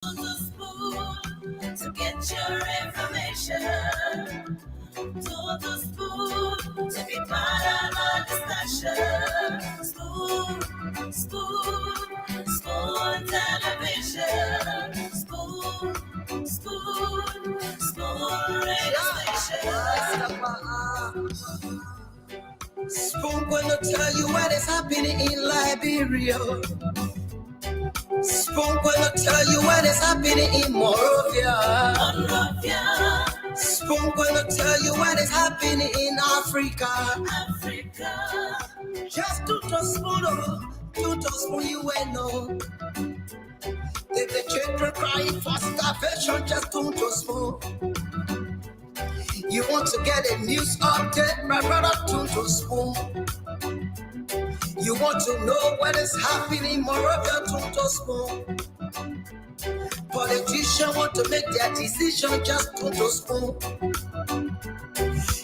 To the spoon to get your information. To the spoon to be part of our discussion. Spoon, spoon, spoon television. Spoon, spoon, spoon radio station. Spoon gonna tell you what is happening in Liberia. Spoon gonna tell you what is happening in Monrovia. Spoon gonna tell you what is happening in Africa. Just to spoon you will know. If the children crying for starvation, just to spoon. You want to get a news update, my brother, to spoon. You want to know what is happening, Moravia, to spoon. Politicians want to make their decision, just to spoon.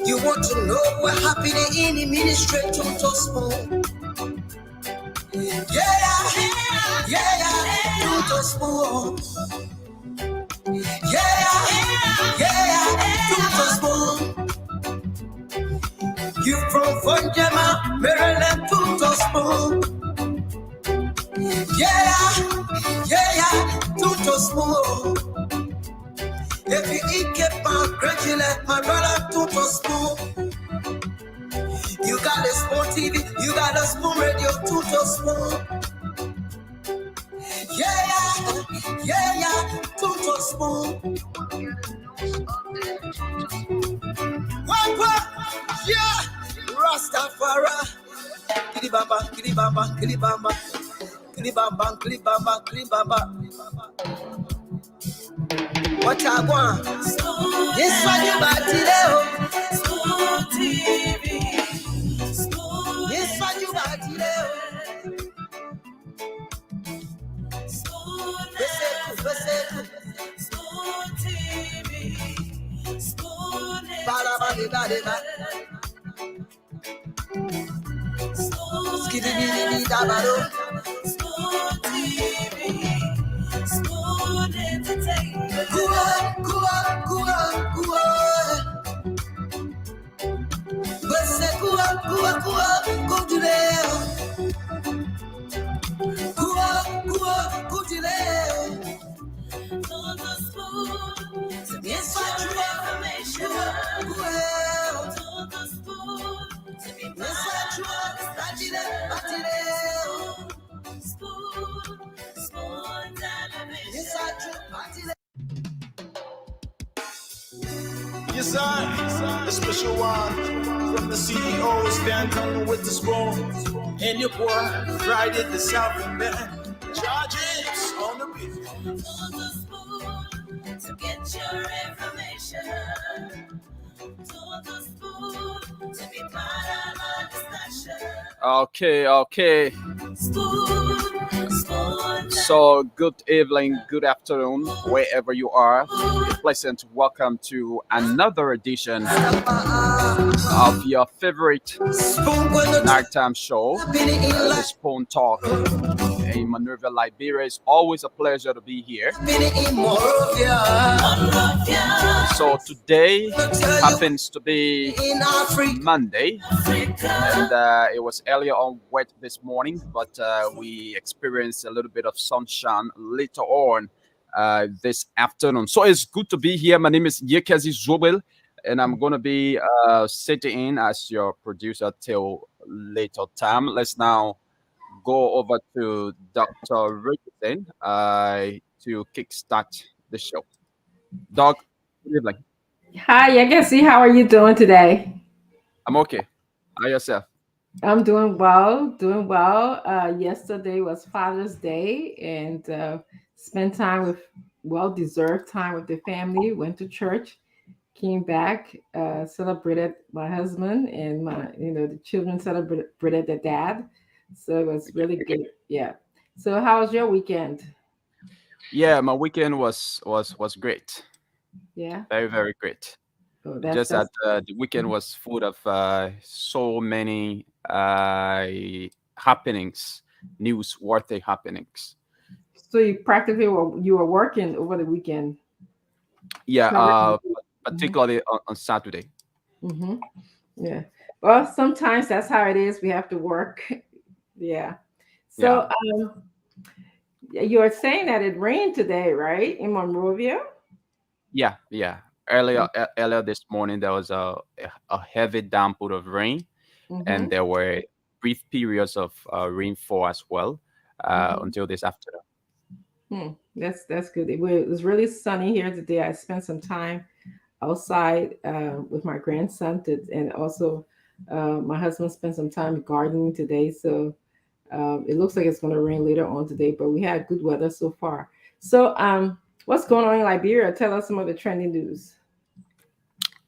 You want to know what's happening in the ministry, to spoon. Yeah, to spoon. Yeah, to spoon. You from Funjama, Maryland, to spoon. Yeah, to spoon. If you eat kepa, congratulate my brother, to spoon. You got a spoon TV, you got a spoon radio, to spoon. Yeah, to spoon. What? Yeah, Rastafari. Kilibamba, kilibamba, kilibamba. Kilibamba, kilibamba, kilibamba. What I want? This one you got today. School TV. This one you got today. School TV. School Bada. Skiddy dabado. School TV. School entertainment. Kua. Bese kua, go to there. Kua, go to there. To the spoon, to get your information. To the spoon, to be part of spoon television. Yes, I, a special one from the CEO, Stanton with the spoon. And your boy, Friday the South Man. Charges on the beat. To the spoon to get your information. To the spoon to be part of our discussion. Okay. So, good evening, good afternoon, wherever you are. A pleasant welcome to another edition of your favorite nighttime show, the Spoon Talk in Monrovia, Liberia. It's always a pleasure to be here. So today happens to be Monday, and it was earlier on wet this morning, but we experienced a little bit of sunshine later on this afternoon. So it's good to be here. My name is Yekezi Zobel, and I'm going to be sitting in as your producer till later time. Let's now go over to Dr. Richardson to kickstart the show. Doc, good evening. Hi, Yekezi. How are you doing today? I'm okay. How yourself? I'm doing well. Yesterday was Father's Day, and spent time with well-deserved time with the family. Went to church, came back, celebrated my husband, and the children celebrated their dad. So it was really good. Yeah. So how was your weekend? Yeah, my weekend was great. Yeah. Very, very great. Oh, Just that the weekend was full of so many happenings, newsworthy happenings. So you practically you were working over the weekend. Yeah, Mm-hmm. particularly on Saturday. Mm-hmm. Yeah. Well, sometimes that's how it is. We have to work. Yeah. Yeah, So you're saying that it rained today, right, in Monrovia? yeah, yeah. Earlier this morning, there was a heavy downpour of rain, and Mm-hmm. there were brief periods of rainfall as well Mm-hmm. until this afternoon. That's good. It was really sunny here today. I spent some time outside with my grandson, and also my husband spent some time gardening today. So it looks like it's going to rain later on today, but we had good weather so far. So, what's going on in Liberia? Tell us some of the trending news.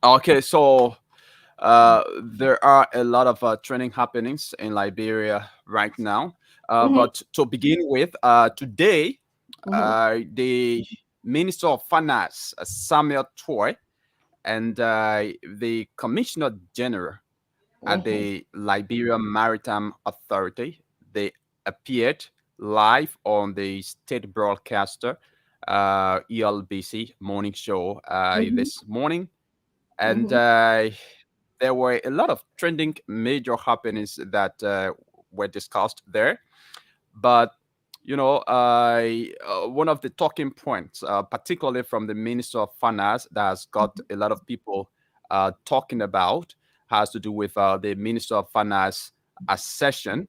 Okay, so there are a lot of training happenings in Liberia right now. Mm-hmm. But to begin with, today, Mm-hmm. the Minister of Finance, Samuel Toy, and the Commissioner General at Mm-hmm. the Liberian Maritime Authority, they appeared live on the state broadcaster, ELBC morning show Mm-hmm. this morning. And Mm-hmm. there were a lot of trending major happenings that were discussed there. But one of the talking points, particularly from the Minister of Finance, that has got a lot of people talking about, has to do with the Minister of Finance assertion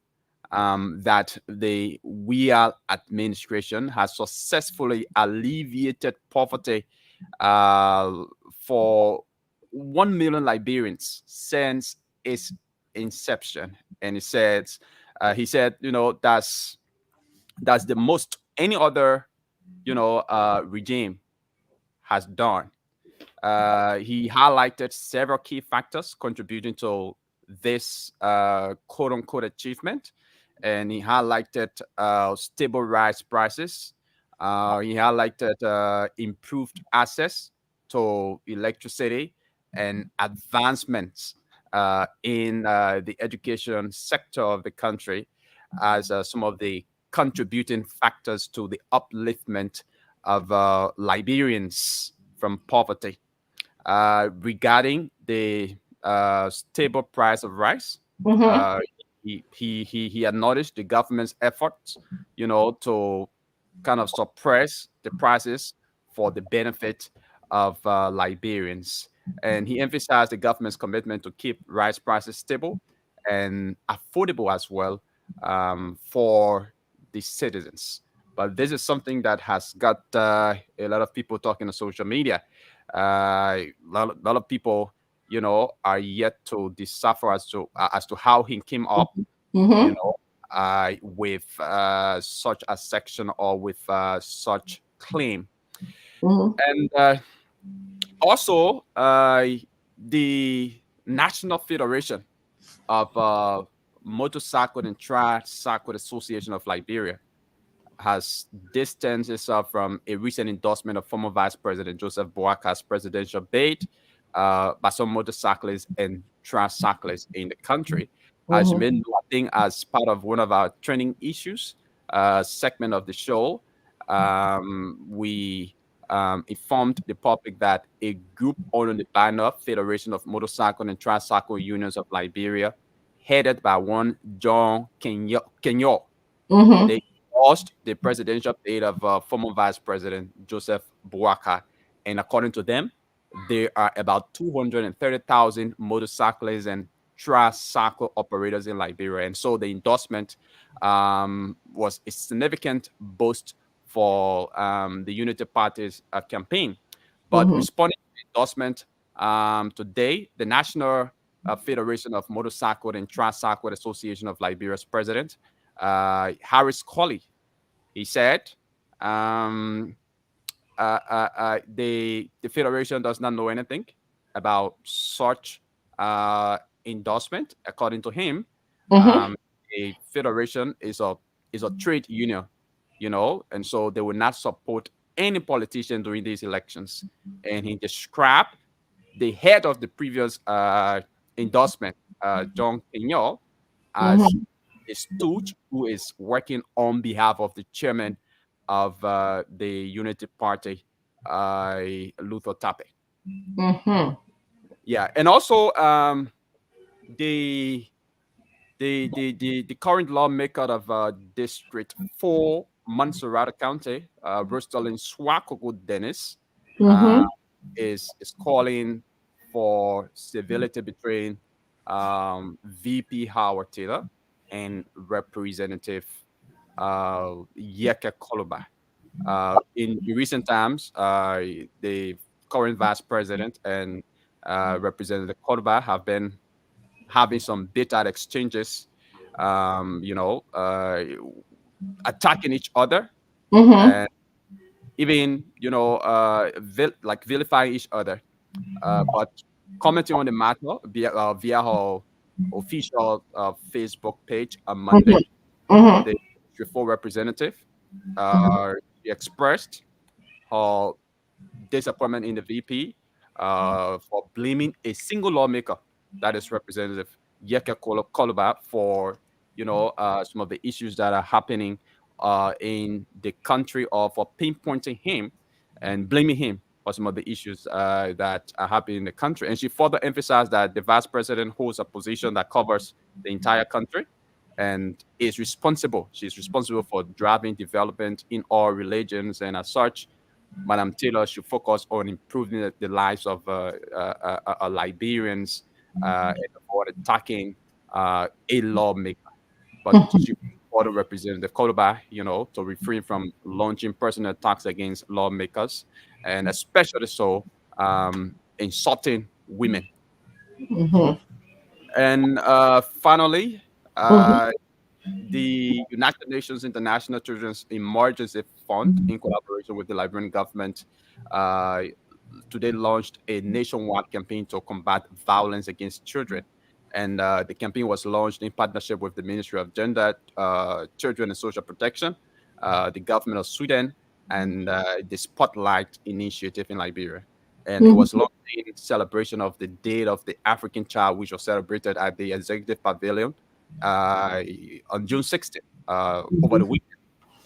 that the WEA administration has successfully alleviated poverty uh, for 1 million Liberians since its inception. And he said, that's the most any other, regime has done. He highlighted several key factors contributing to this quote unquote achievement. And he highlighted stable rice prices. He highlighted improved access to electricity and advancements in the education sector of the country as some of the contributing factors to the upliftment of Liberians from poverty. Regarding the stable price of rice, Mm-hmm. uh, he acknowledged the government's efforts, to kind of suppress the prices for the benefit of Liberians. And he emphasized the government's commitment to keep rice prices stable and affordable as well for the citizens. But this is something that has got a lot of people talking on social media. A lot of people, are yet to decipher as to how he came up, you Mm-hmm. know, with such a section or with such claim. Mm-hmm. And also, the National Federation of Motorcycle and Tricycle Association of Liberia has distanced itself from a recent endorsement of former Vice President Joseph Boaka's presidential bid by some motorcyclists and tricyclists in the country. As you Mm-hmm. may know, I think as part of one of our training issues segment of the show, we informed the public that a group under the banner Federation of Motorcycle and Tricycle Unions of Liberia, headed by one John Kenyo, Mm-hmm. they lost the presidential bid of former Vice President Joseph Boaka. And according to them, there are about 230,000 motorcyclists and tricycle operators in Liberia. And so the endorsement was a significant boost for the Unity Party's campaign. But Mm-hmm. responding to the endorsement today, the National Federation of Motorcycle and Tricycle Association of Liberia's president, Harris Colley, he said, um, the federation does not know anything about such endorsement. According to him, Mm-hmm. um, a federation is a trade union, and so they will not support any politician during these elections. And he described the head of the previous endorsement, John Kenyol, as Mm-hmm. a stooge who is working on behalf of the chairman of the Unity Party, Luther Tappe. Mm-hmm. Yeah, and also the the current lawmaker of District 4, Montserrat County, Rosalind Swakoko Dennis, uh, Mm-hmm. is calling for civility between VP Howard Taylor and Representative Yeka Koloba. In recent times, the current vice president and Representative Koloba have been having some bitter exchanges, you know, attacking each other Mm-hmm. and even, you know, like vilifying each other. But commenting on the matter via her official Facebook page on Monday, Mm-hmm. the District 4 representative, uh, she expressed her disappointment in the VP for blaming a single lawmaker, that is Representative Yeka Koloba, for some of the issues that are happening in the country, or for pinpointing him and blaming him for some of the issues that are happening in the country. And she further emphasized that the vice president holds a position that covers the entire country and is responsible. She's responsible for driving development in all religions, and as such, Madam Taylor should focus on improving the lives of Liberians and avoid attacking a lawmaker. But she ordered Representative Koloba, to refrain from launching personal attacks against lawmakers, and especially so insulting women. Mm-hmm. And finally, Mm-hmm. the United Nations International Children's Emergency Fund, in collaboration with the Liberian government, uh, today launched a nationwide campaign to combat violence against children. And the campaign was launched in partnership with the Ministry of Gender, Children and Social Protection, the government of Sweden, and the Spotlight Initiative in Liberia. And it was Mm-hmm. launched in celebration of the Day of the African Child, which was celebrated at the Executive Pavilion uh, on June 16th, over the weekend.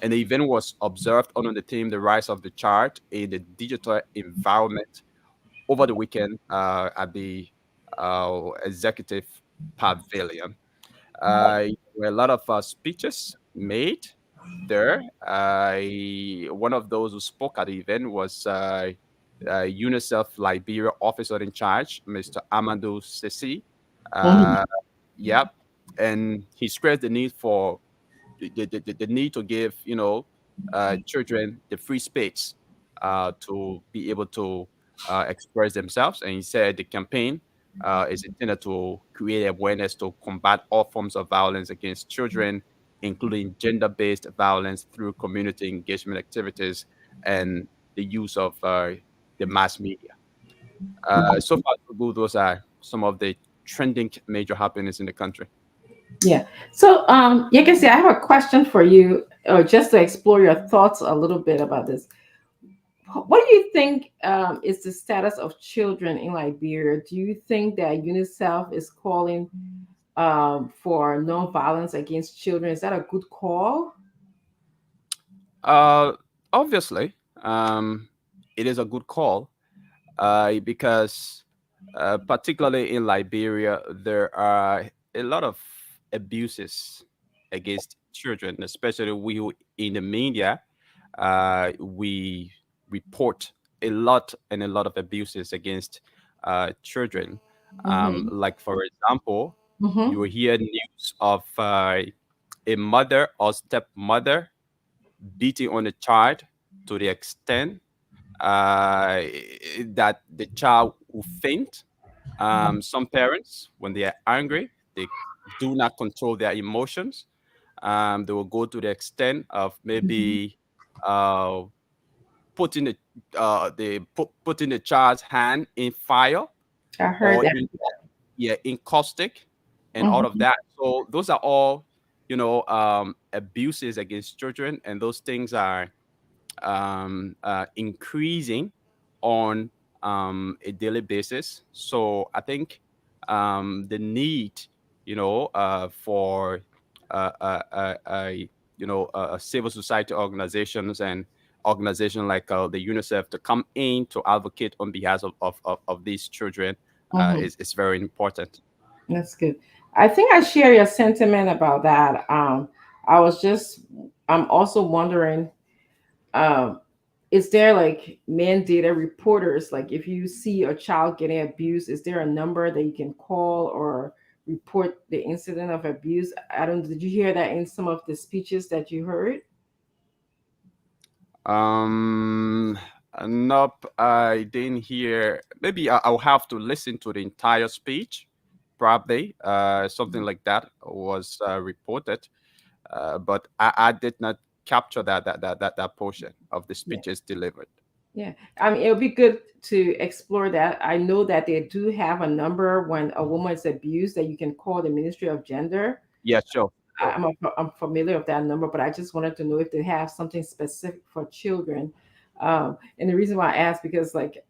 And the event was observed under the theme "The Rise of the Child in the Digital Environment" over the weekend at the Executive Pavilion. There were a lot of speeches made there. One of those who spoke at the event was UNICEF Liberia officer in charge, Mr. Amadou Sisi. Mm-hmm. Uh, yep, and he stressed the need for the need to give children the free space to be able to express themselves. And he said the campaign is intended to create awareness to combat all forms of violence against children, including gender-based violence, through community engagement activities and the use of the mass media. So far, so good. Those are some of the trending major happenings in the country. Yeah. So, you can see I have a question for you, or just to explore your thoughts a little bit about this. What do you think is the status of children in Liberia? Do you think that UNICEF is calling for no violence against children? Is that a good call? Uh, Obviously, it is a good call because, particularly in Liberia, there are a lot of abuses against children, especially we who in the media. We report a lot of abuses against children. Mm-hmm. Like, for example, you Mm-hmm. will hear news of a mother or stepmother beating on a child to the extent that the child will faint. Some parents, when they are angry, they do not control their emotions. They will go to the extent of Mm-hmm. maybe uh, putting putting the child's hand in fire, I heard or that. even, yeah, in caustic and all of Mm-hmm. that. So those are all abuses against children, and those things are increasing on a daily basis. So I think the need, for uh, uh, uh, uh, civil society organizations and organizations like the UNICEF to come in to advocate on behalf of these children Mhm. is very important. That's good. I think I share your sentiment about that. I was just, I'm also wondering, um, is there like mandated reporters? Like if you see a child getting abused, is there a number that you can call or report the incident of abuse? I don't, did you hear that in some of the speeches that you heard? Um, nope, I didn't hear. Maybe I'll have to listen to the entire speech. Probably, something like that was reported, but I did not capture that portion of the Yeah. speeches delivered. Yeah, I mean, it would be good to explore that. I know that they do have a number when a woman is abused that you can call the Ministry of Gender. Yeah, sure, sure. I'm familiar with that number, but I just wanted to know if they have something specific for children. And the reason why I asked because like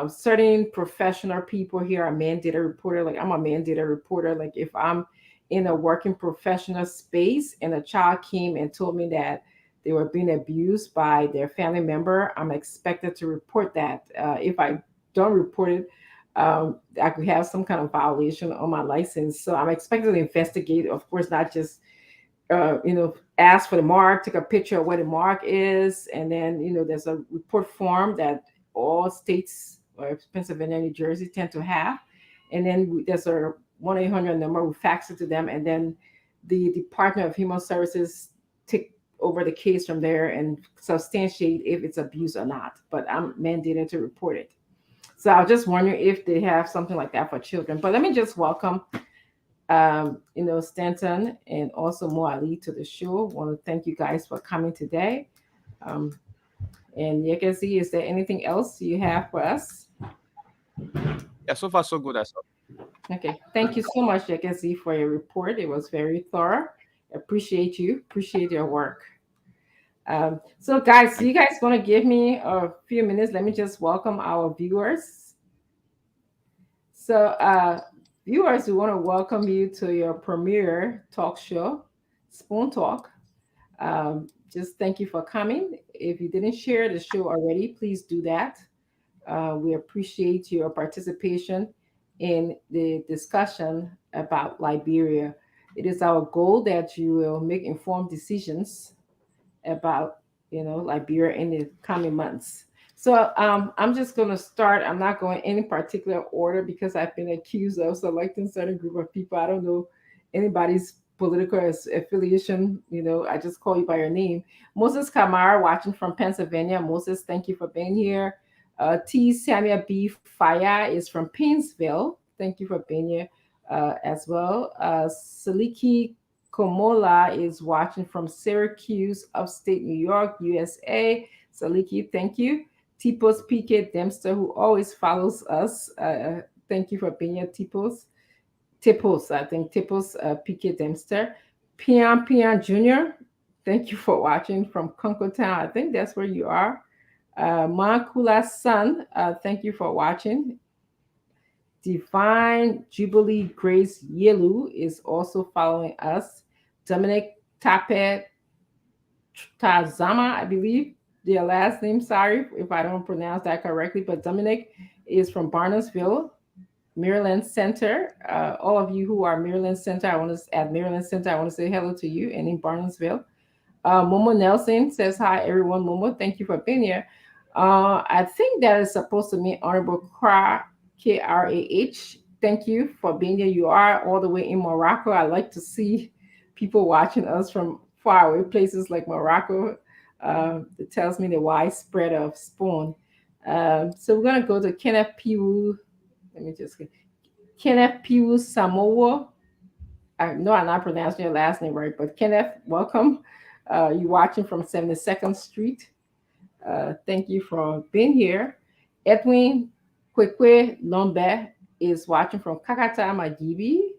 certain professional people here are mandated reporter. Like I'm a mandated reporter. Like if I'm in a working professional space and a child came and told me that they were being abused by their family member, I'm expected to report that. If I don't report it, I could have some kind of violation on my license. So I'm expected to investigate, of course, not just ask for the mark, take a picture of what the mark is, and then there's a report form that all states, or Pennsylvania, New Jersey, tend to have, and then there's a 1-800 number. We fax it to them, and then the Department of Human Services take over the case from there and substantiate if it's abuse or not. But I'm mandated to report it. So I was just wondering if they have something like that for children. But let me just welcome Stanton and also Mo Ali to the show. Want to thank you guys for coming today. Um, and Yekezi, is there anything else you have for us? Yeah, so far so good as well. Okay, thank you so much, Yekezi, for your report. It was very thorough. Appreciate you. Appreciate your work. So, guys, do you guys want to give me a few minutes? Let me just welcome our viewers. So, viewers, we want to welcome you to your premiere talk show, Spoon Talk. Just thank you for coming. If you didn't share the show already, please do that. We appreciate your participation in the discussion about Liberia. It is our goal that you will make informed decisions about Liberia in the coming months. So I'm just going to start. I'm not going any particular order because I've been accused of selecting certain group of people. I don't know anybody's political affiliation. I just call you by your name. Moses Kamara, watching from Pennsylvania. Moses, thank you for being here. T. Samuel B. Faya is from Painesville. Thank you for being here as well. Saliki Komola is watching from Syracuse, upstate New York, USA. Saliki, thank you. Tipos PK Dempster, who always follows us. Thank you for being here, Tipos. Tipos PK Dempster. Pian Pian Jr., thank you for watching from Conco Town. I think that's where you are. Makula Sun, thank you for watching. Divine Jubilee Grace Yelu is also following us. Dominic Tape Tazama, I believe their last name. Sorry if I don't pronounce that correctly, but Dominic is from Barnesville, Maryland Center. All of you who are Maryland Center, I want to at Maryland Center, I want to say hello to you. And in Barnesville, Momo Nelson says hi, everyone. Momo, thank you for being here. I think that is supposed to mean Honorable Krah, Krah. Thank you for being here. You are all the way in Morocco. I like to see people watching us from far away places like Morocco. It tells me the widespread of Spoon. So we're going to go to Kenneth Piwu. Let me just get Kenneth Piwu Samoa. I know I'm not pronouncing your last name right, but Kenneth, welcome. You watching from 72nd Street. Thank you for being here. Edwin Kwekwe Lombe is watching from Kakata Magibi.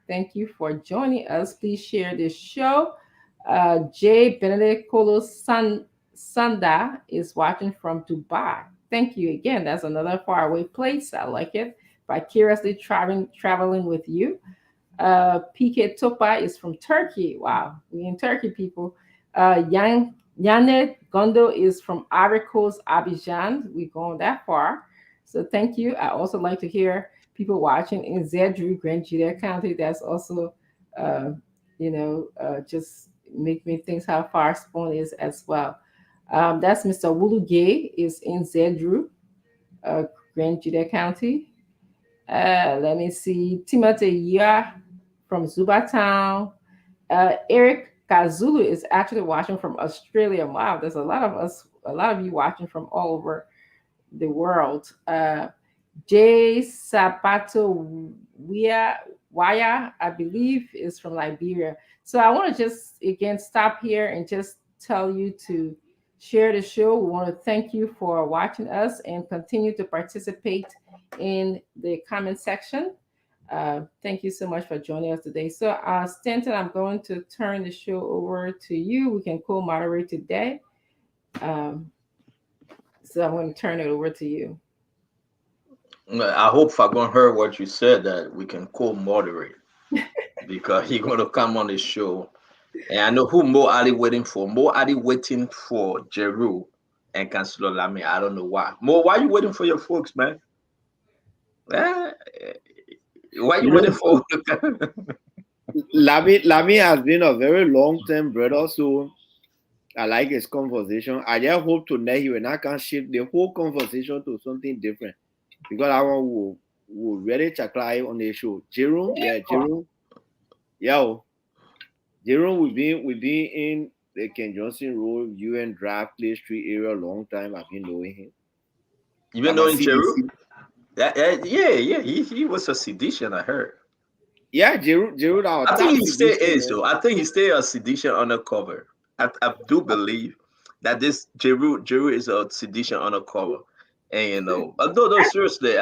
Thank you for joining us. Please share this show. J. Benedict Kolo Sanda is watching from Dubai. Thank you again. That's another faraway place. I like it. Vicariously traveling with you. PK Topa is from Turkey. Wow, we in Turkey, people. Yanet Gondo is from Ivory Coast, Abidjan. We're going that far. So thank you. I also like to hear people watching in Zedru, Grand Juda County. That's also, uh, just make me think how far Spawn is as well. That's Mr. Wulu Gay is in Zedru, uh, Grand Juda County. Let me see. Timothy Ya from Zubatown. Eric Kazulu is actually watching from Australia. Wow, there's a lot of you watching from all over the world. Jay Sapato Waya, I believe, is from Liberia. So I want to just again stop here and just tell you to share the show. We want to thank you for watching us and continue to participate in the comment section. Thank you so much for joining us today. So, Stanton, I'm going to turn the show over to you. We can co-moderate today. So I'm going to turn it over to you. I hope Fagon heard what you said, that we can co-moderate because he's going to come on the show. And I know who Mo Ali waiting for. Mo Ali waiting for Jeru and Councilor Lamy. I don't know why. Mo, why you waiting for your folks, man? Eh, why you waiting for? Lamy has been a very long-term brother, so I like his conversation. I just hope tonight he will not can shift the whole conversation to something different, because I want will really chakrai on the show. Jerome, Jerome, we've been in the Ken Johnson Road, UN Draft Play Street area a long time. I've been knowing him. You been knowing Jeru? Yeah. He was a sedition, I heard. Yeah, Jeru. I think he still is, though. I think he still a sedition undercover. I do believe that this Jeru is a sedition undercover. And no, seriously,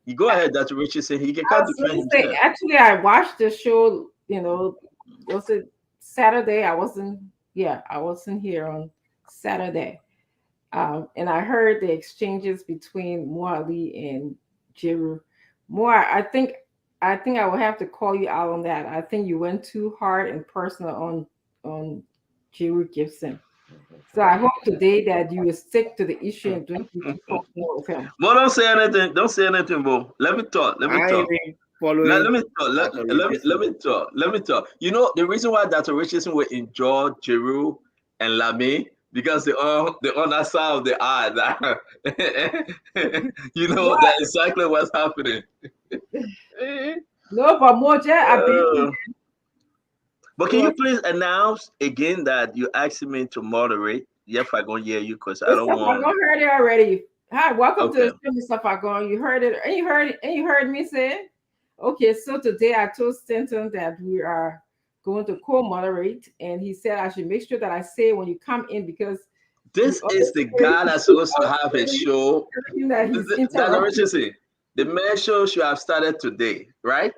you go ahead, Dr. Richardson. He can't defend himself. Actually, I watched the show. Was it Saturday? I wasn't here on Saturday. And I heard the exchanges between Moali and Jeru. I think I will have to call you out on that. I think you went too hard and personal on Jeru Gibson. So I hope today that you will stick to the issue and don't talk more with him. Well, don't say anything. Don't say anything, Bo. Let me talk. Let me talk. Let me talk. You know, the reason why Dr. Richardson will enjoy Jeru and Lamy, because they're on that side of the eye. You know, what? That's exactly what's happening. No, but more, but can you please announce again that you asked me to moderate? If I gonna hear you, because I don't want. I heard it already. Hi, welcome to the show, Mr. Fagon. You heard it, and you heard me say. Okay, so today I told Stanton that we are going to co-moderate, and he said I should make sure that I say when you come in, because this is the guy that's supposed to have a show. Dr. Richardson, the main show should have started today, right?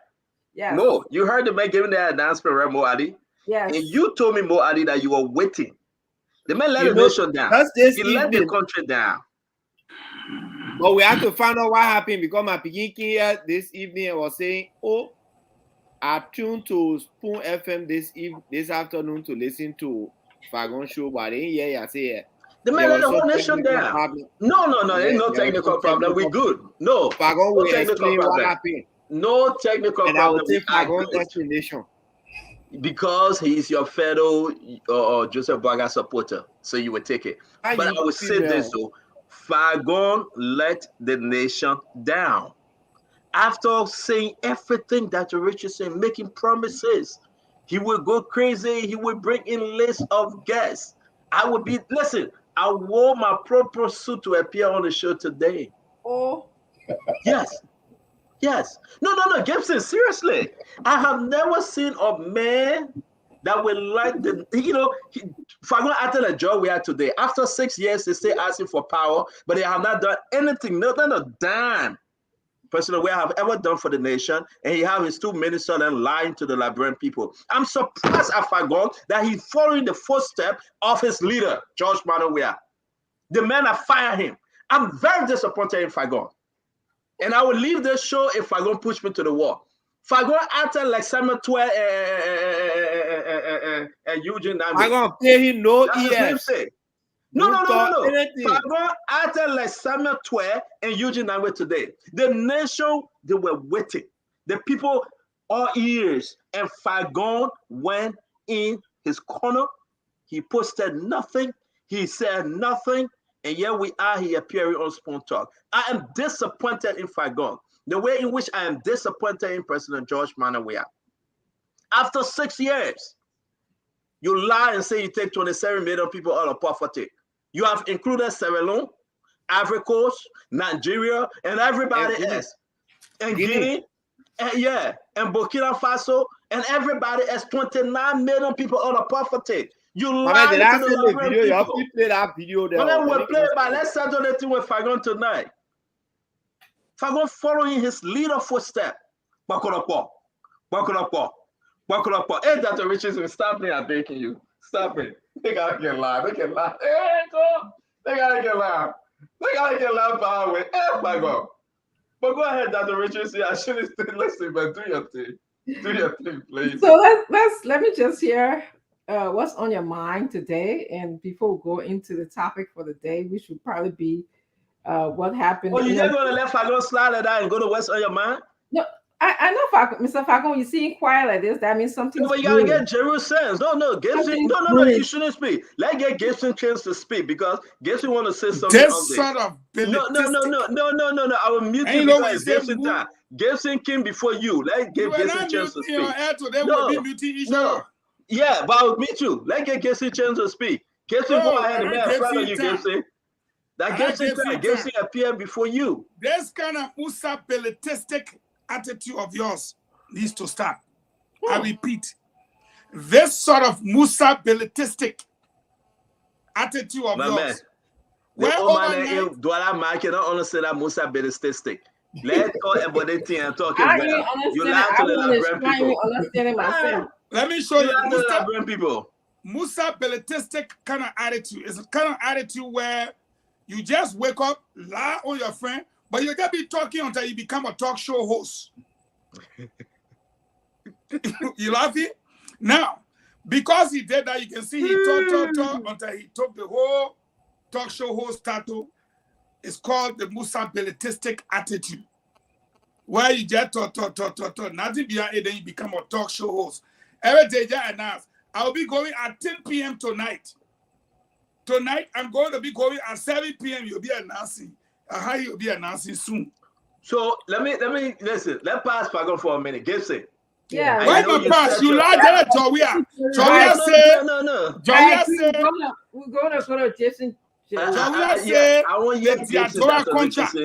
Yes. No, you heard the man giving the announcement, right, Mo Ali? Yes. And you told me, Mo Ali, that you were waiting. The man let the nation down. He let the country down. But we have to find out what happened, because my picking here this evening was saying, "Oh, I tuned to Spoon FM this afternoon to listen to Fagon show, but I say the man let the whole nation down. No, ain't no technical problem. We good. No, Fagon will explain what happened. No technical problem. And I will take Fagon's explanation. Because he is your fellow Joseph Baga supporter, so you will take it. But I will say this though, Fagon let the nation down. After saying everything that Richardson, making promises, he will go crazy. He will bring in lists of guests. I wore my proper suit to appear on the show today. Oh, yes. No, Gibson, seriously. I have never seen a man that will like Fagon acted a job we had today. After 6 years, they still asking for power, but they have not done anything, not a damn personal way I have ever done for the nation. And he have his 2 ministers and lying to the Liberian people. I'm surprised at Fagon that he's following the footsteps of his leader, George Manowea. The man that fired him. I'm very disappointed in Fagon. And I will leave this show if Fagon push me to the wall. Fagon acted like Samuel Twain and Eugene Nami. Fagon pay him no That's his ears. namesake. No. Anything. Fagon acted like Samuel Twain and Eugene Nami today. The nation, they were waiting. The people, all ears. And Fagon went in his corner. He posted nothing. He said nothing. And here we are, he appearing on Spoon Talk. I am disappointed in Fagon. The way in which I am disappointed in President George Manawia. After 6 years, you lie and say you take 27 million people out of poverty. You have included Sierra Leone, Ivory Coast, Nigeria, and everybody else. And Guinea, and Burkina Faso, and everybody else, 29 million people out of poverty. You lied to the video. You have to play that video there. But then we'll play it, but let's settle the thing with Fagon tonight. Fagon following his leader footstep. Bakulapo. Hey, Dr. Richardson, stop me, I'm begging you. Stop it. They gotta get loud. They can laugh. Hey, go. They gotta get loud. They gotta get loud power with. Hey, Fagon. But go ahead, Dr. Richardson. I shouldn't listen, but do your thing. Do your thing, please. So let me just hear what's on your mind today. And before we go into the topic for the day, we should probably be what happened. Oh, you're not going to let Fagon slide like that and go to what's on your mind? No, I know, Mr. Fagon, you see quiet like this, that means something. No, but you got to get Jerusalem. No, Gibson. No, you shouldn't speak. Let's get Gibson chance to speak because Gibson want to say something. This sort of No. I will mute you because it's Gibson time. Gibson came before you. Let's give Gibson chance to speak. No. Yeah, but I'll meet you. Let's get Gibson chance to speak. Gibson, go ahead and man in front of you, Gibson. That Gibson appeared before you. This kind of usabilistic attitude of yours needs to stop. I repeat, this sort of musabilistic attitude of yours. Do I like it? I don't understand that musabilistic. Let's talk about the thing and talk about it. You lie to the Liberian people. Let me show you Liberian people. Musabilistic kind of attitude is a kind of attitude where you just wake up, lie on your friend, but you just be talking until you become a talk show host. You laughing? Now, because he did that, you can see he talk until he took the whole talk show host title. It's called the musabilistic attitude, where you just talk, nothing beyond it, then you become a talk show host. Every day, I announce, I'll be going at 10 p.m. tonight. Tonight, I'm going to be going at 7 p.m. You'll be announcing. How you'll be announcing soon. So let me listen. Let's pass Fagon for a minute. Gibson. Yeah. Why not pass? You like that, Jawia. Jawia said. No. Jawia said. We're gonna go to Jason. Jawia said. I want you to get contract.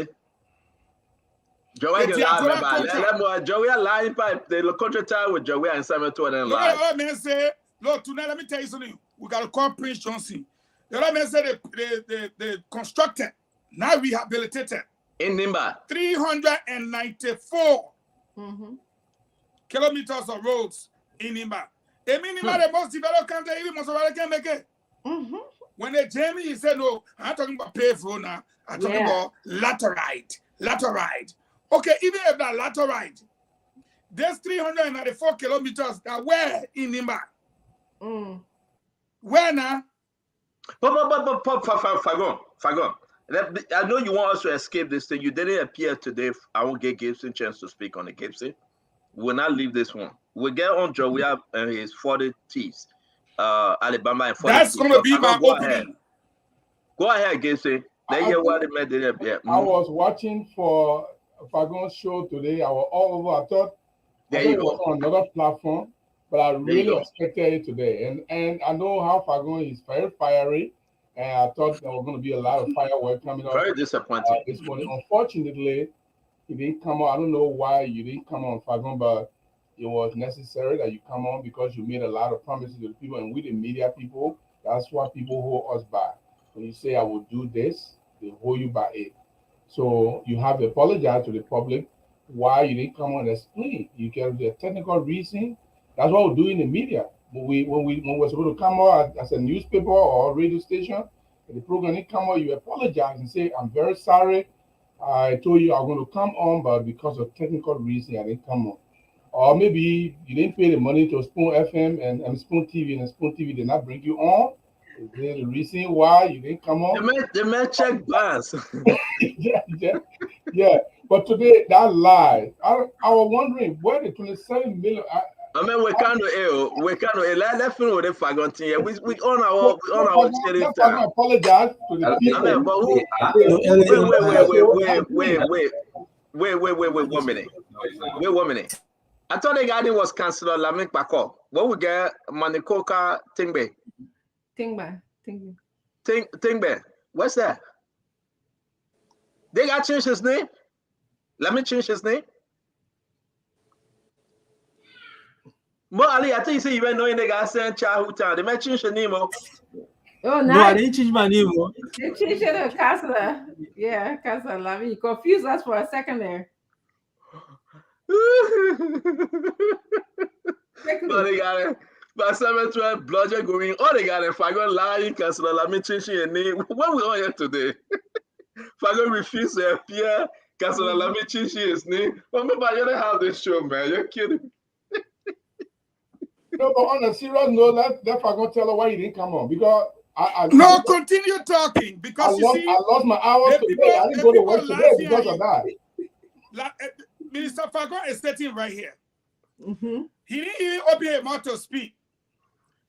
Jawia lying pipe. The contract time with Jawia and Samuel Twain and lie. The other man say, look, tonight let me tell you something. We gotta call Prince Johnson. The other man said they constructed, now rehabilitated. In Nimba. 394 kilometers of roads in Nimba. I mean, Nimba the most developed country, even Motorcyclist can make it. When they Jamie, he said, no, I'm not talking about paved road now. I'm talking about laterite. Okay, even if that laterite, there's 394 kilometers that were in Nimba. Where now? Fagon. I know you want us to escape this thing. You didn't appear today. I won't get Gibson a chance to speak on the Gibson. We will not leave this one. We'll get on Joey and his 40 T's. Alabama and 40 That's going to be my opening. Go ahead, Gibson. They hear what they made there. I was watching for Fagon's show today. I was all over. I thought it was on another platform, but I really expected it today. And I know how Fagon is very fiery. And I thought there was going to be a lot of fireworks coming up. Very disappointing. This morning. Unfortunately, he didn't come on. I don't know why you didn't come on, Fagon, but it was necessary that you come on because you made a lot of promises to the people. And we, the media people, that's what people hold us by. When you say, I will do this, they hold you by it. So you have to apologize to the public why you didn't come on and explain. You get the technical reason. That's what we do in the media. When we're supposed to come out as a newspaper or radio station, the program didn't come out, you apologize and say, I'm very sorry. I told you I'm going to come on, but because of technical reason, I didn't come on. or maybe you didn't pay the money to Spoon FM and Spoon TV, and Spoon TV did not bring you on. Is there the reason why you didn't come on? The man check balance. yeah. But today that live, I was wondering where the 27 million. I mean, we can't do it. Let's finish with the Fagon thing. Yeah, we on our sharing time. I apologize to the people. I mean, but wait, 1 minute. Wait 1 minute. I thought the garden was cancelled on Lamik Bako. What we get Manikoka Tingbe. Tingbe. What's that? They got changed his name? Let me change his name. Mo Ali, I think you say you were knowing the guy saying childhood town. They might change your name. Oh, nice. No, I didn't change my name. They changed it to Casa. Yeah, Casa Lavi. You confused us for a second there. But they got it. But 712 bludgeon going. Oh, they got it. If I go lying, Casa, let me change your name. What we on here today? If I go refuse to appear, Casa, let me change his name. But maybe I don't have this show, man. You're kidding. No, but on a serious note, let Fagon tell her why you didn't come on, because continue talking, because I lost my hours today. I didn't go to work today because of that. Minister Fagon is sitting right here. Mm-hmm. He didn't even open his mouth to speak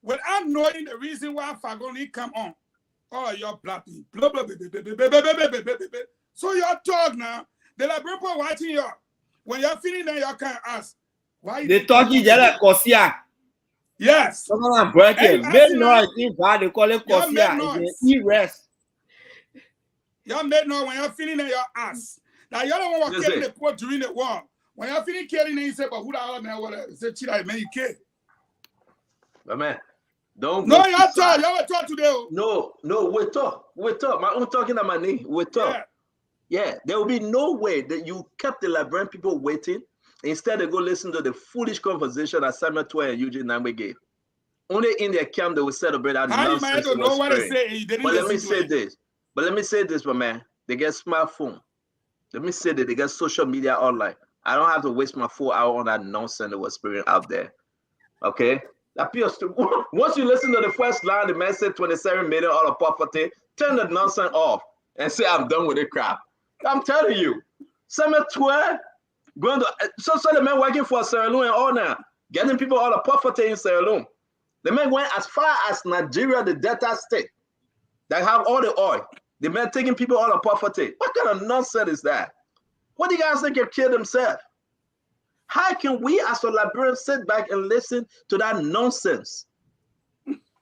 without knowing the reason why Fagon didn't come on. Oh, you're blabbing. Blah, blah, blah, blah, blah, blah, blah, blah, blah. So you're talk now. The Liberian people watching you. When you're feeling that, you can ask. Why they talking just Kosia. Yes. Someone breaking. Make noise. They call it Kosia. E-rest. Y'all make noise when you're feeling in your ass. Now y'all don't want to kill the poor during the war. When you're feeling killing, you say, but who the hell man? What? Say, chila, man, you kill. But man, don't. No, y'all talk. Y'all will talk today. No, we talk. My own talking at my knee. We talk. Yeah, there will be no way that you kept the Liberian people waiting. Instead, they go listen to the foolish conversation that Samuel Twain and Eugene Nangbe gave. Only in their camp they will celebrate that nonsense. How you don't know what to say? But let me say this, my man. They get smartphone. Let me say that they get social media online. I don't have to waste my 4 hours on that nonsense that was spreading out there. Okay? That appears to once you listen to the first line, the man said 27 million out of poverty, turn the nonsense off and say I'm done with the crap. I'm telling you, Samuel Twain. Going to so the man working for Sierra Leone and all now, getting people out of poverty in Sierra Leone. The man went as far as Nigeria, the Delta state, that have all the oil. The man taking people out of poverty. What kind of nonsense is that? What do you guys think have killed themselves? How can we as a Liberian sit back and listen to that nonsense?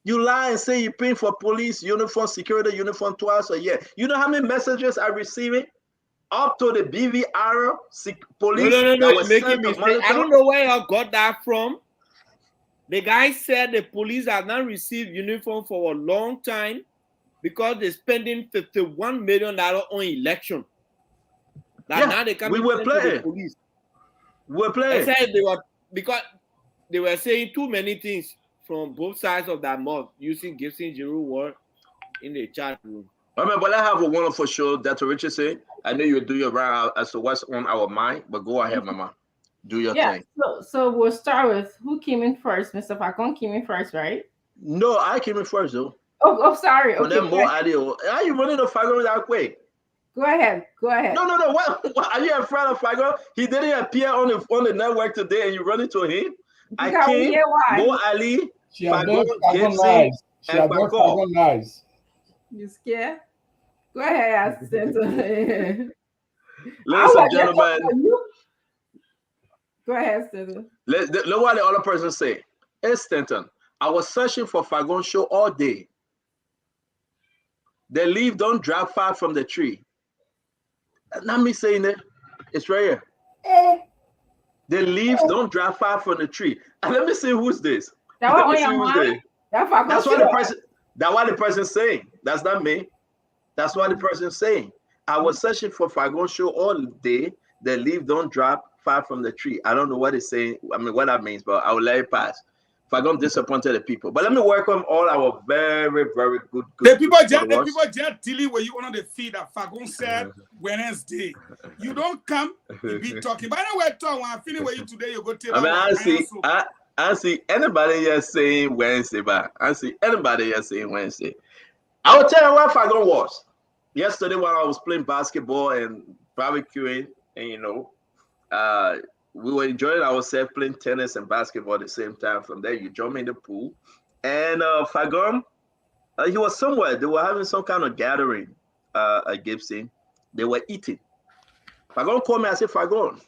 You lie and say you're paying for police uniform, security uniform twice a year. You know how many messages I'm receiving? Up to the BVR police. No, you're making mistake. I don't know where y'all got that from. The guy said the police have not received uniform for a long time because they're spending $51 million on election. Now they can't. We were playing. They said because they were saying too many things from both sides of that mouth using Gibson Giroux word in the chat room. I mean, but I have a wonderful show. Dr. Richard said, I know you do your round as to what's on our mind, but go ahead, Mama. Do your thing. So we'll start with who came in first. Mr. Falcon came in first, right? No, I came in first, though. Oh, sorry. Okay, then more audio. Are you running the Fago that quick? Go ahead. No. What? Are you afraid of Fago? He didn't appear on the network today, and you run into him. I came. Mo Ali, Fago, Gibson, and Fago. You scared? Go ahead, assistant. Ladies and gentlemen. Go ahead, Stanton. Look what the other person say. Hey, Stanton, I was searching for Fagon show all day. The leaf don't drop far from the tree. Not me saying it. It's right here. The leaves don't drop far from the tree. And let me see who's this. That's what the person saying. That's not me. That's what the person is saying. I was searching for Fagon show all day. The leaf don't drop far from the tree. I don't know what it's saying. I mean, what that means, but I will let it pass. Fagom disappointed the people. But let me welcome all our very, very good The people followers. just dealing with you on the feed that Fagon said Wednesday. You don't come, you be talking. But anyway, Tom, when I finish with you today, you go tell I see anybody here saying Wednesday, but I see anybody here saying Wednesday. I will tell you what Fagon was. Yesterday when I was playing basketball and barbecuing, and we were enjoying ourselves playing tennis and basketball at the same time. From there, you jump in the pool. And Fagon, he was somewhere. They were having some kind of gathering at Gibson. They were eating. Fagon called me. I said, Fagon,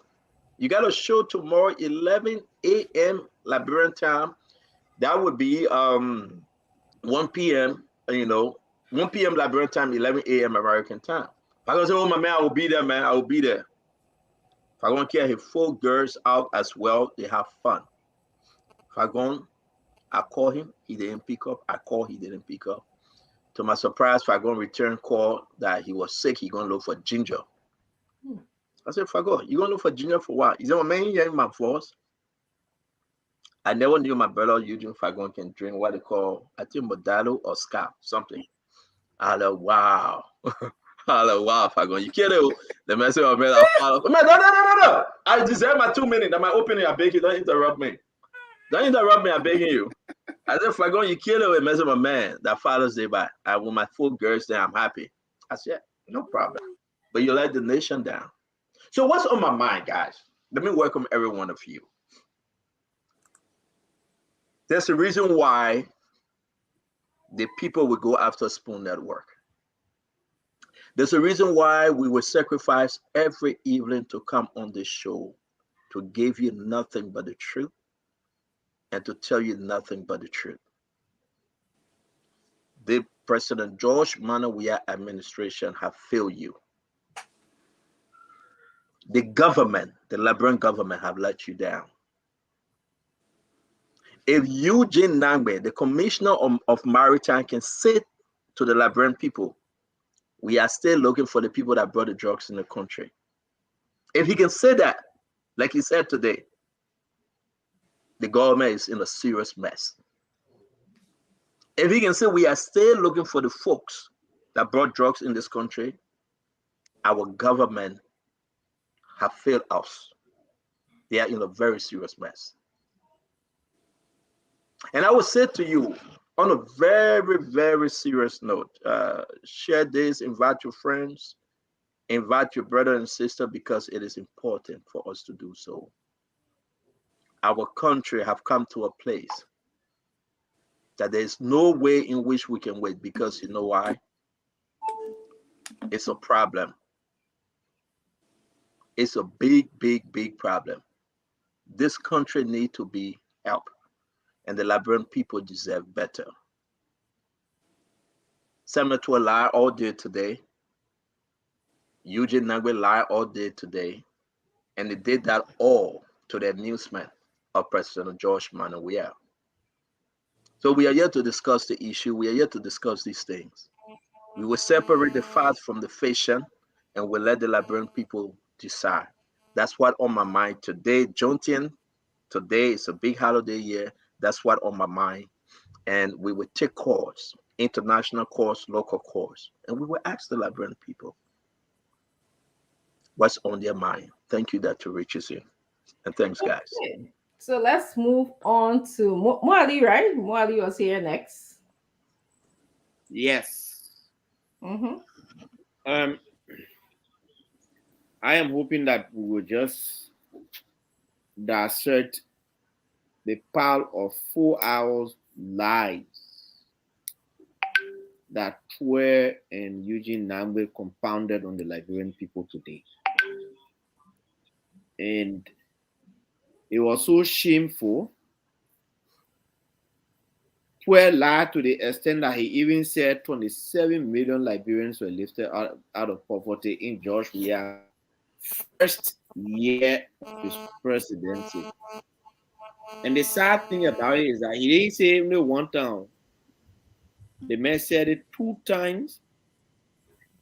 you got a show tomorrow, 11 a.m. Liberian time. That would be 1 p.m., 1 p.m. Liberian time, 11 a.m. American time. Fagon said, oh, my man, I will be there, man. I will be there. Fagon carry his 4 girls out as well. They have fun. Fagon, I call him. He didn't pick up. I call. He didn't pick up. To my surprise, Fagon returned call that he was sick. He going to look for ginger. I said, Fagon, you going to look for ginger for what? He said, well, man, you hearing my voice? I never knew my brother Eugene Fagon can drink what they call, I think, Modelo or Scap, something. I like, wow. I like, wow, Fagon, you kidding? The man said, oh, man, I follow. Man, no. I deserve my 2 minutes. I'm opening. I beg you, don't interrupt me. Don't interrupt me. I'm begging you. I said, Fagon, you kill it with messing with a man that follows day by. I want my 4 girls there. I'm happy. I said, no problem. But you let the nation down. So what's on my mind, guys? Let me welcome every one of you. There's a reason why the people will go after Spoon Network. There's a reason why we will sacrifice every evening to come on this show to give you nothing but the truth and to tell you nothing but the truth. The President George Manawia administration have failed you. The government, the Liberian government, have let you down. If Eugene Nangbe, the commissioner of maritime, can say to the Liberian people, we are still looking for the people that brought the drugs in the country. If he can say that, like he said today, the government is in a serious mess. If he can say we are still looking for the folks that brought drugs in this country, our government have failed us. They are in a very serious mess. And I will say to you, on a very, very serious note, share this, invite your friends, invite your brother and sister, because it is important for us to do so. Our country have come to a place that there is no way in which we can wait, because you know why? It's a problem. It's a big, big, big problem. This country needs to be helped, and the Liberian people deserve better. Senator lied all day today. Eugene Nangbe lied all day today, and they did that all to the amusement of President George Manawia. So we are here to discuss the issue. We are here to discuss these things. We will separate the facts from the fiction, and we'll let the Liberian people decide. That's what on my mind today. Juneteenth, today is a big holiday year. That's what on my mind. And we will take calls, international calls, local calls, and we will ask the Liberian people what's on their mind. Thank you that reaches you. And thanks, guys. Okay. So let's move on to Mwali, right? Mwali was here next. Yes. Mm-hmm. I am hoping that we will just dissect the pile of 4 hours lies that Twe and Eugene Nangbe compounded on the Liberian people today. And it was so shameful. Twe lied to the extent that he even said 27 million Liberians were lifted out of poverty in George Weah's first year of his presidency. And the sad thing about it is that he didn't say it only one time. The man said it 2 times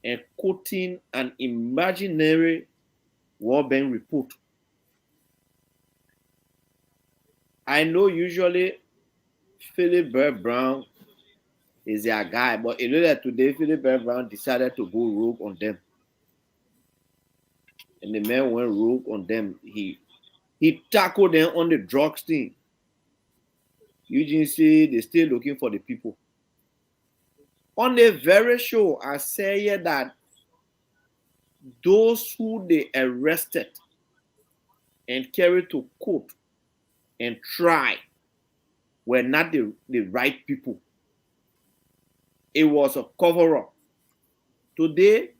and quoting an imaginary World Bank report. I know usually Philip Brown is their guy, but you know that today Philip Brown decided to go rogue on them. And the man went rogue on them. He tackled them on the drugs thing. Eugene said they're still looking for the people. On the very show, I say that those who they arrested and carried to court and tried were not the right people. It was a cover-up. Today,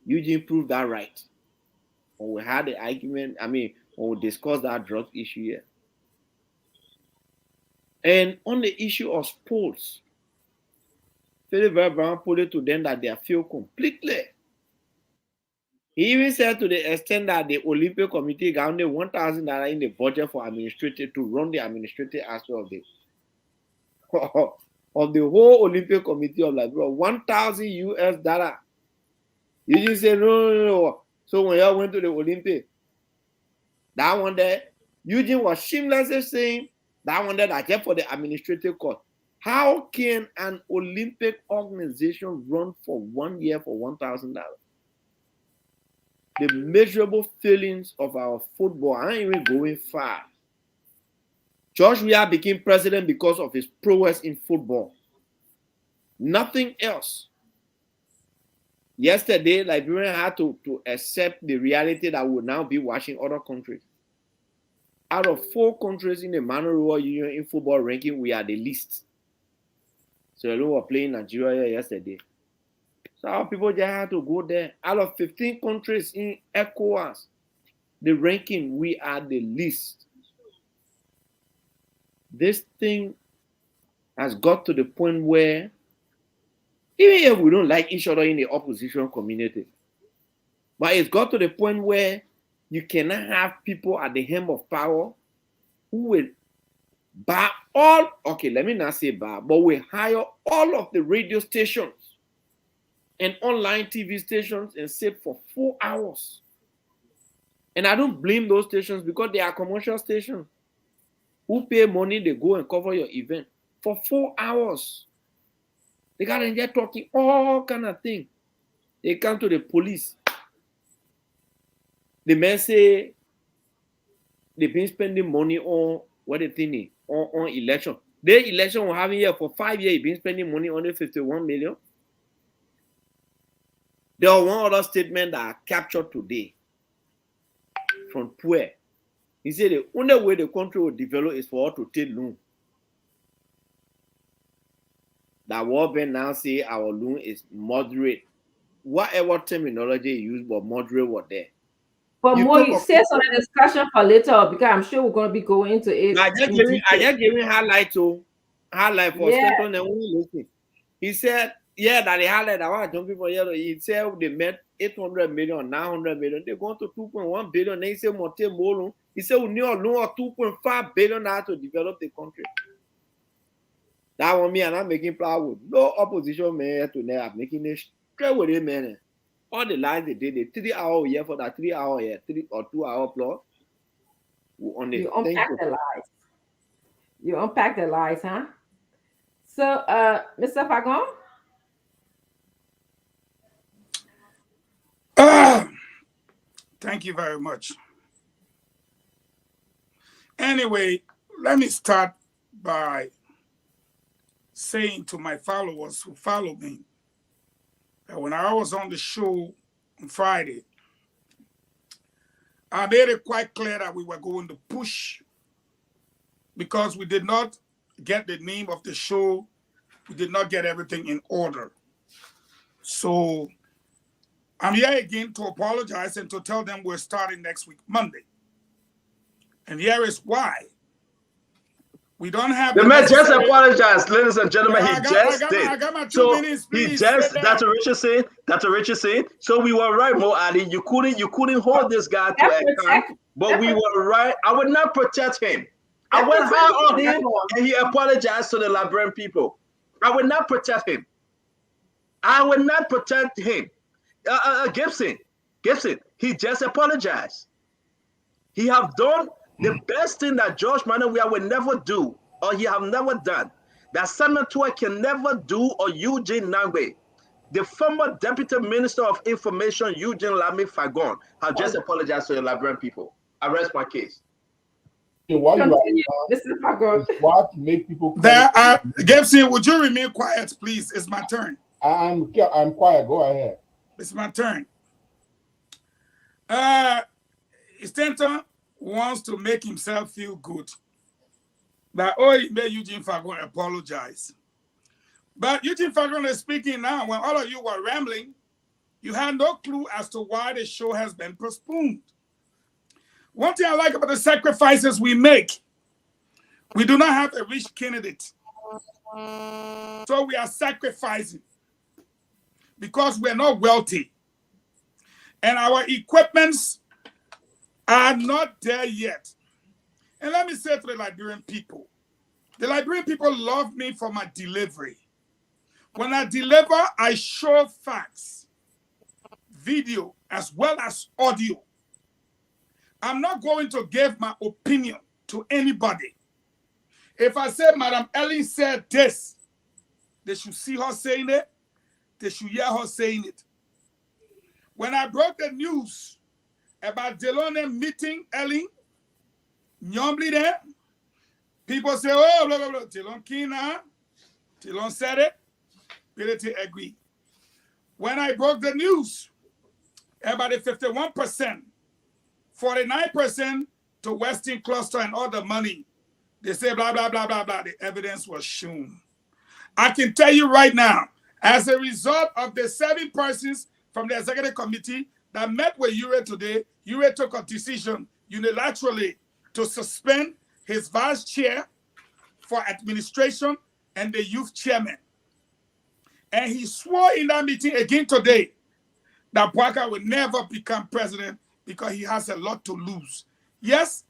Eugene proved that right. When we had the argument, when we discussed that drug issue here. And on the issue of sports, Philip Brown put it to them that they feel completely. He even said to the extent that the Olympic Committee got only $1,000 in the budget for administrative to run the administrative aspect of the whole Olympic Committee of Liberia, $1,000. You just say no. So when y'all went to the Olympic, that one there, Eugene was shamelessly saying that one there that just for the administrative cost. How can an Olympic organization run for 1 year for $1,000? The measurable failings of our football aren't even going far. George Weah became president because of his prowess in football. Nothing else. Yesterday, Liberian had to accept the reality that we'll now be watching other countries. Out of 4 countries in the Manual World Union in football ranking, we are the least. So we were playing Nigeria yesterday. So our people just had to go there. Out of 15 countries in ECOWAS, the ranking, we are the least. This thing has got to the point where even if we don't like each other in the opposition community, but it's got to the point where you cannot have people at the helm of power who will buy all, okay, let me not say buy, but we hire all of the radio stations and online TV stations and sit for 4 hours. And I don't blame those stations because they are commercial stations. Who pay money, they go and cover your event for 4 hours. They got in there talking all kind of things. They come to the police. The men say they've been spending money on what they think on election. The election we're having here for 5 years, been spending money on the 51 million. There was one other statement that I captured today from Pue. He said the only way the country will develop is for us to take loan. That World Bank now say our loan is moderate. Whatever terminology you use, but moderate was there. But more, you say some discussion for later because I'm sure we're going to be going into it. I just giving highlight for Stanton and only listening. He said, that they highlight that young people here. He said they met 800 million, 900 million. They're going to 2.1 billion. They say more loan. He said we need a loan of 2.5 billion now to develop the country. That one me and I'm making plywood. No opposition man to now making it straight with it, man. All the lines they did, the 3 hour here for that 3 hour here, 3 or 2 hour plus. You unpack the lies. You unpack the lies, huh? So, Mr. Fagon? Thank you very much. Anyway, let me start by saying to my followers who follow me that when I was on the show on Friday, I made it quite clear that we were going to push because we did not get the name of the show. We did not get everything in order. So I'm here again to apologize and to tell them we're starting next week, Monday. And here is why. We don't have the man just apologized, ladies and gentlemen. He just did. I got my 2 minutes, please. He just, Dr. Richardson. So we were right, Mo Ali. You couldn't hold this guy to account, but we were right. I would not protect him. I went hard on him, and he apologized to the Liberian people. I would not protect him. I would not protect him. Gibson, he just apologized. He have done the best thing that George Manuel will never do, or he have never done. that Senator can never do or Eugene Nangbe. The former Deputy Minister of Information, Eugene Lami Fagon, has just apologized to the Liberian people. I rest my case. Why Continue, Mr. Fagon. What make people? Gibson, would you remain quiet, please? It's my turn. I'm quiet. Go ahead. It's my turn. Stanton wants to make himself feel good. But he made Eugene Fagon apologize. But Eugene Fagon is speaking now. When all of you were rambling, you had no clue as to why the show has been postponed. One thing I like about the sacrifices we make, we do not have a rich candidate. So we are sacrificing because we're not wealthy. And our equipments are not there yet. And let me say to the Liberian people love me for my delivery. When I deliver, I show facts, video, as well as audio. I'm not going to give my opinion to anybody. If I say Madam Ellen said this, they should see her saying it. They should hear her saying it. When I broke the news about Delone meeting Ellen, Nyombli there, people say, oh, blah, blah, blah. Delone Kina, Delone said it. Ability agree. When I broke the news about the 51%, 49% to Western Cluster and all the money, they say blah, blah, blah, blah, blah. The evidence was shown. I can tell you right now, as a result of the 7 persons from the executive committee that met with Ure today, Ure took a decision unilaterally to suspend his vice chair for administration and the youth chairman. And he swore in that meeting again today that Bwaka will never become president because he has a lot to lose. Yes,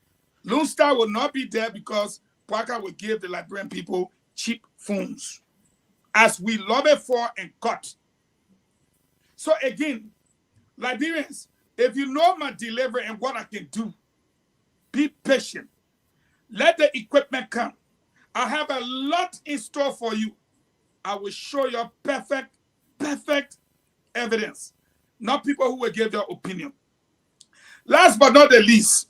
Lone Star will not be there because Bwaka will give the Liberian people cheap phones, as we lobby for and cut. So again, Liberians, if you know my delivery and what I can do, be patient. Let the equipment come. I have a lot in store for you. I will show you perfect evidence, not people who will give their opinion. Last but not the least,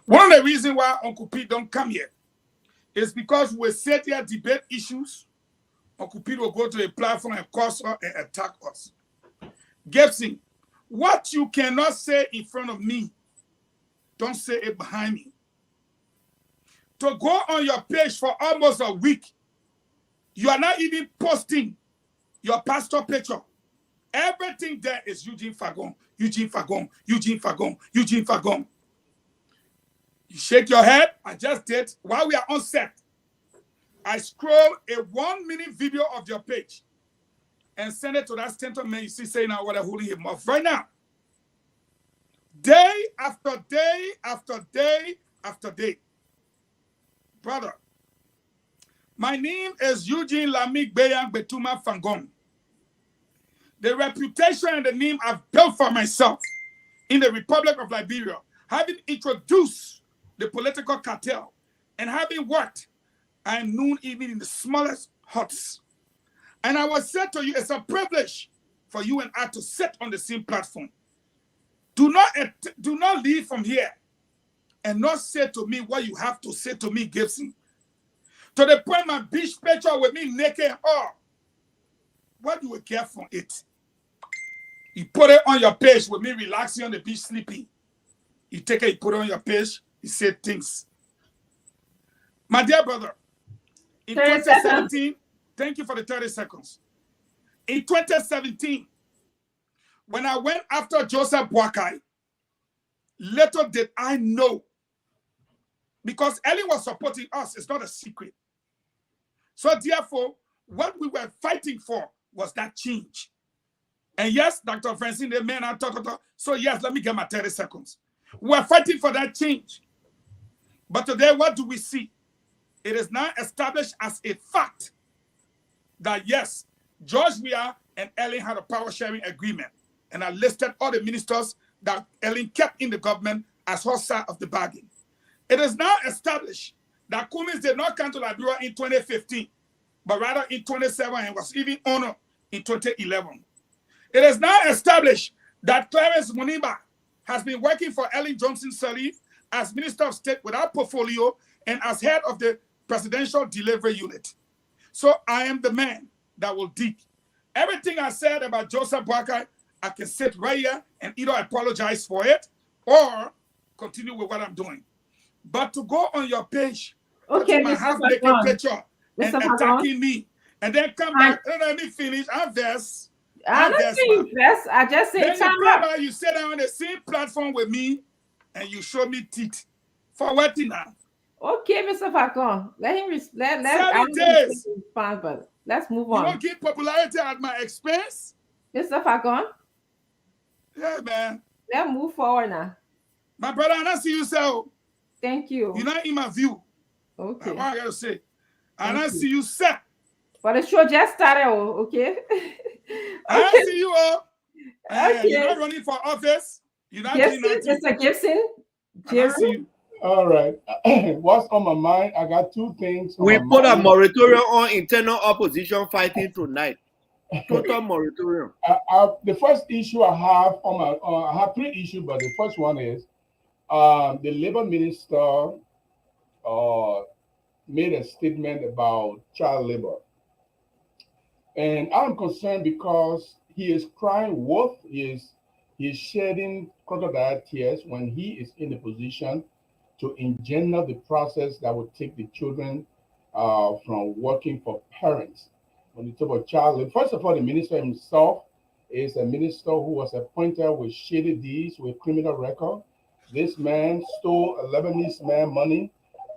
one of the reasons why Uncle Pete don't come here is because we sit here, debate issues. Uncle Pete will go to a platform and curse us and attack us. Gibson, what you cannot say in front of me, don't say it behind me. To go on your page for almost a week, you are not even posting your pastor picture. Everything there is Eugene Fagon, Eugene Fagon, Eugene Fagon, Eugene Fagon. You shake your head. I just did. While we are on set, I scroll a 1-minute video of your page and send it to that Stanton man you see saying now what I'm holding him off right now. Day after day after day after day. Brother, my name is Eugene Lamik Beyang Betuma Fangong. The reputation and the name I've built for myself in the Republic of Liberia, having introduced the political cartel and having worked, I am known even in the smallest huts. And I will say to you, it's a privilege for you and I to sit on the same platform. Do not leave from here and not say to me what you have to say to me, Gibson. To the point my beach picture with me naked, what do you care for it? You put it on your page with me relaxing on the beach sleeping. You take it, you put it on your page, you say things. My dear brother, in 2017, thank you for the 30 seconds. In 2017, when I went after Joseph Boakai, little did I know, because Ellen was supporting us, it's not a secret. So therefore, what we were fighting for was that change. And yes, Dr. Francine, the man I talk. So yes, let me get my 30 seconds. We're fighting for that change. But today, what do we see? It is now established as a fact that yes, George Weah and Ellen had a power sharing agreement. And I listed all the ministers that Ellen kept in the government as her side of the bargain. It is now established that Cummins did not come to Liberia in 2015. but rather in 27 and was even honored in 2011. It is now established that Clarence Muniba has been working for Ellen Johnson Sirleaf as Minister of State without portfolio and as head of the Presidential Delivery Unit. So I am the man that will dig. Everything I said about Joseph Boakai, I can sit right here and either apologize for it or continue with what I'm doing. But to go on your page, Okay, put my Mr. half-naked Fagon. picture and Mr. attacking me, and then come back, let me finish, I'm vest. I don't see you best. I just say Then time you come up. back, you sit down on the same platform with me, and you show me teeth. For what now? Okay, Mr. Fagon. Let him let 7 days. Respond, but let's move You on. want to get popularity at my expense? Mr. Fagon? Yeah, man. Let's move forward now. My brother, I don't see you, sir. Thank you. You're not in my view. Okay. That's what I got to say. I don't see you, sir. But the show just started, okay? I don't see you, Okay. You're not running for office. You're not Gibson, doing nothing. Mr. Gibson? I don't see you. All right. What's on my mind? I got two things. We put a moratorium on internal opposition fighting tonight. Total moratorium. The first issue I have on my, I have three issues, but the first one is the labor minister made a statement about child labor. And I'm concerned because he is crying wolf. He is shedding crocodile tears when he is in a position to engender the process that would take the children from working for parents. When you talk about child labor, first of all, the minister himself is a minister who was appointed with shady deeds, with criminal record. This man stole a Lebanese man money,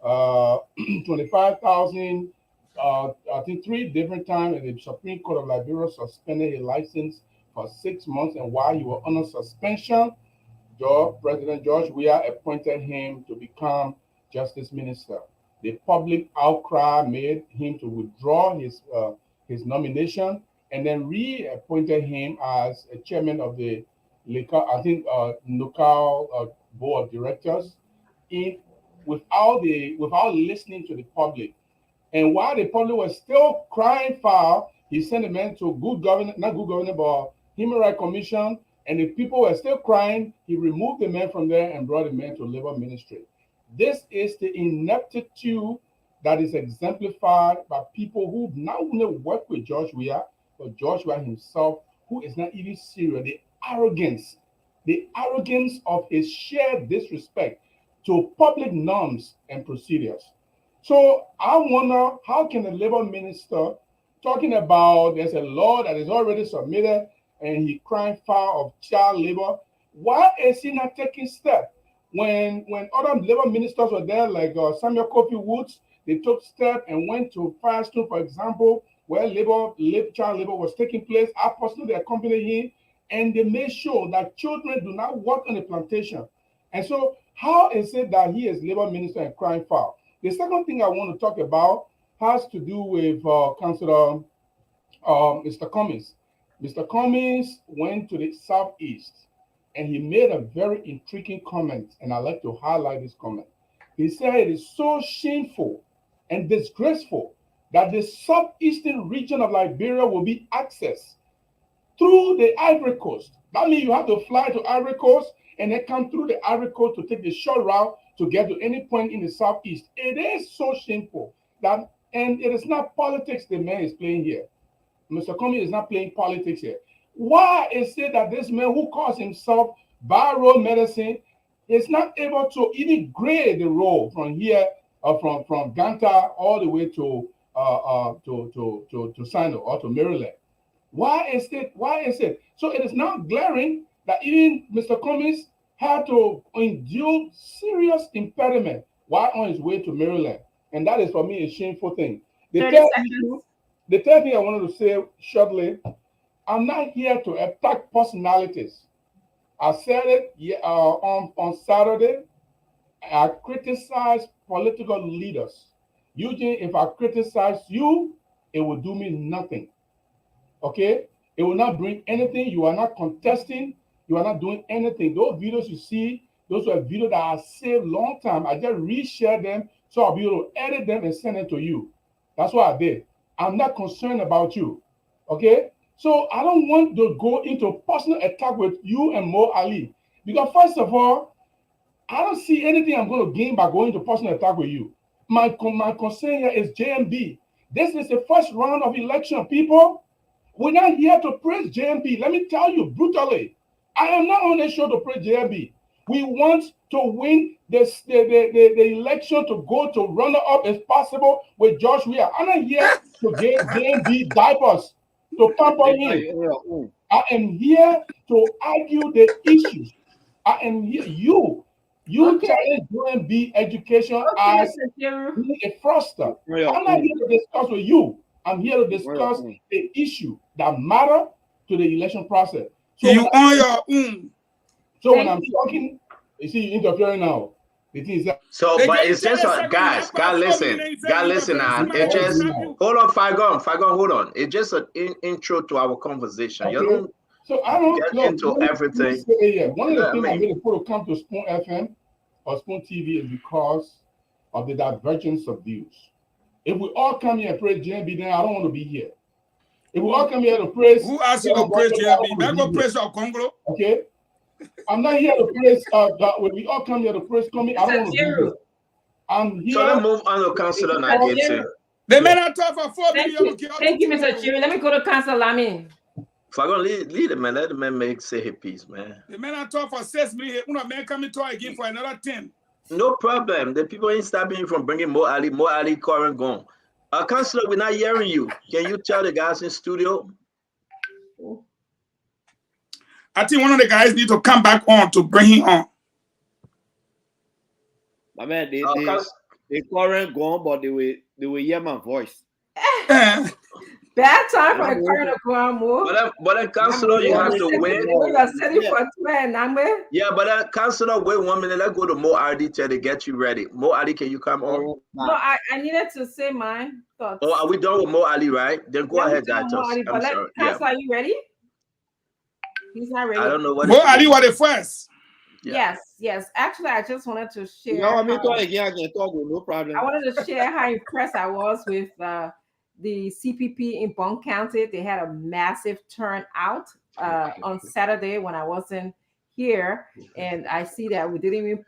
25,000, I think 3 different times, and the Supreme Court of Liberia suspended his license for 6 months. And while he was under suspension, President George Weah appointed him to become Justice Minister. The public outcry made him to withdraw his nomination and then reappointed him as a chairman of the local board of directors without listening to the public. And while the public was still crying foul, he sent a man to not good government, but Human Rights Commission. And if people were still crying, he removed the man from there and brought the man to labor ministry. This is the ineptitude that is exemplified by people who not only work with George Weah, but George Weah himself, who is not even serious. The arrogance of his sheer disrespect to public norms and procedures. So I wonder, how can the labor minister, talking about there's a law that is already submitted and he crying foul of child labor, why is he not taking steps? When other labor ministers were there, like Samuel Kofi Woods, they took steps and went to Firestone, for example, where child labor was taking place. I personally accompanied him, and they made sure that children do not work on the plantation. And so how is it that he is labor minister and crying foul? The second thing I want to talk about has to do with Councillor Mr. Cummings. Mr. Cummings went to the Southeast and he made a very intriguing comment, and I'd like to highlight this comment. He said it is so shameful and disgraceful that the southeastern region of Liberia will be accessed through the Ivory Coast. That means you have to fly to Ivory Coast and then come through the Ivory Coast to take the short route to get to any point in the southeast. It is so shameful that, and it is not politics the man is playing here. Mr. Cummings is not playing politics here. Why is it that this man who calls himself Bio Medicine is not able to even grade the road from here, from Ganta all the way to Sino or to Maryland? Why is it? Why is it? So it is now glaring that even Mr. Cummings had to endure serious impediment while on his way to Maryland. And that is, for me, a shameful thing. The third thing I wanted to say shortly, I'm not here to attack personalities. I said it on Saturday. I criticize political leaders. Usually, if I criticize you, it will do me nothing. Okay? It will not bring anything. You are not contesting. You are not doing anything. Those videos you see, those are videos that I saved long time. I just reshare them so I'll be able to edit them and send them to you. That's what I did. I'm not concerned about you. Okay? So I don't want to go into personal attack with you and Mo Ali. Because first of all, I don't see anything I'm going to gain by going to personal attack with you. My concern here is JMB. This is the first round of election, people. We're not here to praise JMB. Let me tell you brutally, I am not on this show to praise JMB. We want to win the election to go to runner-up if possible with Josh Weah. I'm not here to get JMB diapers, to pamper him. I am here to argue the issues. I am here. You challenge JMB education as being a fraudster. I'm not here to discuss with you. I'm here to discuss the issue that matter to the election process. So you on your own. So when I'm talking, you see, you interfering now. The thing is that but it's just guys, listen, now. It just hold on, Fagon, hold on. It's just an intro to our conversation. Okay. You don't so I don't get into everything. One of the things I made a photo come to Spoon FM or Spoon TV is because of the divergence of views. If we all come here and praise JMB, then I don't want to be here. If we all come here to praise, who asked you to praise JMB? That go praise our Congo. Okay, I'm not here to praise. When we all come here to praise, I don't want to be here. I'm here. So let's move on to Councilor Nagitsi. They may not talk for 4 million. Thank you, Mr. Jerry. Let me go to Councilor Lamin. If I'm gonna lead it, man, let the man say his piece, man. They may not talk for 6 million. Una man coming to again for another 10. No problem. The people ain't stopping you from bringing more Ali, current gone. Councilor, we're not hearing you. Can you tell the guys in studio? I think one of the guys need to come back on to bring him on. My man, they current gone, but they will hear my voice. Bad time for the current to go on more. But then Councilor, you have to wait. Yeah, but then Councilor, wait 1 minute. Let's go to Mo Ali to get you ready. Mo Ali, can you come on? No, I needed to say my thoughts. Oh, are we done with Mo Ali, right? Then go ahead, Councilor, are you ready? He's not ready. I don't know what. Mo Ali was the first. Yeah. Yes. Actually, I just wanted to share. No, I can talk with no problem. I wanted to share how impressed I was with the CPP in Bond County. They had a massive turnout on Saturday when I wasn't here, and I see that we didn't even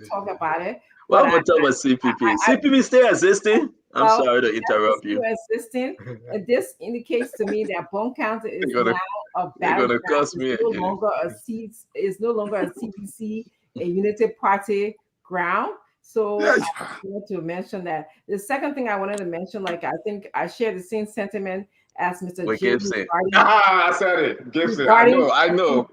talk about it. Well, I'm talking about CPP. CPP still existing. I'm sorry to interrupt you. Existing, and this indicates to me that Bond County is now a battleground. It's no longer a CPC, a United Party ground. So I want to mention that. The second thing I wanted to mention, like I think I share the same sentiment as Mr. Gibson. I said it. Gibson. I know.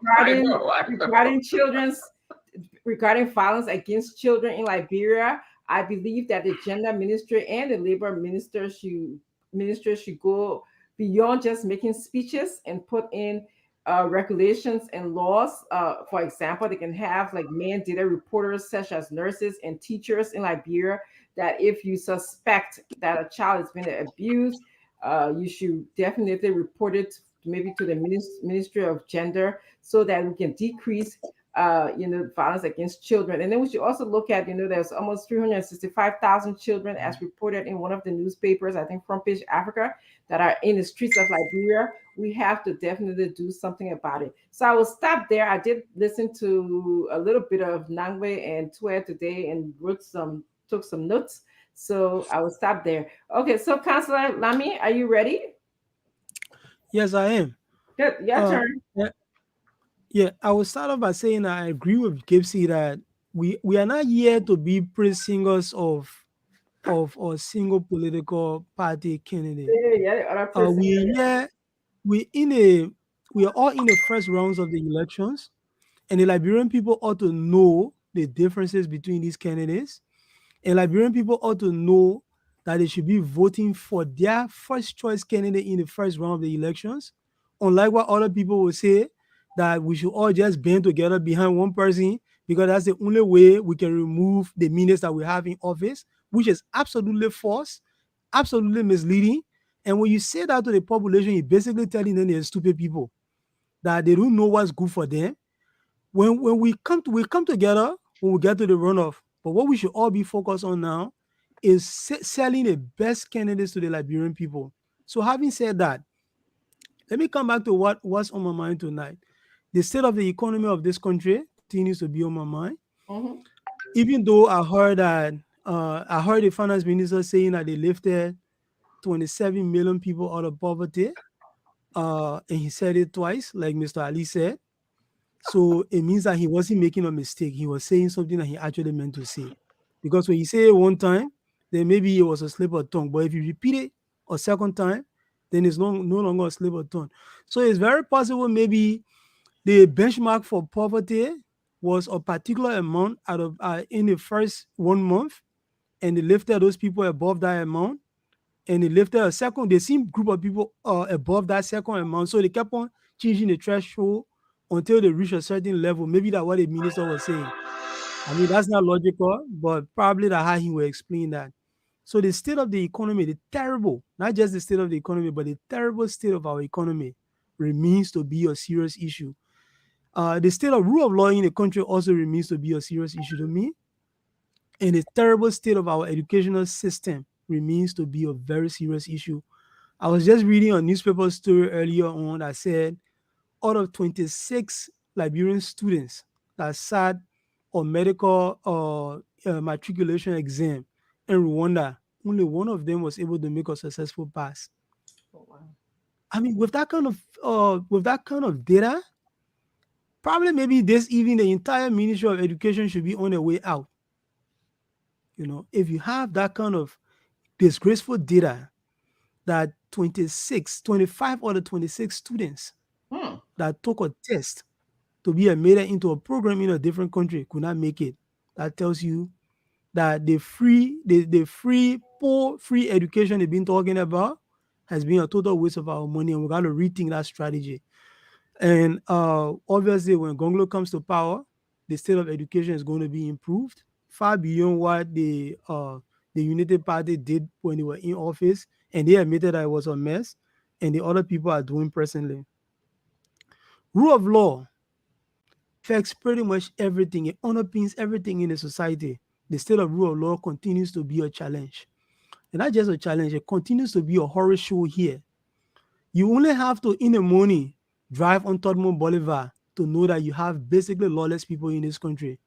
Regarding violence against children in Liberia, I believe that the gender ministry and the labor minister should go beyond just making speeches and put in regulations and laws. For example, they can have like mandated reporters such as nurses and teachers in Liberia that if you suspect that a child is being abused, you should definitely report it maybe to the Ministry of Gender so that we can decrease violence against children. And then we should also look at, there's almost 365,000 children as reported in one of the newspapers, I think Front Page Africa, that are in the streets of Liberia. We have to definitely do something about it. So I will stop there. I did listen to a little bit of Nangwe and Tue today and took some notes. So I will stop there. Okay, so Councilor Lami, are you ready? Yes, I am. Good. Your turn. Yeah, I will start off by saying I agree with Gipsy that we are not here to be praise singers of a single political party candidate. We are all in the first rounds of the elections, and the Liberian people ought to know the differences between these candidates, and Liberian people ought to know that they should be voting for their first choice candidate in the first round of the elections, unlike what other people will say, that we should all just band together behind one person because that's the only way we can remove the ministers that we have in office, which is absolutely false, absolutely misleading. And when you say that to the population, you're basically telling them they're stupid people, that they don't know what's good for them. When we come together, when we get to the runoff, but what we should all be focused on now is selling the best candidates to the Liberian people. So having said that, let me come back to what's on my mind tonight. The state of the economy of this country continues to be on my mind. Mm-hmm. Even though I heard the finance minister saying that they lifted 27 million people out of poverty. And he said it twice, like Mr. Ali said. So it means that he wasn't making a mistake. He was saying something that he actually meant to say. Because when you say it one time, then maybe it was a slip of tongue. But if you repeat it a second time, then it's no longer a slip of tongue. So it's very possible maybe the benchmark for poverty was a particular amount out of in the first 1 month, and they lifted those people above that amount, and they lifted a second, the same group of people above that second amount. So they kept on changing the threshold until they reach a certain level. Maybe that's what the minister was saying. I mean, that's not logical, but probably that's how he will explain that. So the state of the economy, the terrible, not just the state of the economy, but the terrible state of our economy remains to be a serious issue. The state of rule of law in the country also remains to be a serious issue to me. And the terrible state of our educational system remains to be a very serious issue. I was just reading a newspaper story earlier on that said out of 26 Liberian students that sat on medical matriculation exam in Rwanda, only one of them was able to make a successful pass. Oh, wow. I mean, with that kind of data, probably maybe this evening the entire Ministry of Education should be on their way out. You know, if you have that kind of disgraceful data that 25 out of 26 students that took a test to be admitted into a program in a different country could not make it. That tells you that the free education they've been talking about has been a total waste of our money, and we got to rethink that strategy. And obviously, when Gonglo comes to power, the state of education is going to be improved far beyond what the United Party did when they were in office, and they admitted that it was a mess, and the other people are doing presently. Rule of law affects pretty much everything. It underpins everything in the society. The state of rule of law continues to be a challenge. And not just a challenge, it continues to be a horror show here. You only have to, in the morning, drive on Todmont Boulevard to know that you have basically lawless people in this country.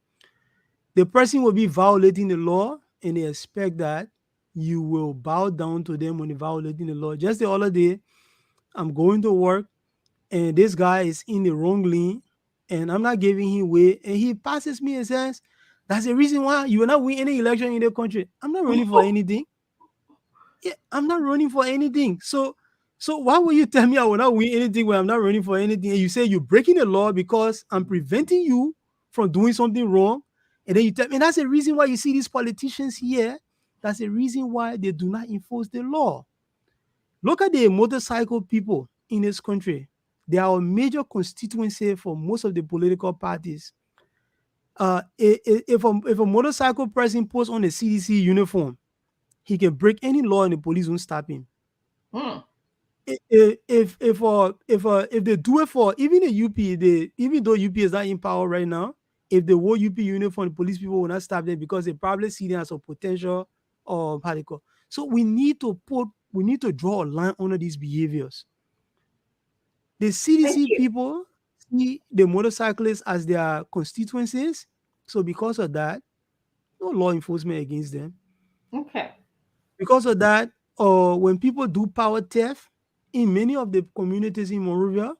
The person will be violating the law, and they expect that you will bow down to them when they're violating the law. Just the other day, I'm going to work, and this guy is in the wrong lane, and I'm not giving him way, and he passes me and says, "That's the reason why you will not win any election in the country." I'm not running for anything. Yeah, I'm not running for anything. So why will you tell me I will not win anything when I'm not running for anything? And you say you're breaking the law because I'm preventing you from doing something wrong. And then you tell me, and that's the reason why you see these politicians here. That's the reason why they do not enforce the law. Look at the motorcycle people in this country. They are a major constituency for most of the political parties. If a motorcycle person puts on a CDC uniform, he can break any law and the police won't stop him. If they do it for even the UP, even though UP is not in power right now, if they wore UP uniform, the police people will not stop them because they probably see them as a potential particle. So we need to draw a line under these behaviors. The CDC people see the motorcyclists as their constituencies. So because of that, no law enforcement against them. Okay. Because of that, when people do power theft in many of the communities in Monrovia,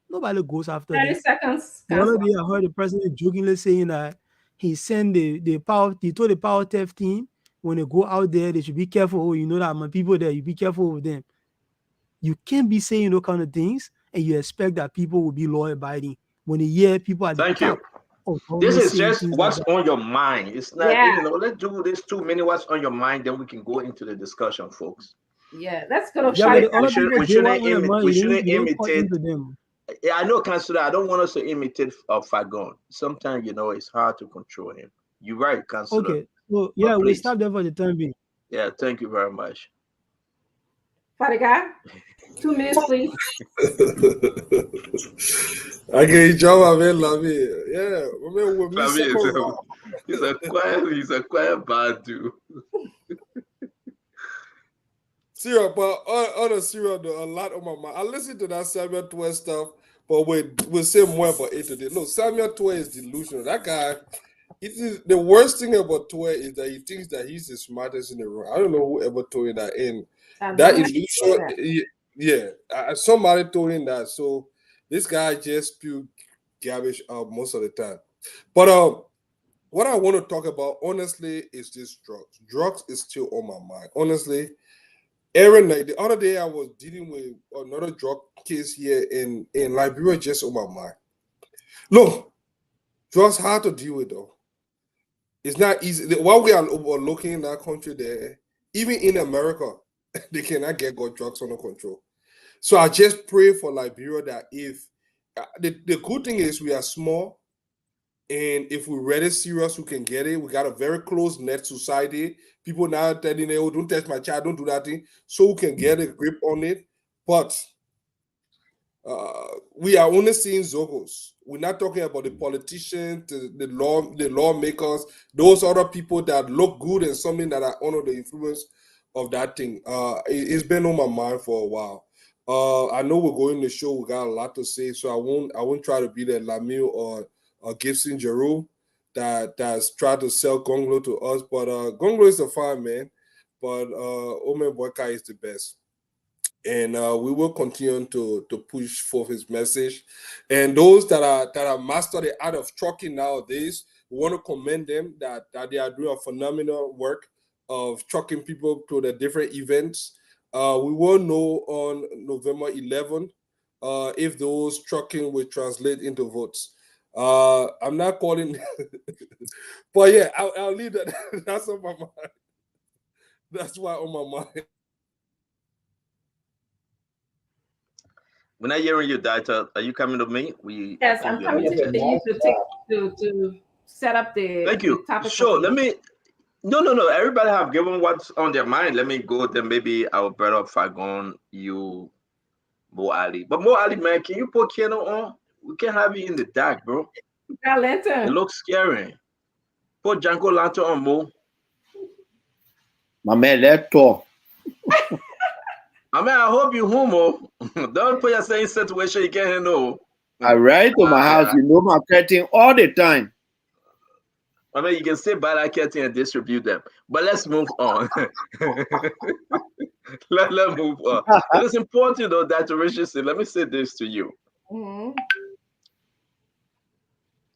nobody goes after 30 them. seconds. The other day, I heard the president jokingly saying that he told the power theft team when they go out there, they should be careful. Oh, you know that my people there, you be careful with them. You can't be saying those kind of things and you expect that people will be law abiding when they hear people at the top. This is just what's on your mind. It's not, let's do this 2 minutes. What's on your mind, then we can go into the discussion, folks. Yeah, let's go to we shouldn't imitate them. Yeah, I know, Councillor. I don't want us to imitate Fagon. Sometimes, it's hard to control him. You're right, Councillor. Okay. Well, yeah, we stop there for the time being. Yeah, thank you very much. Fadiga, 2 minutes, please. Okay, job, yeah. He's a quiet bad dude. Serious, but on a serious note, a lot on my mind. I listen to that Samuel Toy stuff, but we'll say more about it today. No, Samuel Toy is delusional. That guy, the worst thing about Toy is that he thinks that he's the smartest in the room. I don't know who ever told him that. And that illusion, yeah, somebody told him that. So this guy just spewed garbage out most of the time. But what I want to talk about, honestly, is this drugs. Drugs is still on my mind. Honestly, Aaron, like the other day I was dealing with another drug case here in Liberia, just on my mind. Look, drugs hard to deal with though. It's not easy. While we are overlooking in that country there, even in America, they cannot get good drugs under control. So I just pray for Liberia that if the good thing is we are small, and if we're really serious, we can get it. We got a very close net society. People now telling you, oh, don't touch my child, don't do that thing. So we can get a grip on it. But we are only seeing Zogos. We're not talking about the politicians, the lawmakers, those other people that look good and something that are under the influence of that thing. It's been on my mind for a while. I know we're going to show. We got a lot to say, so I won't try to be the Lamille or Gibson Giroux that's tried to sell Gonglo to us. But Gonglo is a fine man, but Omen Boyka is the best. And we will continue to push forth his message. And those that are master the art of trucking nowadays, we want to commend them that they are doing a phenomenal work of trucking people to the different events. We will know on November 11th if those trucking will translate into votes. I'm not calling, but yeah, I'll leave that. That's on my mind. That's why on my mind. When I hearing you, Data, are you coming to me? Yes, I'm coming to you to set up the. Thank you. The topic Sure. Let me. No. Everybody have given what's on their mind. Let me go. Then maybe I'll better Fagon, you, Mo Ali. But Mo Ali, man, can you put Keno on? We can't have you in the dark, bro. Got lantern. It looks scary. Put Janko Lantern on, Mo. My man, let's talk. I mean, I hope you humo. Don't put yourself in situation you can't know. I write to my house, you know my curtain all the time. I mean, you can say buy that curtain and distribute them. But let's move on. Let's move on. It is important, though, that Richardson, let me say this to you. Mm-hmm.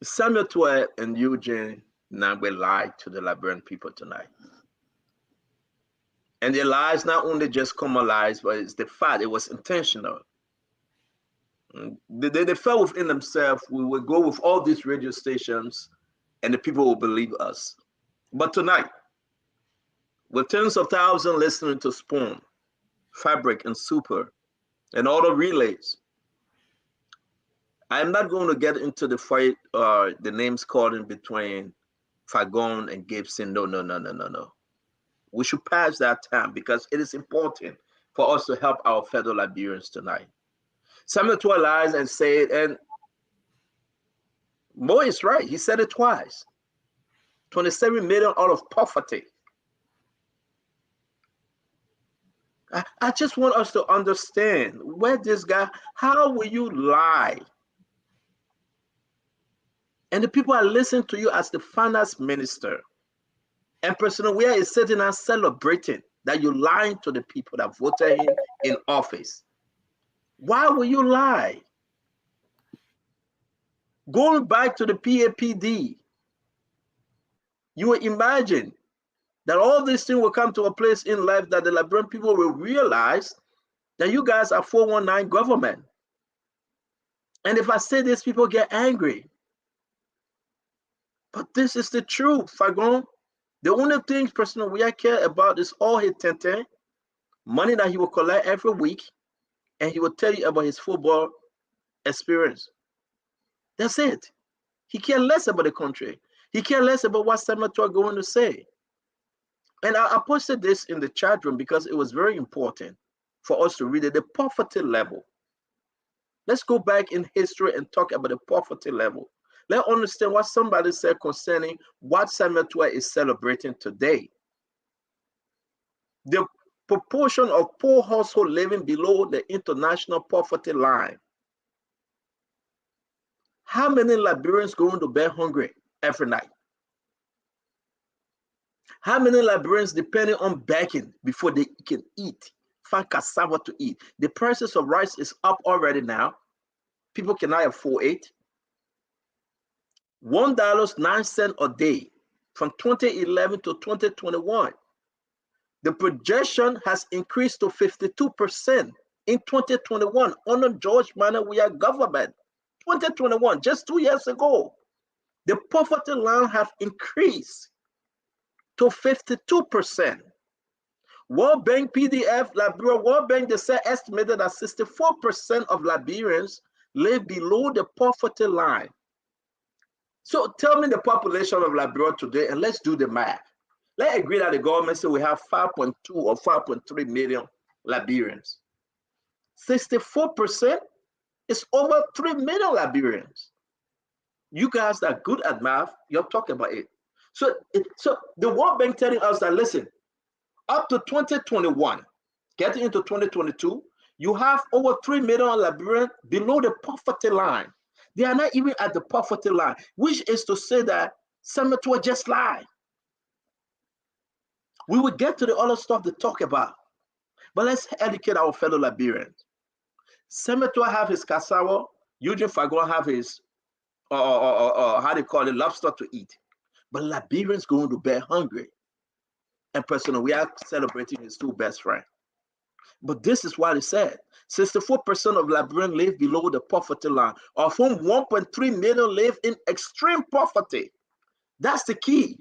Samuel Toy and Eugene Nangwe lied to the Liberian people tonight. And their lies not only just common lies, but it's the fact it was intentional. They felt within themselves, we will go with all these radio stations and the people will believe us. But tonight, with tens of thousands listening to Spoon, Fabric, and Super, and all the relays, I'm not going to get into the fight or the names calling between Fagon and Gibson. No. We should pass that time because it is important for us to help our fellow Liberians tonight. Samuel Toy lies and say it, and Mo is right. He said it twice. 27 million out of poverty. I just want us to understand where this guy, how will you lie? And the people are listening to you as the finance minister. And President Weah is sitting and celebrating that you're lying to the people that voted him in office. Why will you lie? Going back to the PAPD, you will imagine that all these things will come to a place in life that the Liberian people will realize that you guys are 419 government. And if I say this, people get angry. But this is the truth, Fagon. The only thing President Weah care about is all his tente, money that he will collect every week, and he will tell you about his football experience. That's it. He cares less about the country. He cares less about what Samuel Toy going to say. And I posted this in the chat room because it was very important for us to read it, the poverty level. Let's go back in history and talk about the poverty level. Let's understand what somebody said concerning what Samuel Toy is celebrating today. The proportion of poor households living below the international poverty line. How many Liberians going to bed hungry every night? How many Liberians depending on begging before they can eat, find cassava to eat? The prices of rice is up already now. People cannot afford it. $1.09 a day from 2011 to 2021. The projection has increased to 52% in 2021 under George Manor we are government. 2021, just 2 years ago, the poverty line have increased to 52%. World Bank PDF, Liberia, World Bank, they say estimated that 64% of Liberians live below the poverty line. So tell me the population of Liberia today, and let's do the math. Let's agree that the government said we have 5.2 or 5.3 million Liberians. 64% is over 3 million Liberians. You guys are good at math. You're talking about it. So the World Bank telling us that, listen, up to 2021, getting into 2022, you have over 3 million Liberians below the poverty line. They are not even at the poverty line, which is to say that Senator just lied. We will get to the other stuff to talk about, but let's educate our fellow Liberians. Senator have his cassava, Eugene Fagon have his, how do you call it, lobster to eat. But Liberians going to bed hungry. And personally, we are celebrating his two best friends. But this is what it said. 64% of Liberians live below the poverty line, of whom 1.3 million live in extreme poverty. That's the key.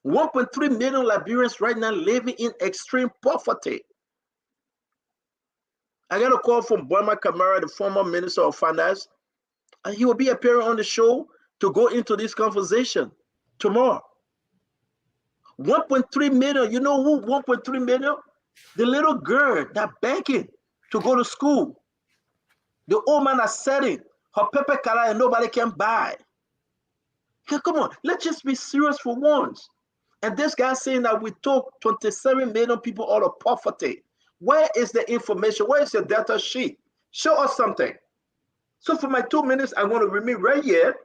1.3 million Liberians right now living in extreme poverty. I got a call from Boima Kamara, the former Minister of Finance, and he will be appearing on the show to go into this conversation tomorrow. 1.3 million, you know who 1.3 million? The little girl that begging to go to school. The old man is selling her pepper color and nobody can buy. Okay, come on, let's just be serious for once. And this guy saying that we took 27 million people out of poverty. Where is the information? Where is the data sheet? Show us something. So for my 2 minutes, I want to remain right here.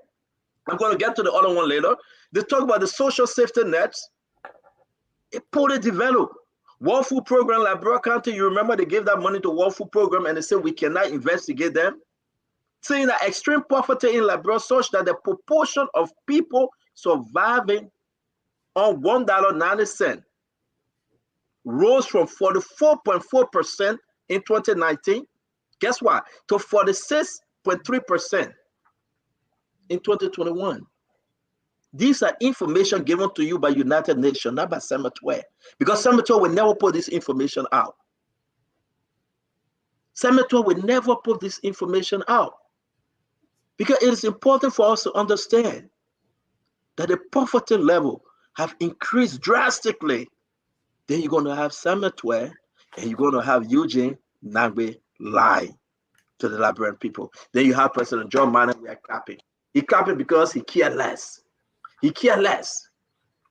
I'm going to get to the other one later. They talk about the social safety nets. It poorly developed. World Food Program, Liberia County, you remember they gave that money to World Food Program and they said we cannot investigate them. Saying that extreme poverty in Liberia such that the proportion of people surviving on $1.90 rose from 44.4% in 2019. Guess what? To 46.3% in 2021. These are information given to you by United Nations, not by Senator, because Senator will never put this information out. Senator will never put this information out because it is important for us to understand that the poverty level have increased drastically. Then you're going to have Senator and you're going to have Eugene Nagbe lie to the Liberian people. Then you have President John Mahama, we are clapping. He clapping because he cares less. He cares less.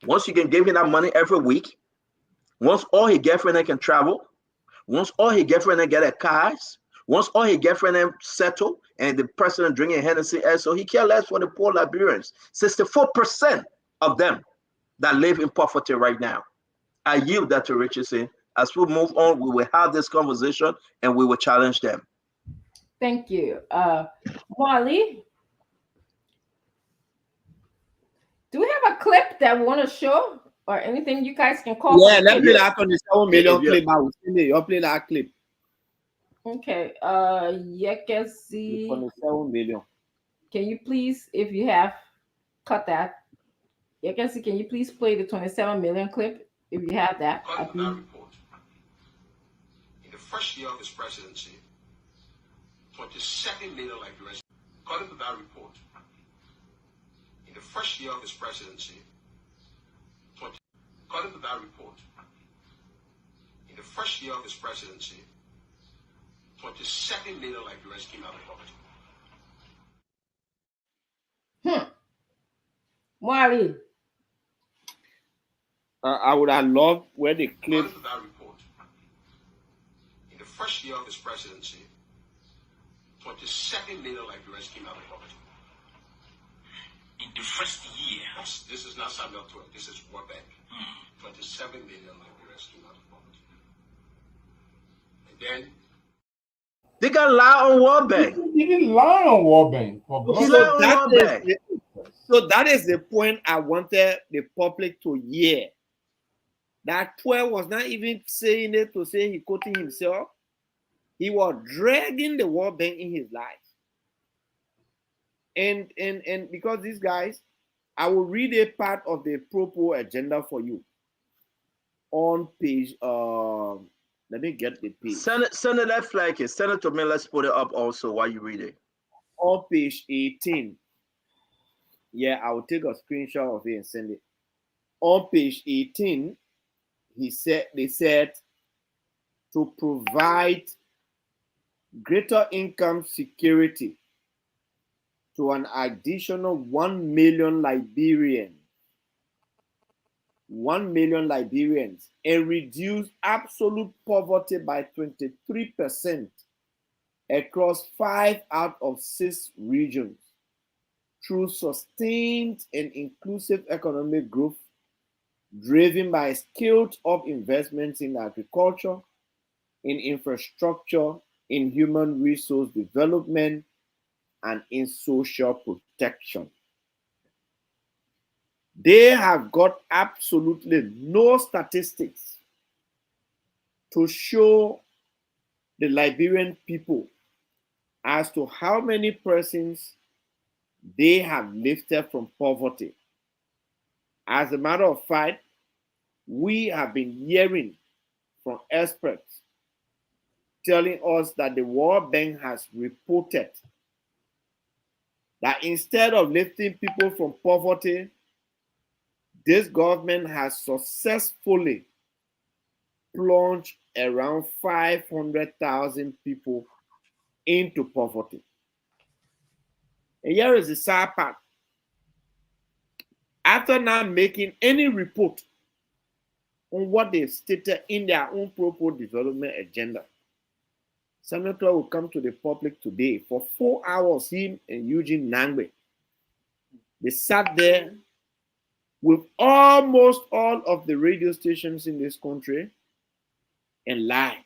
Once you can give him that money every week, once all his girlfriend can travel, once all his girlfriend get a cars, once all his girlfriend settle, and the president drinking Hennessy, so he cares less for the poor Liberians. 64% of them that live in poverty right now. I yield that to Richardson. As we move on, we will have this conversation and we will challenge them. Thank you. Marley, do we have a clip that we want to show or anything you guys can call? Yeah, let's play that on the 7 million clip. I will see you play that clip. Okay. You can see. 27 million. Can you please, if you have cut that, you can see, can you please play the 27 million clip if you have that? In the first year of his presidency, 27 million Liberians, according to that report, in the first year of his presidency, according to that report, in the first year of his presidency, 27 million Liberians came out of poverty. Marley. I would have loved where the clip. According to that report, first year of his presidency, 27 million Liberians came out of poverty. In the first year? This is not Samuel 12, this is World Bank. 27 million Liberians came out of poverty. And then they got lie on World Bank. He didn't lie on World Bank. So that is the point I wanted the public to hear. That 12 was not even saying it to say he quoting himself. He was dragging the World Bank in his life. And because these guys, I will read a part of the propos agenda for you on page. Let me get the page. Send it that flag. Send it to me. Let's put it up also while you read it. On page 18. Yeah, I will take a screenshot of it and send it. On page 18, they said to provide greater income security to an additional 1 million Liberians. 1 million Liberians, and reduce absolute poverty by 23% across 5 out of 6 regions through sustained and inclusive economic growth driven by scaled-up investments in agriculture, in infrastructure, in human resource development, and in social protection. They have got absolutely no statistics to show the Liberian people as to how many persons they have lifted from poverty. As a matter of fact, we have been hearing from experts telling us that the World Bank has reported that instead of lifting people from poverty, this government has successfully plunged around 500,000 people into poverty. And here is the sad part. After not making any report on what they've stated in their own proposed development agenda, Senator will come to the public today for 4 hours. Him and Eugene Nangbe, they sat there with almost all of the radio stations in this country and lied.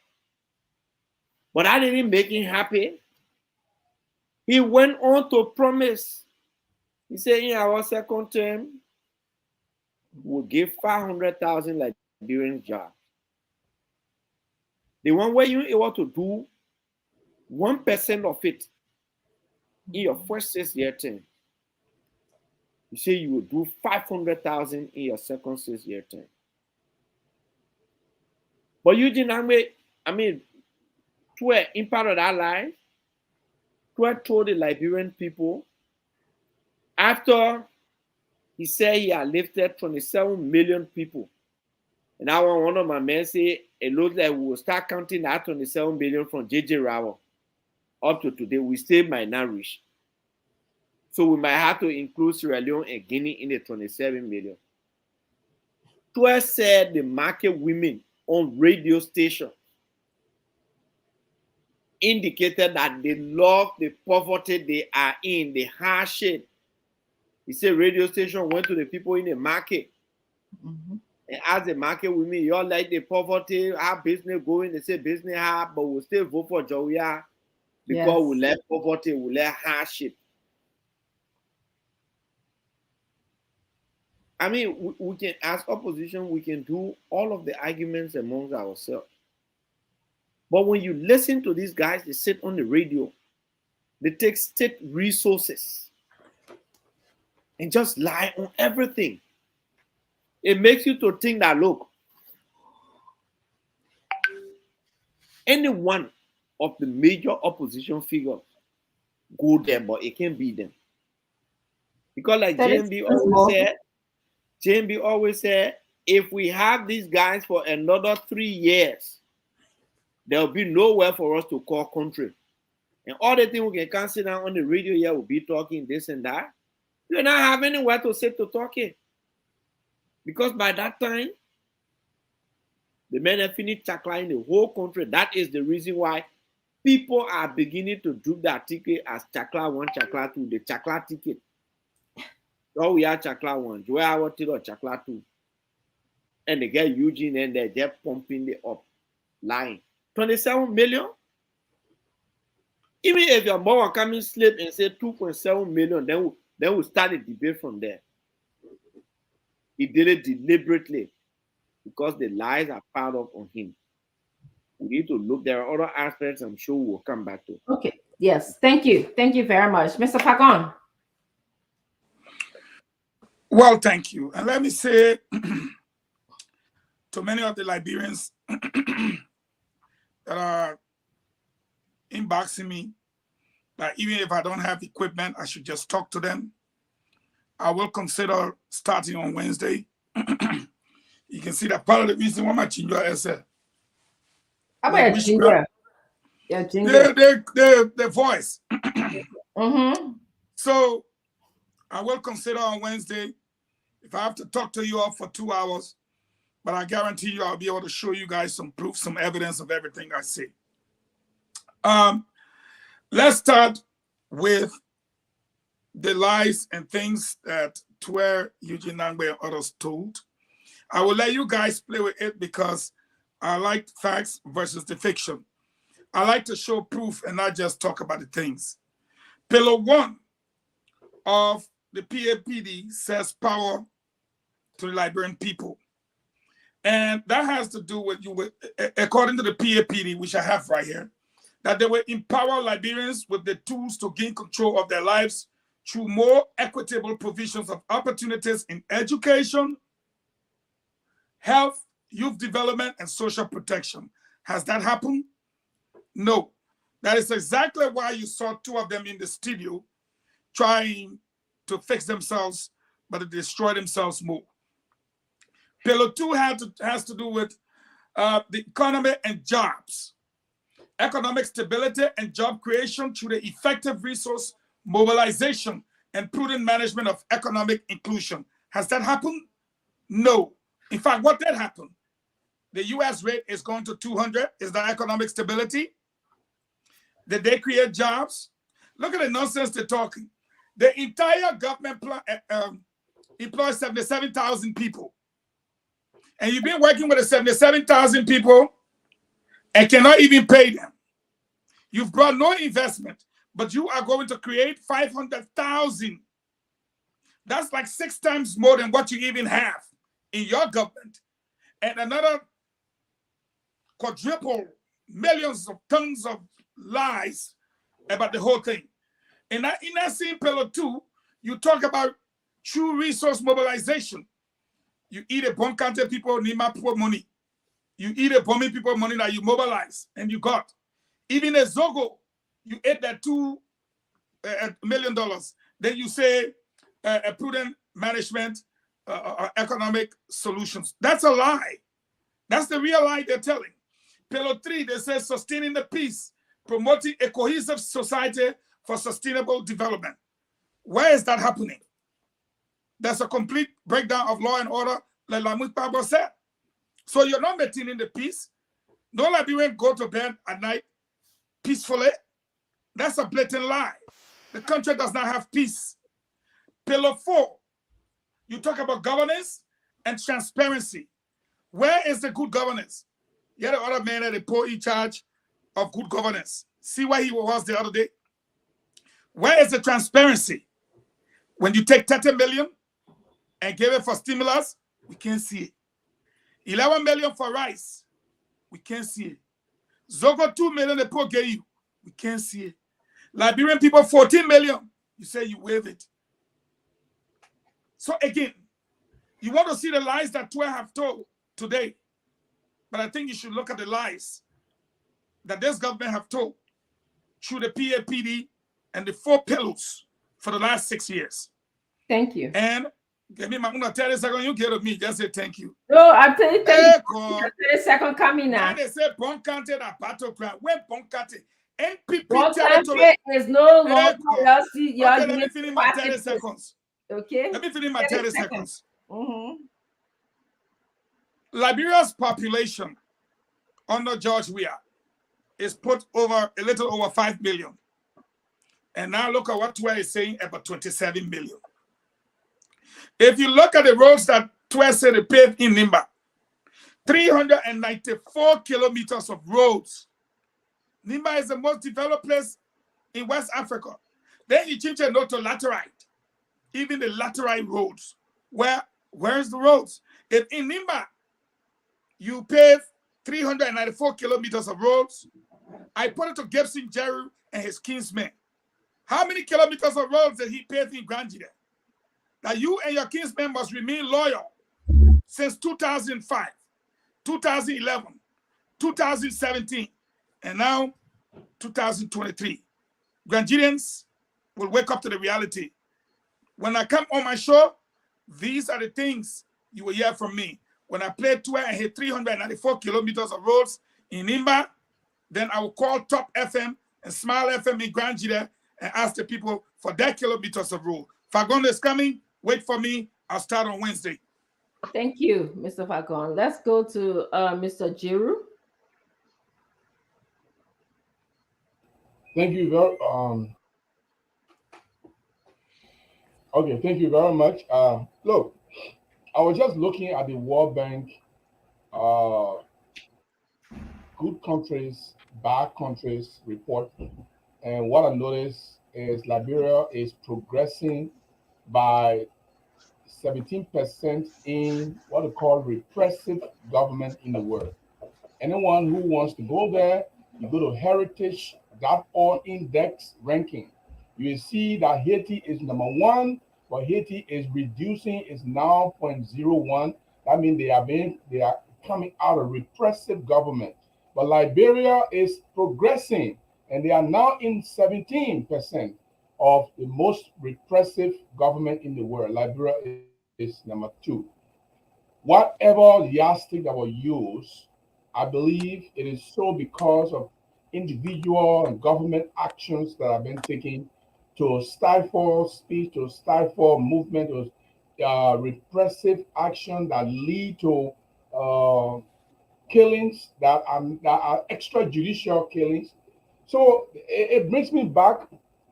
But that didn't make him happy. He went on to promise. He said, in our second term, we'll give 500,000 Liberians jobs. The one where you're able to do 1% of it in your first 6-year term. You say you will do 500,000 in your second 6-year term. But Eugene Nangbe, to an impact of that lie, told the Liberian people, after he said he had lifted 27 million people, and now one of my men say it looks like we will start counting that 27 million from JJ Rao up to today. We still might not reach. So we might have to include Sierra Leone and Guinea in the 27 million. Twice said the market women on radio station indicated that they love the poverty they are in, the hardship. He said radio station went to the people in the market and asked the market women, y'all like the poverty, how business going? They say business hard, but we'll still vote for Joya because we like poverty, we like hardship. We can, as opposition, we can do all of the arguments amongst ourselves. But when you listen to these guys, they sit on the radio, they take state resources and just lie on everything. It makes you to think that, look, any one of the major opposition figures go there, but it can't be them. Because like JMB always said, if we have these guys for another 3 years, there will be nowhere for us to call country. And all the things we can sit down on the radio here will be talking this and that. You not have anywhere to sit to talking. Because by that time, The men have finished chakla in the whole country. That is the reason why people are beginning to do that ticket as chakla 1, chakla 2, the chakla ticket. So we are chakla 1, where I want to do chakla 2. And they get Eugene and they're pumping it up. Lying. 27 million? Even if your mom coming sleep and say 2.7 million, then we'll start a debate from there. He did it deliberately because the lies are piled up on him. We need to look. There are other aspects I'm sure we'll come back to. Okay. Yes. Thank you. Thank you very much. Mr. Pagon. Well, thank you. And let me say to many of the Liberians that are inboxing me that even if I don't have equipment, I should just talk to them. I will consider starting on Wednesday. You can see that part of the reason why my chinga is How about ginger? Yeah, ginger. The voice. Mm-hmm. So I will consider on Wednesday if I have to talk to you all for 2 hours, but I guarantee you I'll be able to show you guys some proof, some evidence of everything I say. Let's start with the lies and things that Twer, Eugene Nangbe, and others told. I will let you guys play with it because I like facts versus the fiction. I like to show proof and not just talk about the things. Pillar 1 of the PAPD says power to the Liberian people. And that has to do with according to the PAPD, which I have right here, that they will empower Liberians with the tools to gain control of their lives through more equitable provisions of opportunities in education, health, youth development, and social protection. Has that happened? No. That is exactly why you saw 2 of them in the studio trying to fix themselves, but they destroy themselves more. Pillar 2 has to do with the economy and jobs. Economic stability and job creation through the effective resource mobilization and prudent management of economic inclusion. Has that happened? No. In fact, what did happen? The US rate is going to 200. Is that economic stability? Did they create jobs? Look at the nonsense they're talking. The entire government employs 77,000 people. And you've been working with the 77,000 people and cannot even pay them. You've brought no investment, but you are going to create 500,000. That's like 6 times more than what you even have in your government. And another quadruple, millions of tons of lies about the whole thing. In that same pillar 2, you talk about true resource mobilization. You eat a bomb country people need my poor money. You eat a bombing people money that you mobilize and you got. Even a Zogo, you ate that $2 million. Then you say a prudent management, economic solutions. That's a lie. That's the real lie they're telling. Pillar 3, they say sustaining the peace, promoting a cohesive society for sustainable development. Where is that happening? That's a complete breakdown of law and order, like Lamut Pabo said. So you're not maintaining the peace. No Liberian go to bed at night peacefully. That's a blatant lie. The country does not have peace. Pillar 4, you talk about governance and transparency. Where is the good governance? You're the other man that they put in charge of good governance. See where he was the other day? Where is the transparency? When you take 30 million and give it for stimulus, we can't see it. 11 million for rice, we can't see it. Zogo 2 million they poor gave you, we can't see it. Liberian people 14 million, you say you waive it. So again, you want to see the lies that Twer have told today, but I think you should look at the lies that this government have told through the PAPD and the 4 pillars for the last 6 years. Thank you. And give me my 30 seconds, you get of me, just say thank you. No, I'm telling you, thank you. 30 seconds coming now. When they say Bon County that battleground, when Bon County, NPP Bon territory County is no longer okay, let me finish my 30 seconds. Okay. Let me finish my 30 seconds. Mm-hmm. Liberia's population under George Weah is put over a little over 5 million. And now look at what Twe is saying, about 27 million. If you look at the roads that Twe said they paved in Nimba, 394 kilometers of roads. Nimba is the most developed place in West Africa. Then you change a note to laterite. Even the laterite roads. Where's the roads? If in Nimba you pave 394 kilometers of roads, I put it to Gibson Jerry and his kinsmen. How many kilometers of roads did he pave in Granjide? That you and your kinsmen must remain loyal since 2005, 2011, 2017, and now 2023. Granjidians will wake up to the reality. When I come on my show, these are the things you will hear from me. When I play Twe and hit 394 kilometers of roads in Nimba, then I will call Top FM and Smile FM in Granjide and ask the people for their kilometers of road. Fagon is coming. Wait for me. I'll start on Wednesday. Thank you, Mr. Fagon. Let's go to Mr. Jiru. Thank you very okay, thank you very much. Look, I was just looking at the World Bank good countries, bad countries report, and what I noticed is Liberia is progressing by 17% in what we call repressive government in the world. Anyone who wants to go there, you go to heritage.org index ranking. You will see that Haiti is number one, but Haiti is reducing, is now 0.01. That means they are coming out of repressive government. But Liberia is progressing, and they are now in 17% of the most repressive government in the world. Liberia is number two. Whatever yardstick that was used, I believe it is so because of individual and government actions that have been taken to stifle speech, to stifle movement, to repressive action that lead to killings that are extrajudicial killings. So it brings me back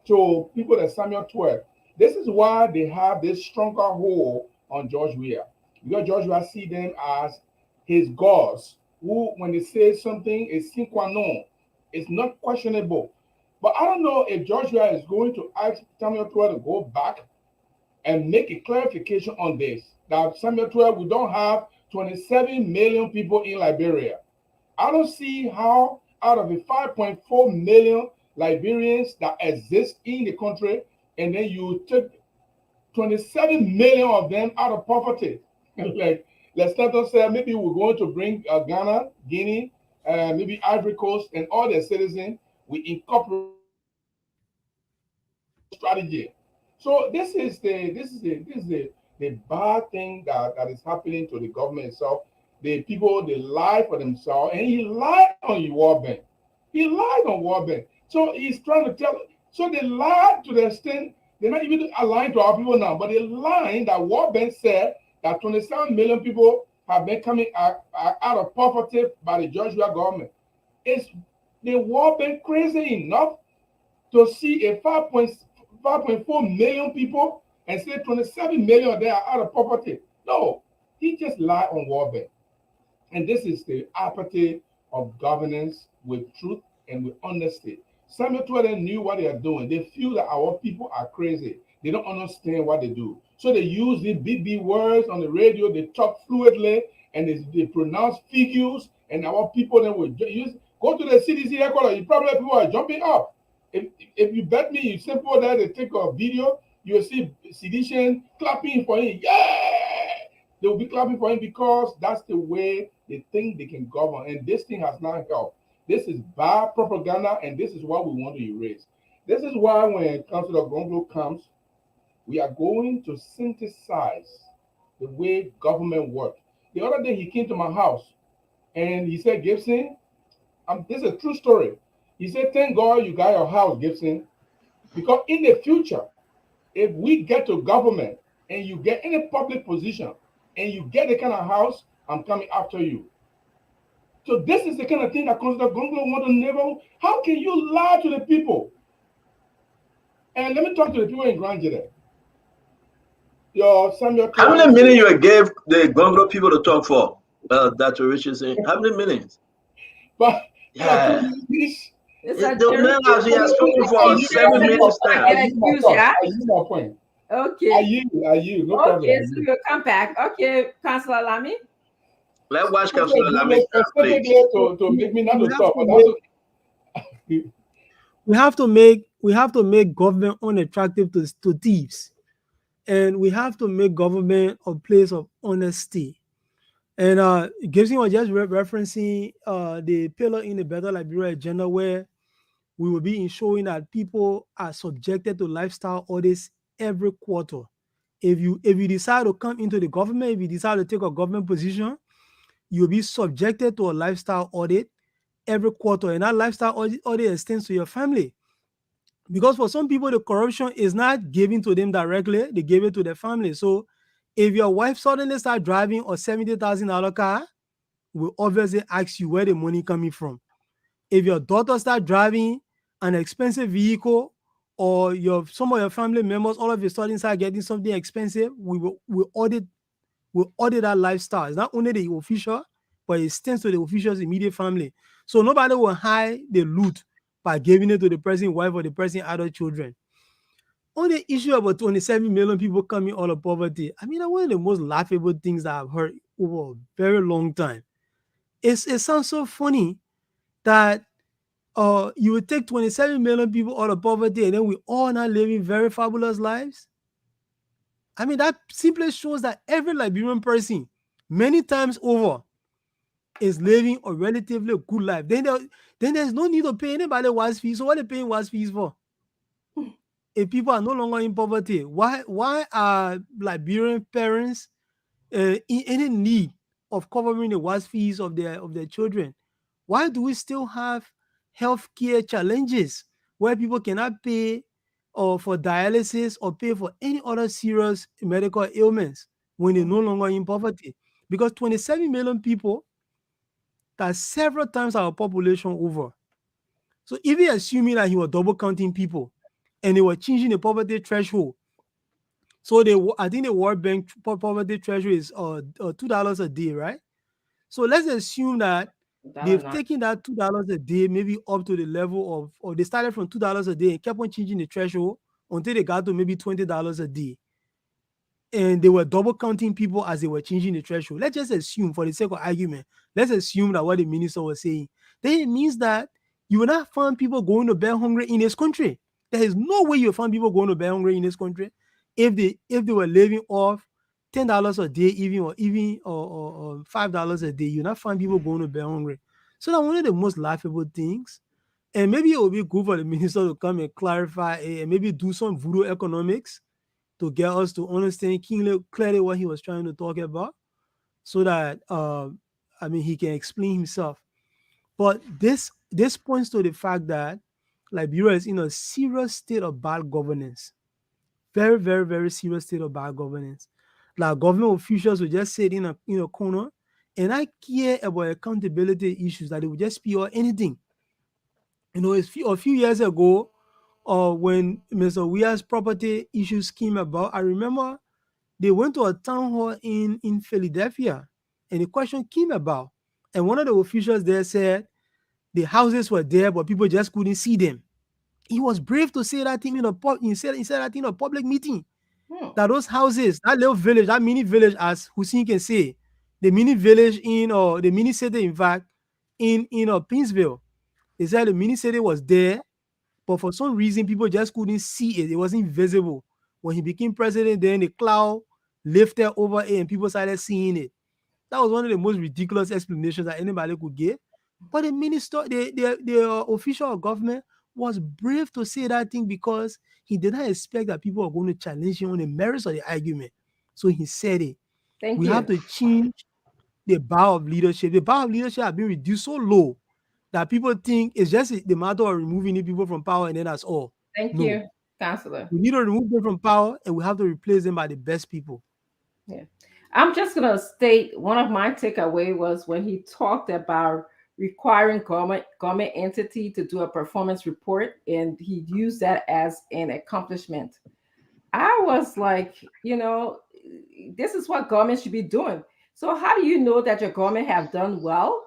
to people that Samuel 12. This is why they have this stronger hold on George Weah. Because George Weah see them as his gods, who, when they say something, is sine qua non. It's not questionable. But I don't know if George Weah is going to ask Samuel 12 to go back and make a clarification on this. That Samuel 12, we don't have 27 million people in Liberia. I don't see how out of the 5.4 million Liberians that exist in the country, and then you took 27 million of them out of poverty. Like, let's not say maybe we're going to bring Ghana, Guinea, maybe Ivory Coast, and all their citizens. We incorporate strategy. So this is the bad thing that is happening to the government itself. The people, they lie for themselves, and he lied on the World Bank. He lied on World Bank. So he's trying to tell. So they lied to the extent they're not even lying to our people now, but they're lying that World Bank said that 27 million people have been coming out of poverty by the George Weah government. Is the World Bank crazy enough to see a 5.4 million people and say 27 million of them are out of poverty? No, he just lied on World Bank. And this is the apathy of governance with truth and with honesty. Samuel 12 knew what they are doing. They feel that our people are crazy. They don't understand what they do. So they use the big words on the radio. They talk fluidly and they pronounce figures. And our people then will use. Go to the CDC headquarters. You probably people are jumping up. If you bet me, you simple that they take a video, you'll see sedition clapping for him. Yeah! They will be clapping for him because that's the way they think they can govern. And this thing has not helped. This is bad propaganda, and this is what we want to erase. This is why when Council of Gongo comes, we are going to synthesize the way government works. The other day, he came to my house, and he said, Gibson, this is a true story. He said, thank God you got your house, Gibson, because in the future, if we get to government and you get any public position and you get the kind of house, I'm coming after you. So this is the kind of thing that consider government want to never. How can you lie to the people? And let me talk to the people in Grand Jede. Your Samuel How many Torres. minutes you gave the Gongo people to talk for? Dr. Richard saying, how many minutes? But Yeah. It's The man he has spoken for 7 minutes now. I use my point. Okay. I yield. No problem. Okay, so we'll come back. Okay, Councillor Lamy. Let's watch Councillor Lamy, please. To make me not to stop. We have to make government unattractive to thieves, and we have to make government a place of honesty. And Gibson was just referencing the pillar in the Better Liberia agenda, where we will be ensuring that people are subjected to lifestyle audits every quarter. If you decide to come into the government, if you decide to take a government position, you'll be subjected to a lifestyle audit every quarter, and that lifestyle audit extends to your family. Because for some people, the corruption is not given to them directly, they give it to their family. So if your wife suddenly start driving a $70,000 car, we'll obviously ask you where the money coming from. If your daughter start driving an expensive vehicle, or some of your family members all of a sudden start getting something expensive, we'll audit that lifestyle. It's not only the official, but it extends to the official's immediate family. So nobody will hide the loot by giving it to the person's wife or the person's other children. On the issue about 27 million people coming out of poverty, I mean, that's one of the most laughable things that I've heard over a very long time. It sounds so funny that you would take 27 million people out of poverty and then we all not living very fabulous lives. I mean, that simply shows that every Liberian person, many times over, is living a relatively good life. Then there's no need to pay anybody wise fees. So what are they paying wise fees for? If people are no longer in poverty, why are Liberian parents in any need of covering the wise fees of their children? Why do we still have healthcare challenges where people cannot pay for dialysis or pay for any other serious medical ailments when they're no longer in poverty? Because 27 million people, that's several times our population over. So even assuming that he was double counting people and they were changing the poverty threshold, so I think the World Bank poverty threshold is $2 a day, right? So let's assume that they've taken that $2 a day maybe up to the level of, or they started from $2 a day and kept on changing the threshold until they got to maybe $20 a day. And they were double counting people as they were changing the threshold. Let's just assume, for the sake of argument, let's assume that what the minister was saying, then it means that you will not find people going to bed hungry in this country. There is no way you'll find people going to bed hungry in this country if they were living off $10 a day, even or $5 a day. You'll not find people going to bed hungry. So that's one of the most laughable things. And maybe it would be good for the minister to come and clarify and maybe do some voodoo economics to get us to understand clearly what he was trying to talk about, so that he can explain himself. But this points to the fact that Liberia is in a serious state of bad governance. Very, very, very serious state of bad governance. Like government officials will just sit in a corner and not care about accountability issues, that they would just speak or anything. You know, a few years ago, when Mr. Weah's property issues came about, I remember they went to a town hall in Philadelphia, and the question came about, and one of the officials there said the houses were there, but people just couldn't see them. He was brave to say that thing in a public meeting. That those houses, that little village, that mini village, as Hussein can say, the mini village the mini city, in fact, in Pinsville, they said the mini city was there, but for some reason people just couldn't see it. It wasn't visible. When he became president, then the cloud lifted over it and people started seeing it. That was one of the most ridiculous explanations that anybody could give. But the minister, the official of government, was brave to say that thing because he did not expect that people were going to challenge him on the merits of the argument. So he said it. We have to change the bar of leadership. The bar of leadership has been reduced so low that people think it's just the matter of removing the people from power and then that's all. Thank you, Councillor. We need to remove them from power and we have to replace them by the best people. Yeah. I'm just going to state one of my takeaway was when he talked about requiring government entity to do a performance report, and he used that as an accomplishment. I was like, this is what government should be doing. So how do you know that your government have done well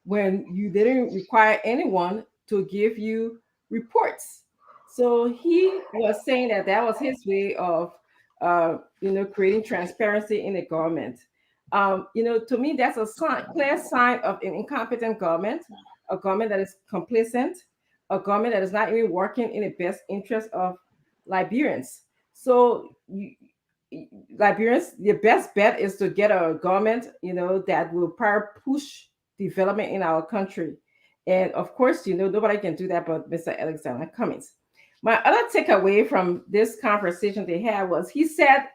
when you didn't require anyone to give you reports? So he was saying that that was his way of, creating transparency in the government. To me, that's a clear sign of an incompetent government, a government that is complacent, a government that is not even working in the best interest of Liberians. So Liberians, your best bet is to get a government, that will probably push development in our country. And of course, nobody can do that but Mr. Alexander Cummings. My other takeaway from this conversation they had was he said,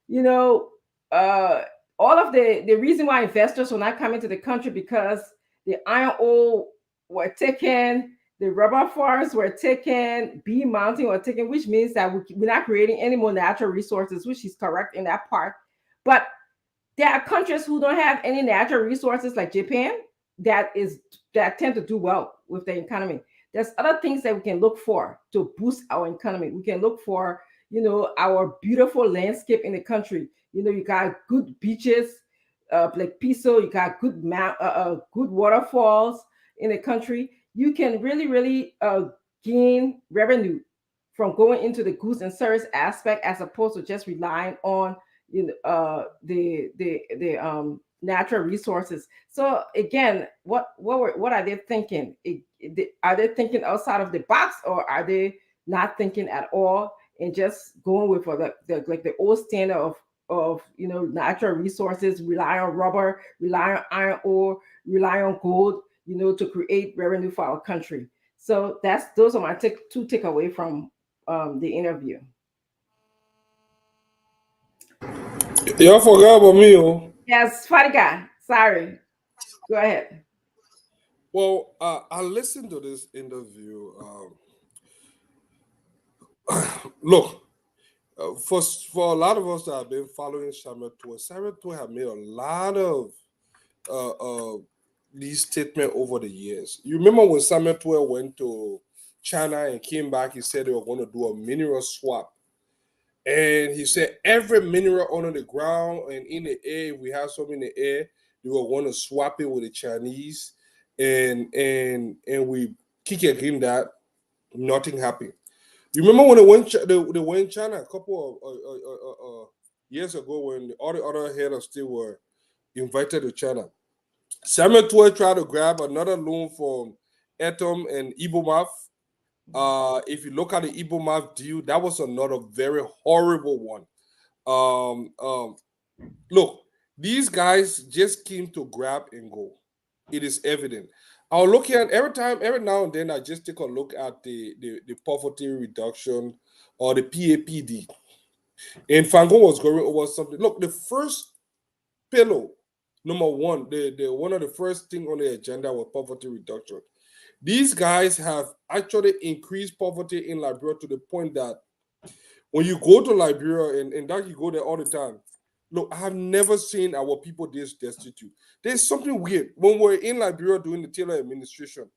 you know, uh, all of the reason why investors were not coming to the country because the iron ore were taken, the rubber forests were taken, bee mountain were taken, which means that we're not creating any more natural resources, which is correct in that part. But there are countries who don't have any natural resources, like Japan, that tend to do well with their economy. There's other things that we can look for to boost our economy. We can look for, our beautiful landscape in the country. You got good beaches, like Piso. You got good good waterfalls in the country. You can really, really gain revenue from going into the goods and service aspect as opposed to just relying on the natural resources. So again, what are they thinking? Are they thinking outside of the box, or are they not thinking at all and just going with the old standard of natural resources, rely on rubber, rely on iron ore, rely on gold, to create revenue for our country? So those are my two takeaway from the interview. Y'all forgot about me, oh. Yes, Fadiga. Sorry. Go ahead. Well, I listened to this interview. Look, for a lot of us that have been following Samuel Toy have made a lot of these statements over the years. You remember when Samuel Toy went to China and came back, he said they were going to do a mineral swap. And he said every mineral under the ground and in the air, if we have some in the air, they were going to swap it with the Chinese. And we kick against that, nothing happened. You remember when they went China a couple of years ago when all the other head of state were invited to China? Samuel Toy tried to grab another loan from Etom and Ibomaf. If you look at the Ibomaf deal, that was another very horrible one. Look, these guys just came to grab and go. It is evident. I'll look at every now and then, I just take a look at the poverty reduction or the PAPD. And Fango was going over something. Look, the first pillar, number one, the one of the first thing on the agenda was poverty reduction. These guys have actually increased poverty in Liberia to the point that when you go to Liberia, and that you go there all the time, look, I have never seen our people this destitute. There's something weird. When we're in Liberia during the Taylor administration,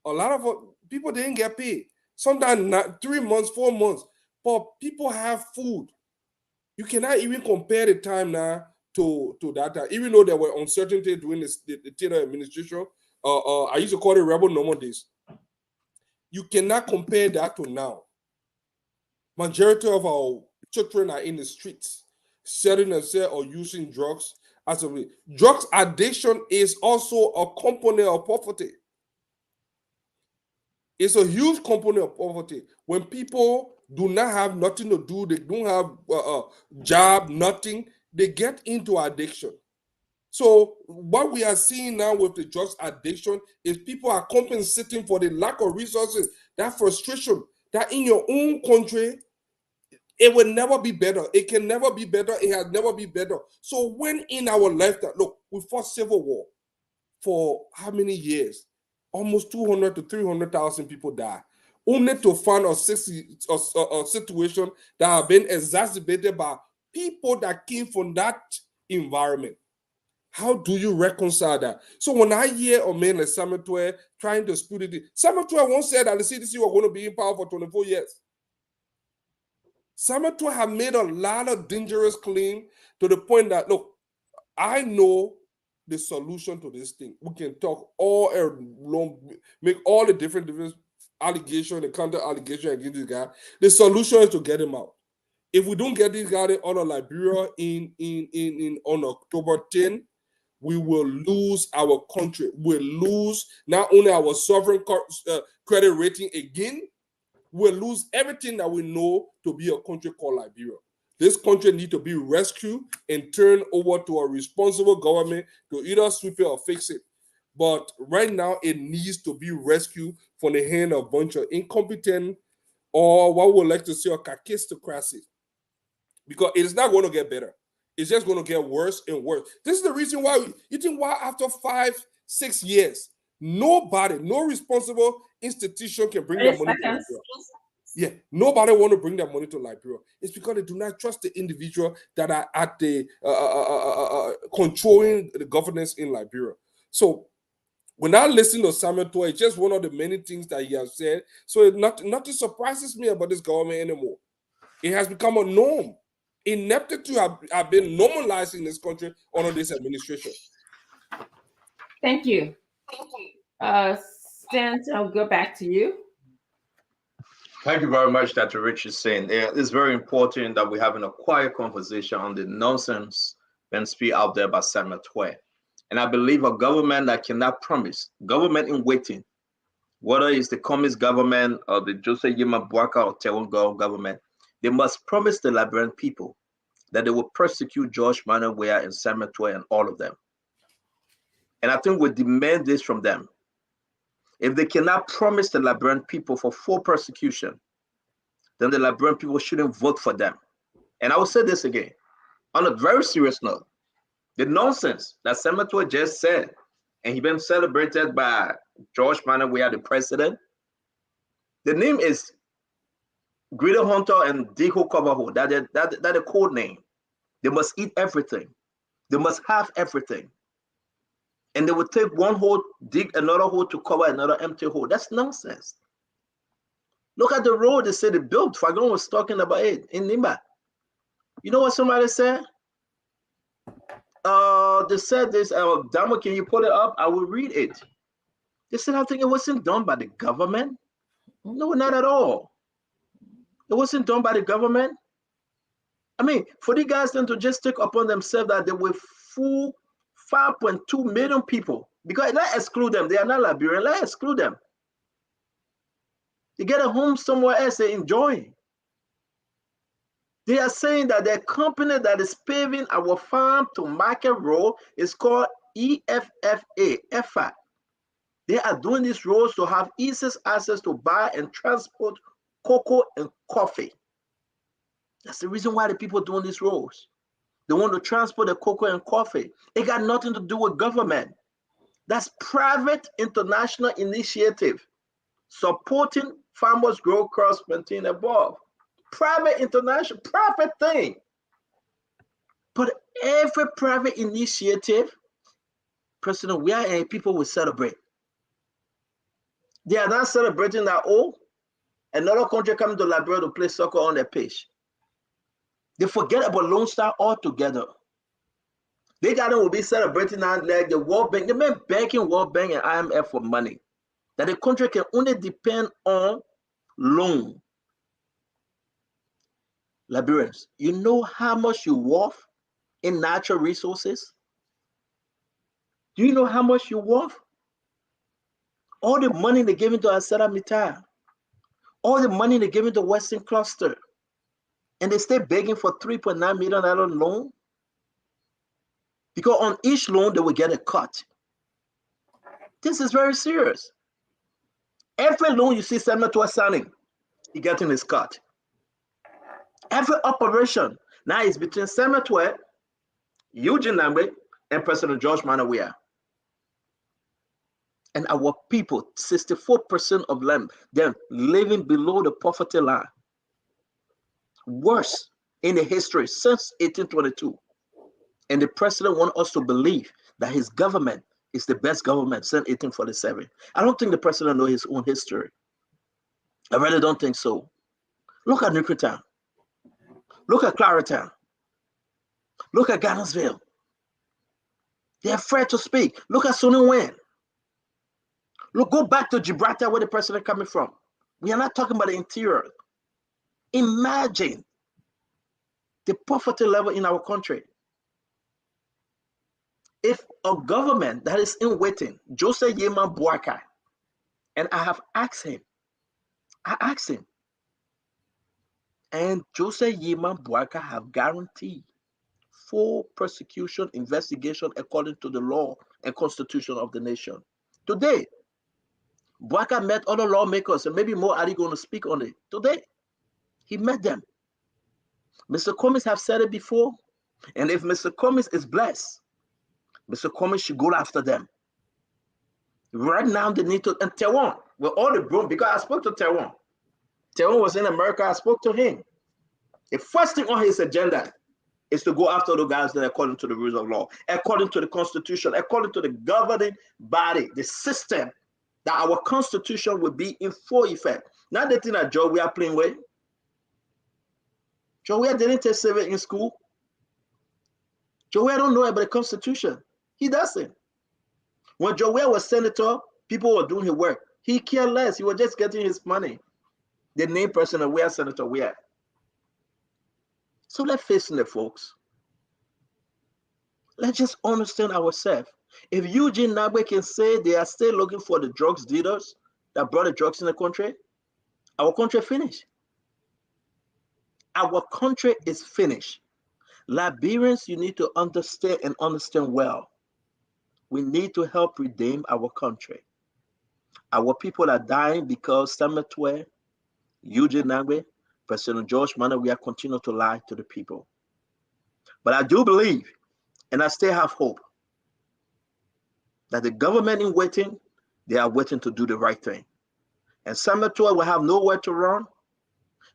a lot of people didn't get paid. Sometimes not 3 months, 4 months, but people have food. You cannot even compare the time now to that time, even though there were uncertainty during the Taylor administration. I used to call it rebel normal days. You cannot compare that to now. Majority of our children are in the streets, selling themselves or using drugs. Drugs addiction is also a component of poverty. It's a huge component of poverty. When people do not have nothing to do, they don't have a job, nothing, they get into addiction. So what we are seeing now with the drugs addiction is people are compensating for the lack of resources, that frustration, that in your own country, it will never be better. It can never be better. It has never been better. So when in our lifetime, look, we fought civil war for how many years? Almost 200 to 300,000 people die, only to find a situation that have been exacerbated by people that came from that environment. How do you reconcile that? So when I hear a man like Samuel Twe trying to split it, Samuel Twe once said that the CDC were going to be in power for 24 years. Samuel Twe have made a lot of dangerous claims to the point that, look, I know the solution to this thing. We can talk all along, make all the different allegations and counter allegations against this guy. The solution is to get him out. If we don't get this guy out of Liberia on October 10, we will lose our country. We'll lose not only our sovereign credit rating again, we'll lose everything that we know to be a country called Liberia. This country needs to be rescued and turned over to a responsible government to either sweep it or fix it. But right now, it needs to be rescued from the hand of a bunch of incompetent, or what we would like to say, a kakistocracy. Because it is not going to get better. It's just going to get worse and worse. This is the reason why you think why after 5-6 years, nobody, no responsible institution can bring their money to Liberia. Yeah, nobody want to bring their money to Liberia. It's because they do not trust the individual that are at the controlling the governance in Liberia. So when I listen to Samuel Twe, it's just one of the many things that he has said. So nothing surprises me about this government anymore. It has become a norm. Ineptitude have been normalized in this country under this administration. Thank you. Stan, I'll go back to you. Thank you very much, Dr. Richardson. It's very important that we're having a quiet conversation on the nonsense being spewed out there by Samuel Twe. And I believe a government that cannot promise, government in waiting, whether it's the communist government or the Joseph Yima Bwaka or Tewongo government, they must promise the Liberian people that they will persecute George Manuel Weah and Samuel Twe and all of them. And I think we demand this from them. If they cannot promise the Liberian people for full persecution, then the Liberian people shouldn't vote for them. And I will say this again, on a very serious note, the nonsense that Samuel Twe just said, and he been celebrated by George Manuel Weah, the president. The name is Greeter Hunter and Diho Kovaho. That's a code name. They must eat everything. They must have everything. And they would take one hole, dig another hole to cover another empty hole. That's nonsense. Look at the road they said they built. Fagon was talking about it in Nimba. You know what somebody said? They said this, Damo, can you put it up? I will read it. They said, I think it wasn't done by the government. No, not at all. It wasn't done by the government. I mean, for the guys then to just take upon themselves that they will fool 5.2 million people, because let's exclude them. They are not Liberian. Let's exclude them. They get a home somewhere else, they enjoy. They are saying that the company that is paving our farm to market road is called EFFA. They are doing these roads to have easy access to buy and transport cocoa and coffee. That's the reason why the people doing these roads. They want to transport the cocoa and coffee. It got nothing to do with government. That's private international initiative supporting farmers grow crops maintained above. Private international, private thing. But every private initiative, President Weah and people will celebrate. They are not celebrating that, oh, another country coming to Liberia to play soccer on their pitch. They forget about Lone Star altogether. They got them will be celebrating that like the World Bank. They've been banking World Bank and IMF for money. That the country can only depend on loan. Liberians, you know how much you're worth in natural resources? Do you know how much you're worth? All the money they're giving to Asada Mitar, all the money they're giving to Western Cluster, and they stay begging for $3.9 million loan? Because on each loan, they will get a cut. This is very serious. Every loan you see Samuel Twe signing, he getting his cut. Every operation now is between Samuel Twe, Eugene Lambe, and President George Manuel Weah. And our people, 64% of them living below the poverty line. Worse in the history since 1822. And the president wants us to believe that his government is the best government since 1847. I don't think the president knows his own history. I really don't think so. Look at Newtown. Look at Claretown. Look at Garnesville. They're afraid to speak. Look at Sunu Wen. Look, go back to Gibraltar, where the president coming from. We are not talking about the interior. Imagine the poverty level in our country. If a government that is in waiting, Jose Yeman Boaka, and I have asked him, and Jose Yeman Boaka have guaranteed full prosecution, investigation according to the law and constitution of the nation. Today, Boaka met other lawmakers, and maybe more are going to speak on it. Today, he met them. Mr. Cummings have said it before, and if Mr. Cummings is blessed, Mr. Cummings should go after them. Right now, they need to, and Taiwan, with all the broom, because I spoke to Taiwan. Taiwan was in America, I spoke to him. The first thing on his agenda is to go after the guys that are according to the rules of law, according to the Constitution, according to the governing body, the system, that our Constitution will be in full effect. Not the thing that Joe we are playing with. Joe we didn't take civics in school. Joe we don't know about the Constitution. He doesn't. When Joe was senator, people were doing his work. He cared less. He was just getting his money. The name person of where Senator where. So let's face it, folks. Let's just understand ourselves. If Eugene Nagbe can say they are still looking for the drugs dealers that brought the drugs in the country, our country finished. Our country is finished. Liberians, you need to understand and understand well. We need to help redeem our country. Our people are dying because Sametwe, Eugene Nagbe, President George Manneh, we are continuing to lie to the people. But I do believe, and I still have hope, that the government in waiting, they are waiting to do the right thing. And Sametwe will have nowhere to run.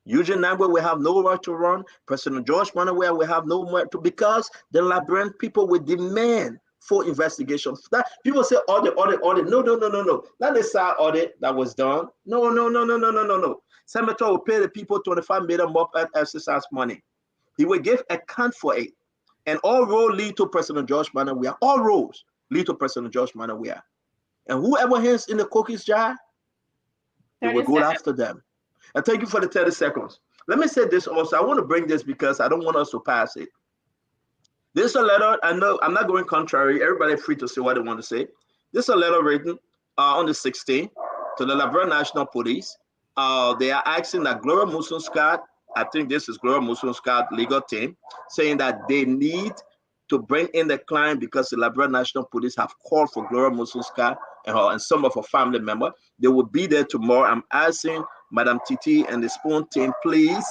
Eugene Nagbe will have nowhere to run. President George Manneh will have nowhere to, because the Liberian people will demand full investigation. That people say audit. No. Not the side audit that was done. No. Senator will pay the people 25 million more exercise money. He will give account for it. And all roads lead to President George Manneh. All roads lead to President George Manneh. And whoever hands in the cookies jar, they will go after them. And thank you for the 30 seconds. Let me say this also. I want to bring this because I don't want us to pass it. This is a letter. I know I'm not going contrary. Everybody free to say what they want to say. This is a letter written on the 16th to the Liberian National Police. They are asking that Gloria Musun-Scott, I think this is Gloria Musun-Scott legal team, saying that they need to bring in the client because the Liberian National Police have called for Gloria Musun-Scott and some of her family members. They will be there tomorrow. I'm asking Madam Titi and the Spoon team, please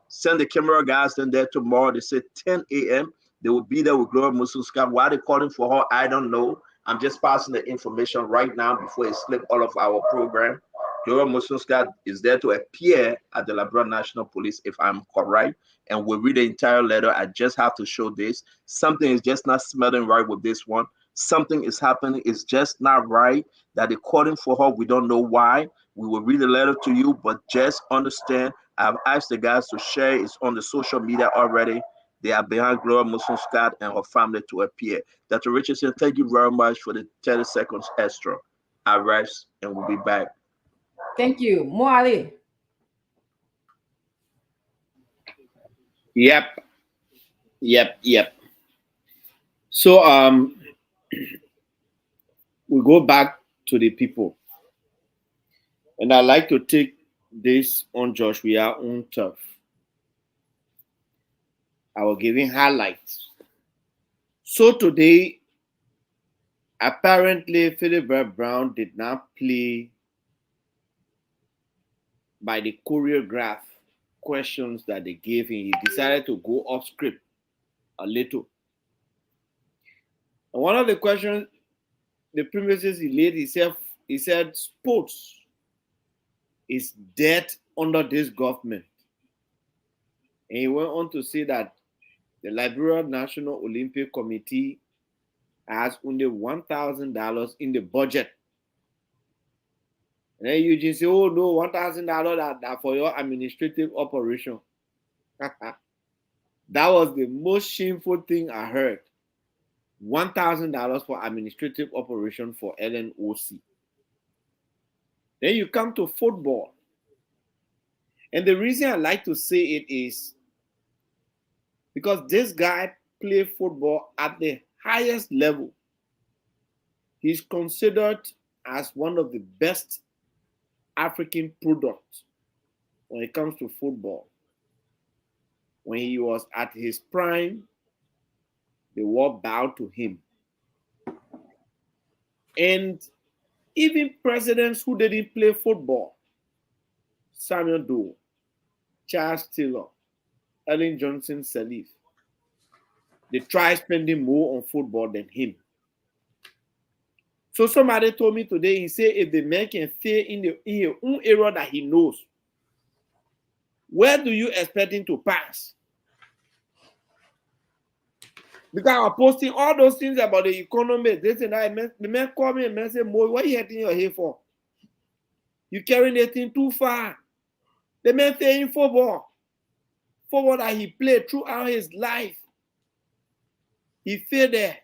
send the camera guys in there tomorrow. They say 10 a.m. They will be there with Gloria Musun-Scott. Why they're calling for her, I don't know. I'm just passing the information right now before it slips all of our program. Gloria Musun-Scott is there to appear at the Liberian National Police, if I'm correct, and we'll read the entire letter. I just have to show this. Something is just not smelling right with this one. Something is happening. It's just not right that they're calling for her. We don't know why. We will read the letter to you, but just understand, I've asked the guys to share. It's on the social media already. They are behind Gloria Musun-Scott and her family to appear. Dr. Richardson, thank you very much for the 30 seconds extra. I rest and we'll be back. Thank you. Moali. Yep. So we go back to the people. And I like to take this on Josh. We are on turf. I will give you highlights. So today, apparently, Philip Brown did not play by the choreograph questions that they gave him. He decided to go off script a little. And one of the questions, the premises he laid, he said, sports is dead under this government. And he went on to say that the Liberian National Olympic Committee has only $1,000 in the budget. And then Eugene say, oh no, $1,000 that for your administrative operation. That was the most shameful thing I heard. $1,000 for administrative operation for LNOC. Then you come to football. And the reason I like to say it is because this guy played football at the highest level. He's considered as one of the best African products when it comes to football. When he was at his prime, the world bowed to him. And even presidents who didn't play football, Samuel Doe, Charles Taylor, Ellen Johnson Sirleaf, they try spending more on football than him. So somebody told me today, he said, if the man can fail in his own area that he knows, where do you expect him to pass? Because I was posting all those things about the economy. This and that. The man called me and man said, Mo, what are you hitting your head for? You carrying the thing too far. The man playing football. Football that he played throughout his life. He failed there.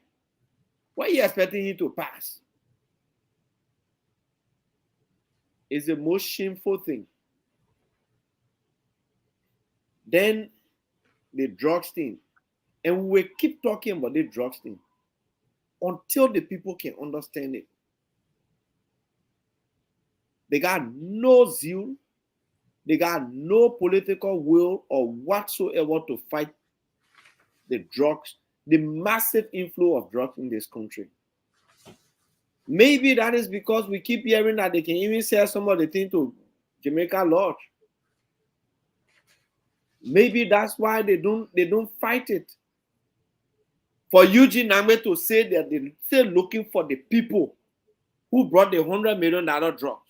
What are you expecting him to pass? It's the most shameful thing. Then the drugs thing. And we keep talking about the drugs thing until the people can understand it. They got no zeal. They got no political will or whatsoever to fight the drugs, the massive inflow of drugs in this country. Maybe that is because we keep hearing that they can even sell some of the things to Jamaica Lodge. Maybe that's why they don't fight it. For Eugene Name to say that they're still looking for the people who brought the $100 million drugs.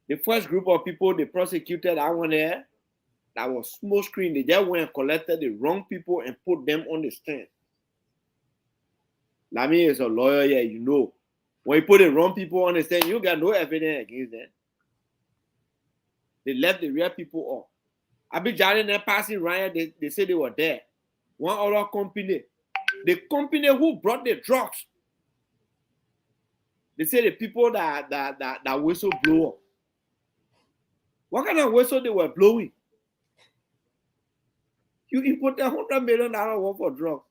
The first group of people they prosecuted that one there, that was smoke screen. They just went and collected the wrong people and put them on the stand. Lami is a lawyer, yeah, you know. When you put the wrong people on the stand, you got no evidence against them. They left the real people off. I be judging them passing around, they say they were there. One other company, the company who brought the drugs, they say the people that whistle blow up. What kind of whistle they were blowing? You import $100 million worth of drugs.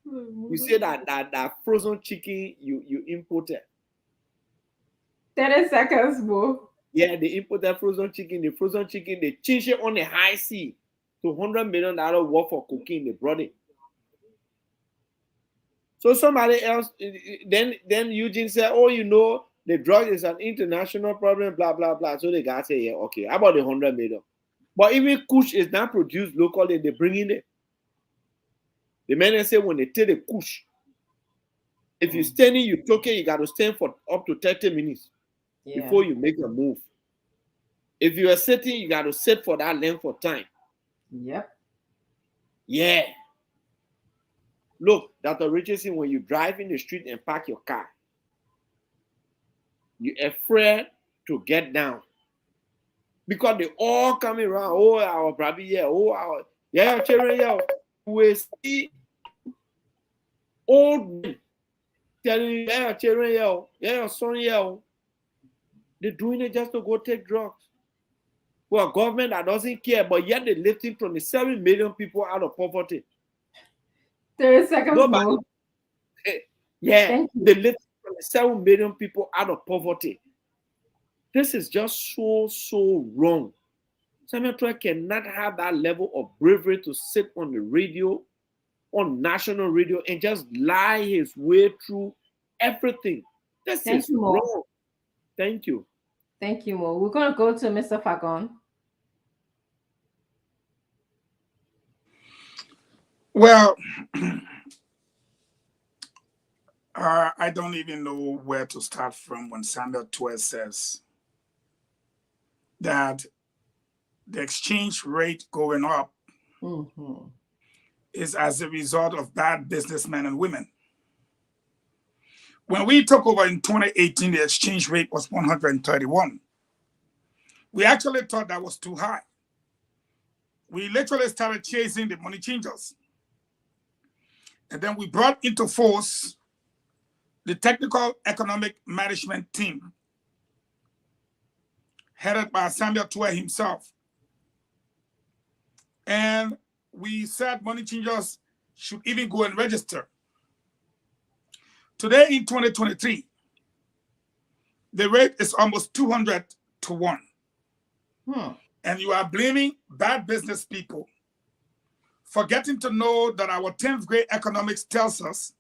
You say that frozen chicken you imported. 30 seconds more. Yeah, they imported frozen chicken. The frozen chicken, they changed it on the high sea to $100 million worth of cocaine. They brought it. So somebody else, then Eugene said, oh, you know, the drug is an international problem, blah, blah, blah. So the guy said, yeah, okay, how about the $100 million? But even Kush is not produced locally, they bring in it. The man say when they take the Kush, if you're standing, you talking, you got to stand for up to 30 minutes before you make a move. If you are sitting, you got to sit for that length of time. Yep. Yeah. Look, Dr. Richardson, when you drive in the street and park your car, you're afraid to get down. Because they all coming around. Oh, our brother, yeah. Oh, our, yeah, children, yeah. We see old men telling you, yeah, children, yeah, son, yeah. They're doing it just to go take drugs. Well, a government that doesn't care, but yet they're lifting 27 million people out of poverty. 30 seconds more. Yeah, they lifted 27 million people out of poverty. This is just so wrong. Samuel Troy cannot have that level of bravery to sit on the radio, on national radio, and just lie his way through everything. This is wrong. Thank you. Thank you, Mo. We're going to go to Mr. Fagon. Well, I don't even know where to start from when Samuel Twelve says that the exchange rate going up is as a result of bad businessmen and women. When we took over in 2018, the exchange rate was 131. We actually thought that was too high. We literally started chasing the money changers. And then we brought into force the technical economic management team, headed by Samuel Twe himself. And we said money changers should even go and register. Today in 2023, the rate is almost 200 to 1. And you are blaming bad business people, forgetting to know that our 10th grade economics tells us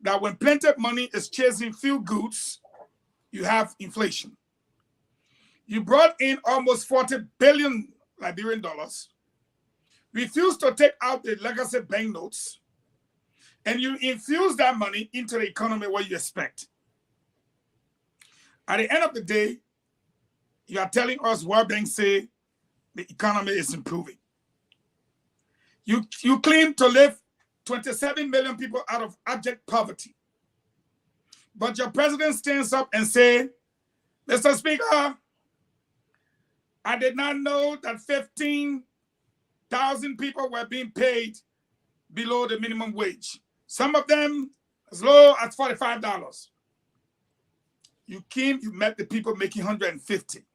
that when plenty of money is chasing few goods, you have inflation. You brought in almost 40 billion Liberian dollars, refused to take out the legacy banknotes, and you infuse that money into the economy what you expect. At the end of the day, you are telling us World Bank say the economy is improving. You claim to lift 27 million people out of abject poverty. But your president stands up and says, Mr. Speaker, I did not know that 15,000 people were being paid below the minimum wage. Some of them as low as $45. You met the people making 150.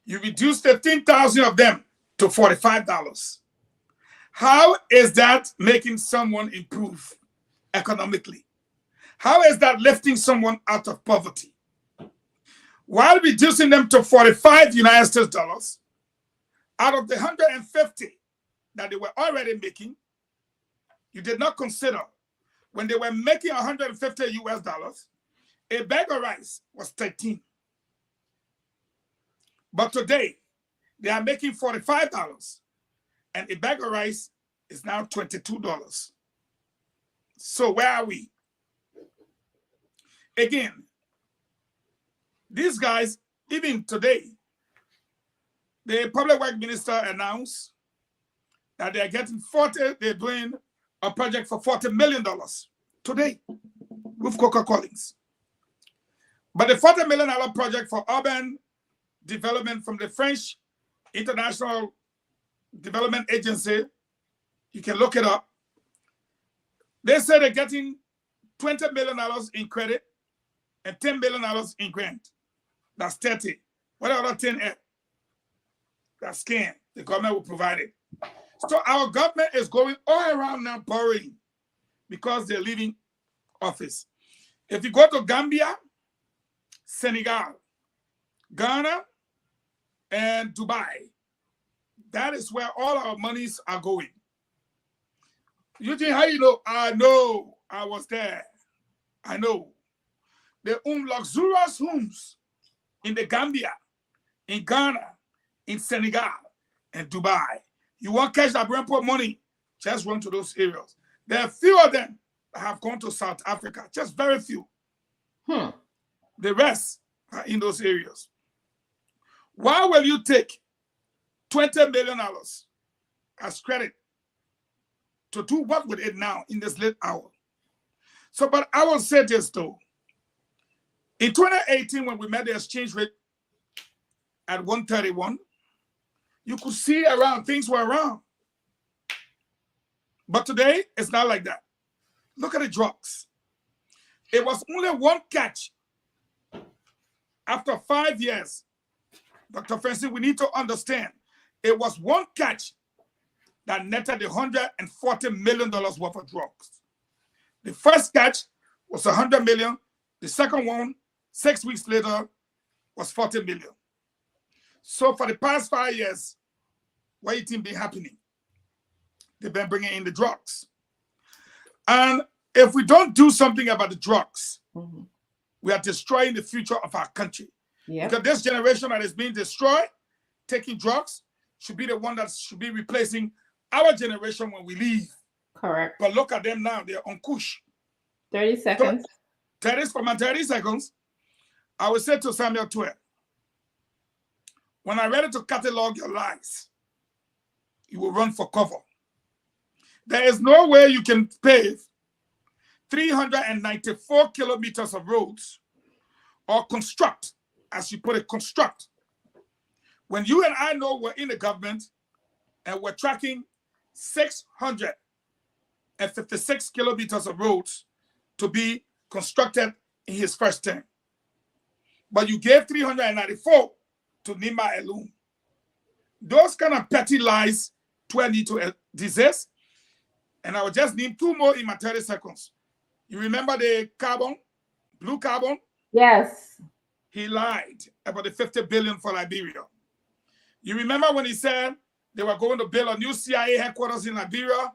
You reduced 15,000 of them to $45. How is that making someone improve economically? How is that lifting someone out of poverty? While reducing them to 45 United States dollars, out of the 150 that they were already making, you did not consider when they were making 150 US dollars, a bag of rice was 13. But today, they are making $45, and a bag of rice is now $22. So where are we? Again, these guys, even today, the public works minister announced that they're doing a project for $40 million today with Coca Collins. But the $40 million project for urban development from the French International Development Agency, you can look it up. They say they're getting $20 million in credit and $10 million in grant. That's 30. What other 10 at? That's scam. The government will provide it. So our government is going all around now borrowing because they're leaving office. If you go to Gambia, Senegal, Ghana, and Dubai, that is where all our monies are going. Eugene, how you know? I know. I was there. I know. The luxurious homes in the Gambia, in Ghana, in Senegal, and Dubai. You want cash that bring put money, just run to those areas. There are few of them that have gone to South Africa, just very few. The rest are in those areas. Why will you take $20 million as credit to do what with it now in this late hour? So, but I will say this though. In 2018, when we met the exchange rate at 131, you could see around, things were around. But today, it's not like that. Look at the drugs. It was only one catch. After 5 years, Dr. Francis, we need to understand, it was one catch that netted $140 million worth of drugs. The first catch was $100 million. The second one, 6 weeks later, was $40 million. So for the past 5 years, what do you think been happening? They've been bringing in the drugs. And if we don't do something about the drugs, we are destroying the future of our country. Because this generation that is being destroyed, taking drugs, should be the one that should be replacing our generation when we leave. Correct. But look at them now, they're on kush. 30 seconds. 30 seconds. I will say to Samuel Twe, when I'm ready to catalog your lies, you will run for cover. There is no way you can pave 394 kilometers of roads or construct, as you put it, construct. When you and I know we're in the government and we're tracking 656 kilometers of roads to be constructed in his first term. But you gave 394 to Nima Elum. Those kind of petty lies, 20 to disease. And I will just name two more in my 30 seconds. You remember the carbon, blue carbon? Yes. He lied about the 50 billion for Liberia. You remember when he said they were going to build a new CIA headquarters in Liberia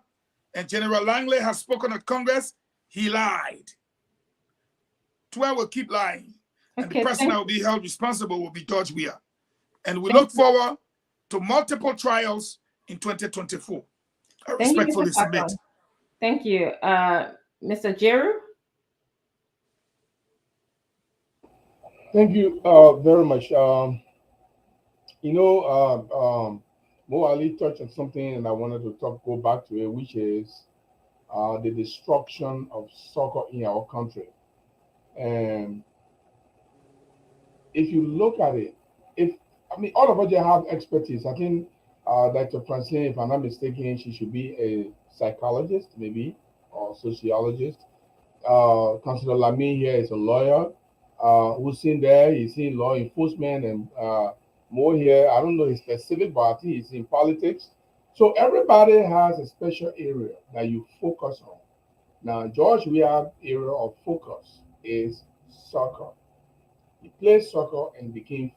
and General Langley has spoken at Congress? He lied. 12 will keep lying. And the person that will be held responsible will be George Weah. And we look forward to multiple trials in 2024. I respectfully submit. Thank you. Mr. Jeru? Thank you very much. Mo Ali touched on something, and I wanted to go back to it, which is the destruction of soccer in our country. And if you look at it, all of us have expertise. I think Dr. Francine, if I'm not mistaken, she should be a psychologist, maybe, or sociologist. Councillor Lamy here is a lawyer. Hussein there, he's in law enforcement, and more here, I don't know his specific, but I think he's in politics. So everybody has a special area that you focus on. Now, George Weah's area of focus is soccer. He played soccer and became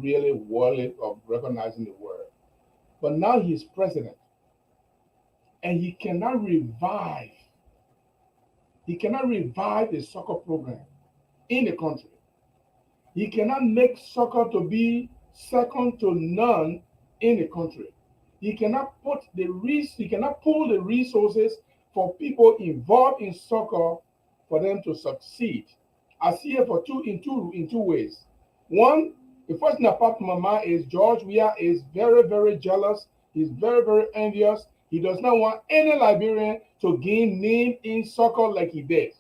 really worthy of recognizing the word. But now he's president, and he cannot revive the soccer program in the country. He cannot make soccer to be second to none in the country. He cannot pull the resources for people involved in soccer for them to succeed. I see it in two ways. One, the first thing that popped in my mind is George Weah is very, very jealous. He's very, very envious. He does not want any Liberian to gain name in soccer like he did.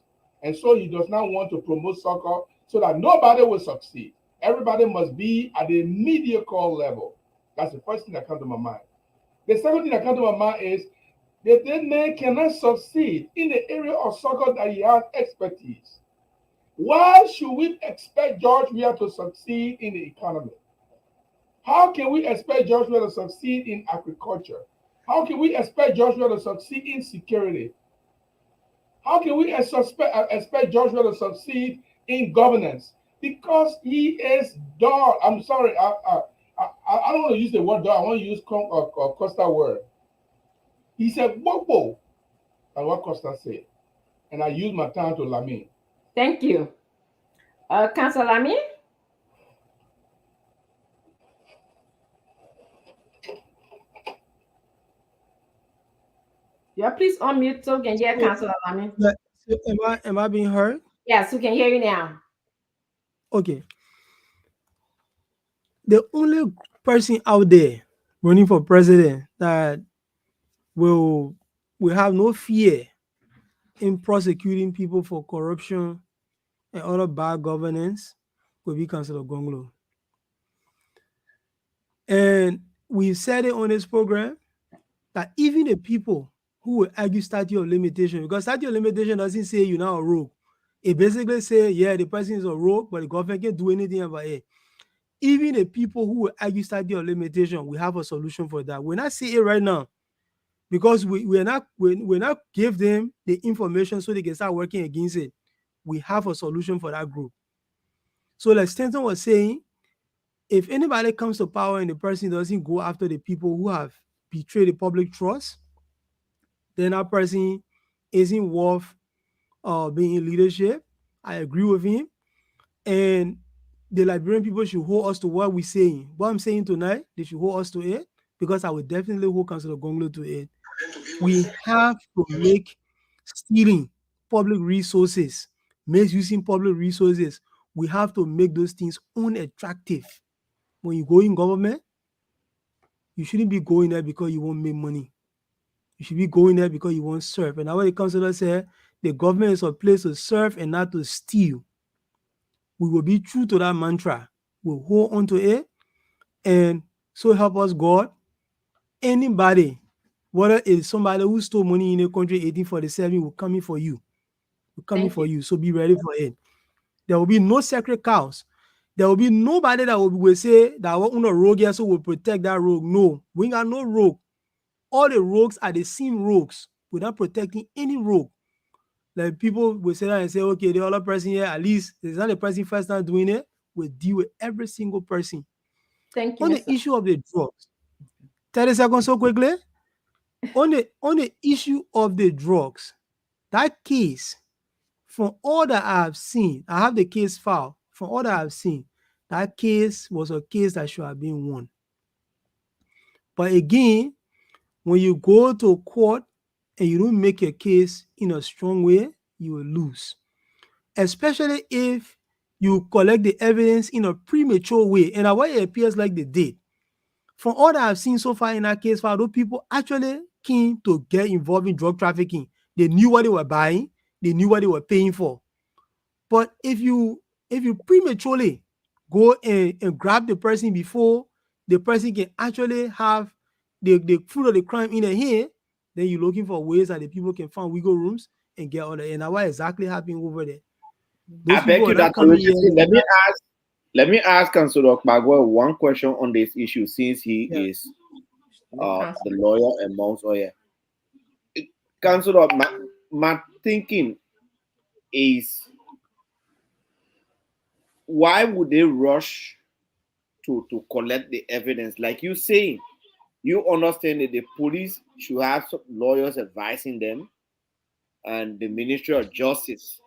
And so he does not want to promote soccer so that nobody will succeed. Everybody must be at a mediocre level. That's the first thing that comes to my mind. The second thing that comes to my mind is that this man cannot succeed in the area of soccer that he has expertise. Why should we expect George Weah to succeed in the economy? How can we expect George Weah to succeed in agriculture? How can we expect George Weah to succeed in security? How can we expect George Weah to succeed in governance? Because he is dull. I'm sorry, I don't want to use the word dull. I want to use Costa word. He said, "Bobo," and what Costa said. And I use my time to lament. Thank you. Councillor Lamy? Yeah, please unmute so we can hear Councillor Lamy. Am I being heard? Yes, we can hear you now. Okay. The only person out there running for president that will have no fear in prosecuting people for corruption and other bad governance will be Councillor Gonglo. And we said it on this program that even the people who will argue statute of limitation, because statute of limitation doesn't say you're not a rogue. It basically says, yeah, the person is a rogue, but the government can't do anything about it. Even the people who will argue statute of limitation, we have a solution for that. We're not saying it right now because we're not give them the information so they can start working against it. We have a solution for that group. So like Stanton was saying, if anybody comes to power and the person doesn't go after the people who have betrayed the public trust, then that person isn't worth being in leadership. I agree with him. And the Liberian people should hold us to what we're saying. What I'm saying tonight, they should hold us to it, because I would definitely hold Councillor Gonglo to it. We have to make stealing public resources, misusing public resources, we have to make those things unattractive. When you go in government, you shouldn't be going there because you won't make money. You should be going there because you want to serve. And now when the counselor said the government is a place to serve and not to steal, we will be true to that mantra. We'll hold on to it. And so help us God. Anybody, whether it's somebody who stole money in the country 1847, will come in for you. Will come in for you. So be ready for it. There will be no sacred cows. There will be nobody that will say that we're on a rogue here, so we'll protect that rogue. No, we ain't got no rogue. All the rogues are the same rogues. We're not protecting any rogue. Like people will say that and say, okay, the other person here, at least it's not the person first time doing it. We deal with every single person. Thank you. On the issue of the drugs, 30 seconds so quickly. On the issue of the drugs, that case, from all that I have seen, I have the case file. From all that I've seen, that case was a case that should have been won. But again, when you go to court and you don't make your case in a strong way, you will lose. Especially if you collect the evidence in a premature way. And what it appears like they did. From all that I've seen so far in that case file, those people actually came to get involved in drug trafficking. They knew what they were buying. They knew what they were paying for. But if you prematurely go and grab the person before the person can actually have the fruit of the crime in their hand, then you're looking for ways that the people can find wiggle rooms and get all that. And what exactly happened over there? Those I beg you, Dr. Richardson, let me ask Councilor Bagwell one question on this issue, since he is the lawyer amongst all. Councilor, my thinking is, why would they rush to collect the evidence? Like you say, you understand that the police should have some lawyers advising them and the Ministry of Justice.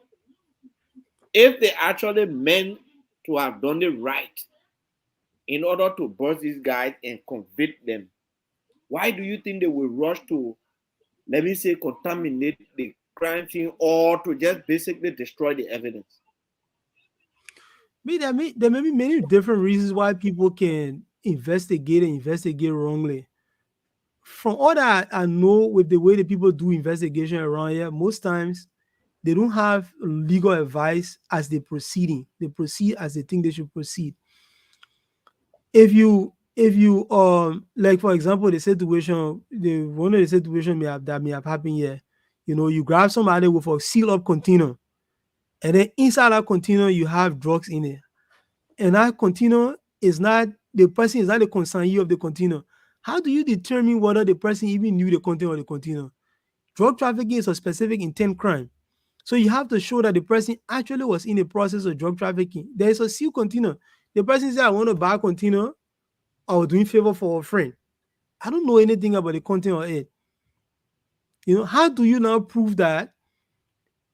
If they actually meant to have done it right in order to bust these guys and convict them, why do you think they will rush to, let me say, contaminate the crime scene or to just basically destroy the evidence? There may be many different reasons why people can investigate wrongly. From all that I know, with the way the people do investigation around here, most times they don't have legal advice as they proceeding. They proceed as they think they should proceed. If you like, for example, the situation that may have happened here, you grab somebody with a seal up container, and then inside that container you have drugs in it, and that container is not the person is not the consignee of the container. How do you determine whether the person even knew the content of the container? Drug trafficking is a specific intent crime. So you have to show that the person actually was in the process of drug trafficking. There is a seal container. The person said, I want to buy a container. I was doing favor for a friend. I don't know anything about the content of it. How do you now prove that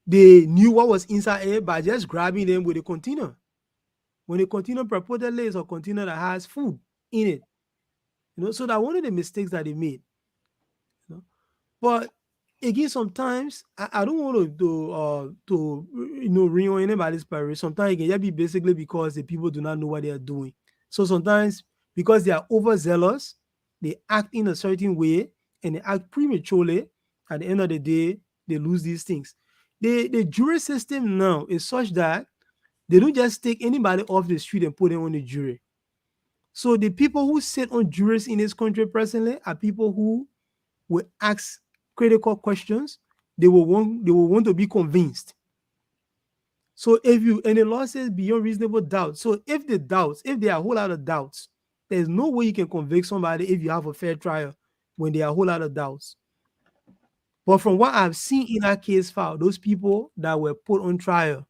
they knew what was inside it by just grabbing them with a container? When the container purportedly is a container that has food in it. So that one of the mistakes that they made. But again, sometimes I don't want to ring on anybody's parade. Sometimes it can just be basically because the people do not know what they are doing. So sometimes because they are overzealous, they act in a certain way and they act prematurely. At the end of the day, they lose these things. The jury system now is such that they don't just take anybody off the street and put them on the jury. So the people who sit on juries in this country presently are people who will ask critical questions. They will want to be convinced. So and the law says beyond reasonable doubt. So if there are a whole lot of doubts, there's no way you can convict somebody if you have a fair trial when there are a whole lot of doubts. But from what I've seen in that case file, those people that were put on trial,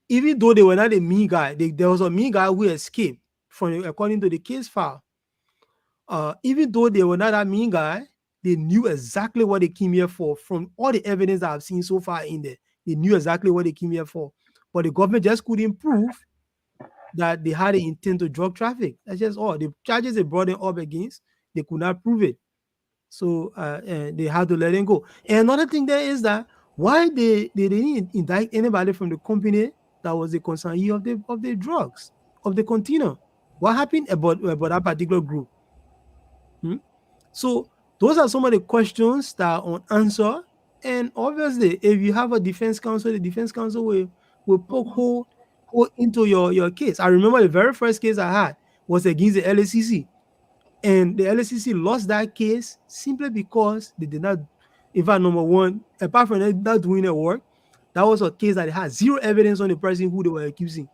even though they were not a mean guy, there was a mean guy who escaped according to the case file. Even though they were not that mean guy, they knew exactly what they came here for. From all the evidence that I've seen so far in there, they knew exactly what they came here for. But the government just couldn't prove that they had an intent to drug traffic. That's just all. The charges they brought them up against, they could not prove it. So they had to let them go. And another thing there is that why they didn't indict anybody from the company that was the consignee of the drugs, of the container. What happened about that particular group? So Those are some of the questions that are unanswered. And obviously, if you have a defense counsel, the defense counsel will poke hole into your case. I remember the very first case I had was against the LACC. And the LACC lost that case simply because they did not, in fact, number one, apart from them not doing their work, that was a case that had zero evidence on the person who they were accusing.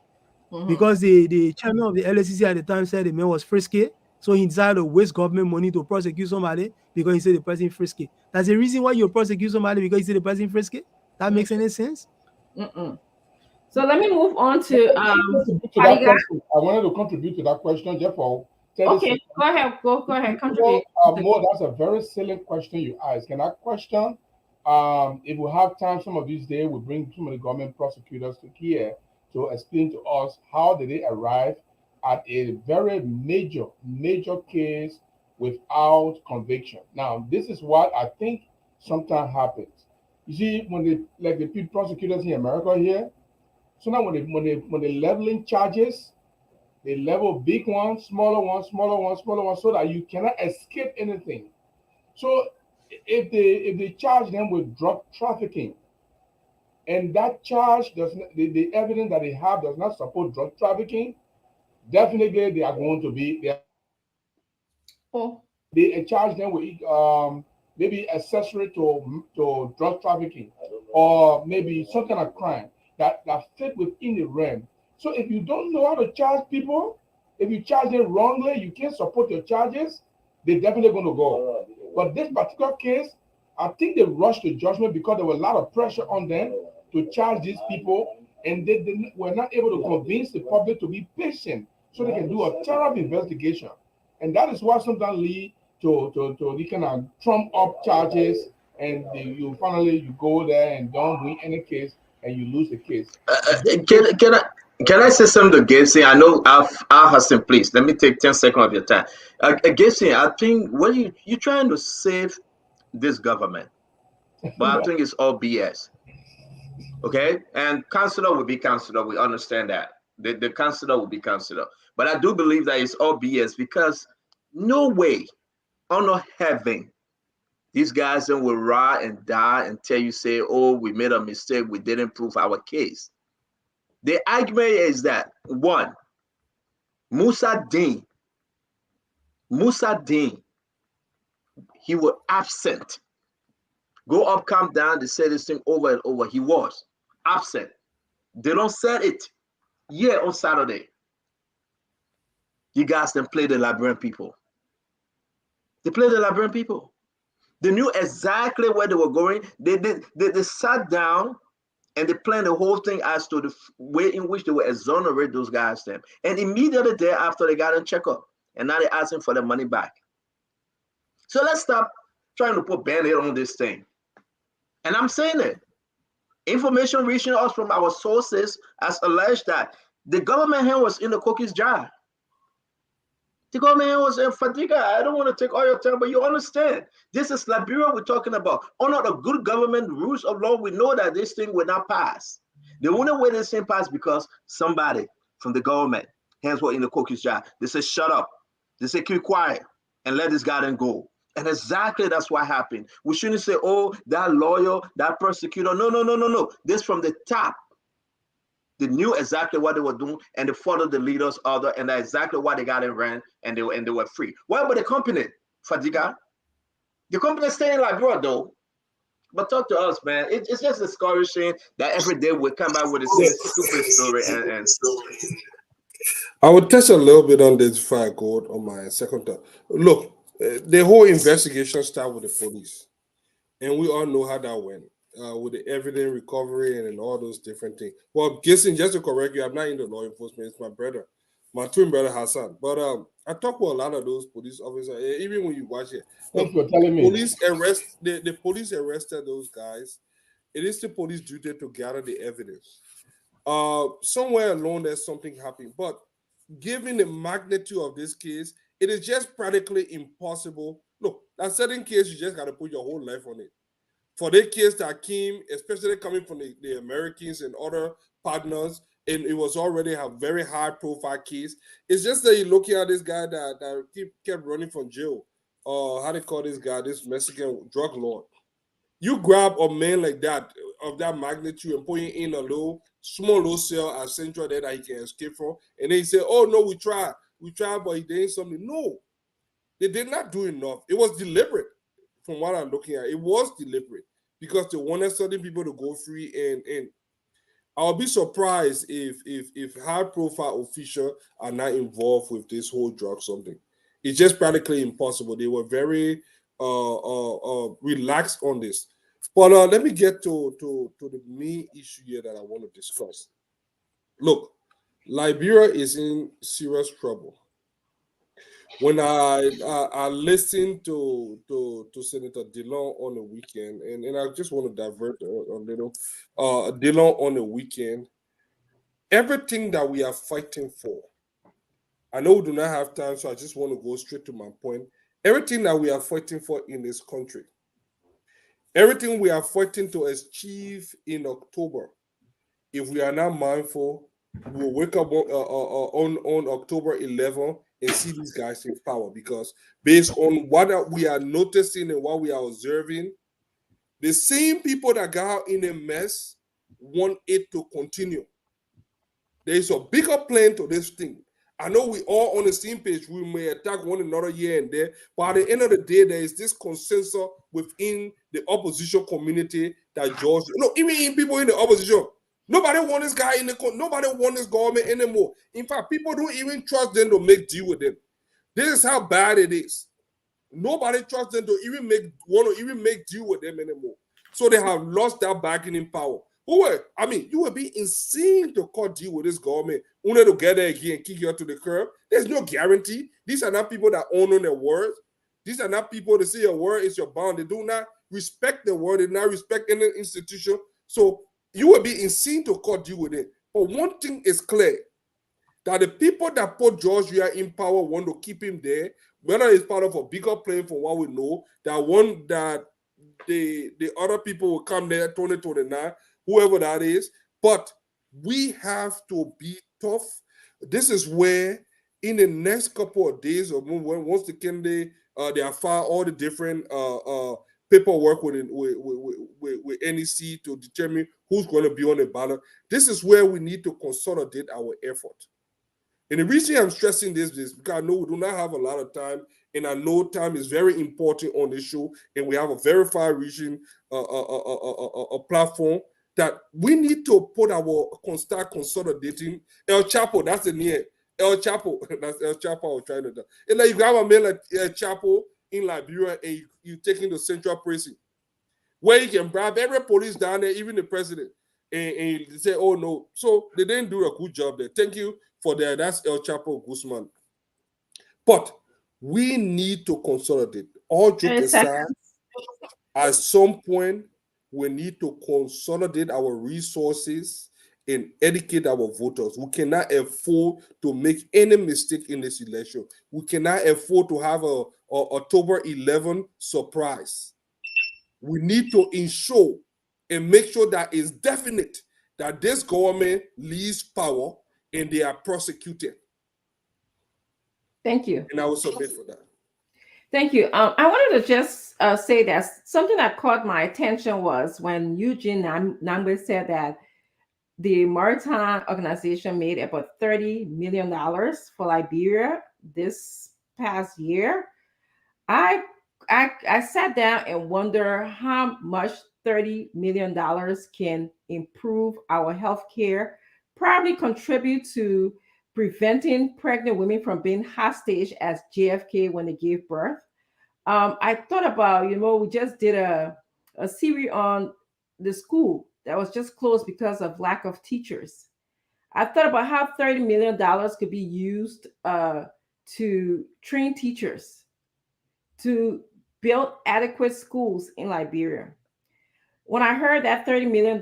Because the chairman of the LACC at the time said the man was frisky, so he decided to waste government money to prosecute somebody because he said the person frisky. That's the reason why you prosecute somebody because he said the person frisky. That makes any sense? So let me move on to that question. I wanted to contribute to that question, therefore. Okay, go ahead. Go ahead. Contribute. Mo, that's a very salient question you asked. Can I question? If we have time, some of these days, we'll bring some of the government prosecutors to here to explain to us how did they arrive at a very major case without conviction. Now, this is what I think sometimes happens. You see, when the prosecutors in America here, so now when they leveling charges, they level big ones, smaller ones, so that you cannot escape anything. So if they charge them with drug trafficking, and that charge does not, the evidence that they have does not support drug trafficking, definitely they are going to be they charge them with maybe accessory to drug trafficking, or maybe some kind of crime that fit within the realm. So if you don't know how to charge people, if you charge them wrongly, you can't support your charges, they're definitely going to go. But this particular case, I think they rushed to judgment because there was a lot of pressure on them to charge these people, and they were not able to convince the public to be patient so they can do a thorough investigation. And that is what sometimes lead to the kind of trump up charges, and you finally go there and don't win any case, and you lose the case. Can I say something to Gibson? I know Al Hassan, please. Let me take 10 seconds of your time. Gibson, I think what you're trying to save this government, but I think it's all BS. Okay? And counselor will be counselor. We understand that. The counselor will be counselor. But I do believe that it's all BS because no way on heaven these guys then will ride and die and tell you, say, oh, we made a mistake. We didn't prove our case. The argument is that, one, Musa Dean, he was absent. Go up, come down, they say this thing over and over. He was absent. They don't say it. Yeah, on Saturday. You guys then play the Liberian people. They played the Liberian people. They knew exactly where they were going. They sat down and they planned the whole thing as to the way in which they would exonerate those guys then. And immediately thereafter, they got in checkup. And now they're asking for their money back. So let's stop trying to put Band-Aid on this thing. And I'm saying it. Information reaching us from our sources has alleged that the government hand was in the cookie's jar. The government hand was in Fatiga. I don't want to take all your time, but you understand. This is Liberia we're talking about. Under the good government rules of law, we know that this thing will not pass. The only way this thing pass because somebody from the government hands were in the cookie's jar. They say, shut up. They say, keep quiet and let this guy then go. And exactly that's what happened. We shouldn't say, oh, that lawyer, that prosecutor. No. This from the top. They knew exactly what they were doing, and they followed the leaders order, and that's exactly why they got it ran, and they were free. What about the company, Fadiga? The company staying like bro, though. But talk to us, man. It's just discouraging that every day we come back with the same stupid story and I would touch a little bit on this before I go on my second thought. Look, the whole investigation started with the police, and we all know how that went with the evidence recovery and all those different things. Well, Gibson, just to correct you, I'm not in the law enforcement. It's my brother, my twin brother Hassan. But I talk with a lot of those police officers. Even when you watch it, thanks for telling me. The police arrested those guys. It is the police duty to gather the evidence. Somewhere along there's something happening, but given the magnitude of this case, it is just practically impossible. Look, that certain case, you just got to put your whole life on it. For the case that came, especially coming from the Americans and other partners, and it was already a very high profile case. It's just that you're looking at this guy that kept running from jail how they call this guy, this Mexican drug lord. You grab a man like that, of that magnitude, and put him in a small little cell at Central there that he can escape from, and then he say, "Oh no, we tried, but he did something." No, they did not do enough. It was deliberate, from what I'm looking at. It was deliberate because they wanted certain people to go free, and I'll be surprised if high profile officials are not involved with this whole drug something. It's just practically impossible. They were very relaxed on this. But let me get to the main issue here that I want to discuss. Look, Liberia is in serious trouble. When I listened to Senator Dillon on the weekend, and I just want to divert a little, Dillon on the weekend, everything that we are fighting for, I know we do not have time, so I just want to go straight to my point. Everything that we are fighting for in this country, everything we are fighting to achieve in October, if we are not mindful, we will wake up on October 11 and see these guys in power, because based on what we are noticing and what we are observing, the same people that got out in a mess want it to continue. There is a bigger plan to this thing. I know we all on the same page. We may attack one another here and there, but at the end of the day, there is this consensus within the opposition community that George, even in people in the opposition, nobody want this guy nobody want this government anymore. In fact, people don't even trust them to make deal with them. This is how bad it is. Nobody trusts them to even want to make deal with them anymore. So they have lost that bargaining power. You would be insane to cut deal with this government only to get there again and kick you out to the curb. There's no guarantee. These are not people that honor their words. These are not people that say your word is your bond. They do not respect the word. They do not respect any institution. So you would be insane to cut deal with it. But one thing is clear, that the people that put George Weah in power want to keep him there, whether it's part of a bigger plan for what we know, that the other people will come there 2029, whoever that is. But we have to be tough. This is where in the next couple of days, or once the candidate they have filed all the different paperwork with NEC to determine who's going to be on the ballot, this is where we need to consolidate our effort. And the reason I'm stressing this is because I know we do not have a lot of time, and I know time is very important on this show, and we have a very far-reaching platform that we need to put start consolidating. El Chapo, that's the name. El Chapo, that's El Chapo I was trying to do. And like you have a man like El Chapo in Liberia, and you take him to Central Prison, where you can bribe every police down there, even the president, and you say, oh no. So they didn't do a good job there. Thank you for that. That's El Chapo Guzman. But we need to consolidate. All jokes aside, at some point, we need to consolidate our resources and educate our voters. We cannot afford to make any mistake in this election. We cannot afford to have a October 11 surprise. We need to ensure and make sure that it's definite that this government leaves power and they are prosecuted. Thank you. And I will submit for that. Thank you. I wanted to just say that something that caught my attention was when Eugene Nangbe said that the Maritime Organization made about $30 million for Liberia this past year. I sat down and wonder how much $30 million can improve our health care, probably contribute to preventing pregnant women from being hostage as JFK when they gave birth. I thought about, we just did a series on the school that was just closed because of lack of teachers. I thought about how $30 million could be used to train teachers, to build adequate schools in Liberia. When I heard that $30 million,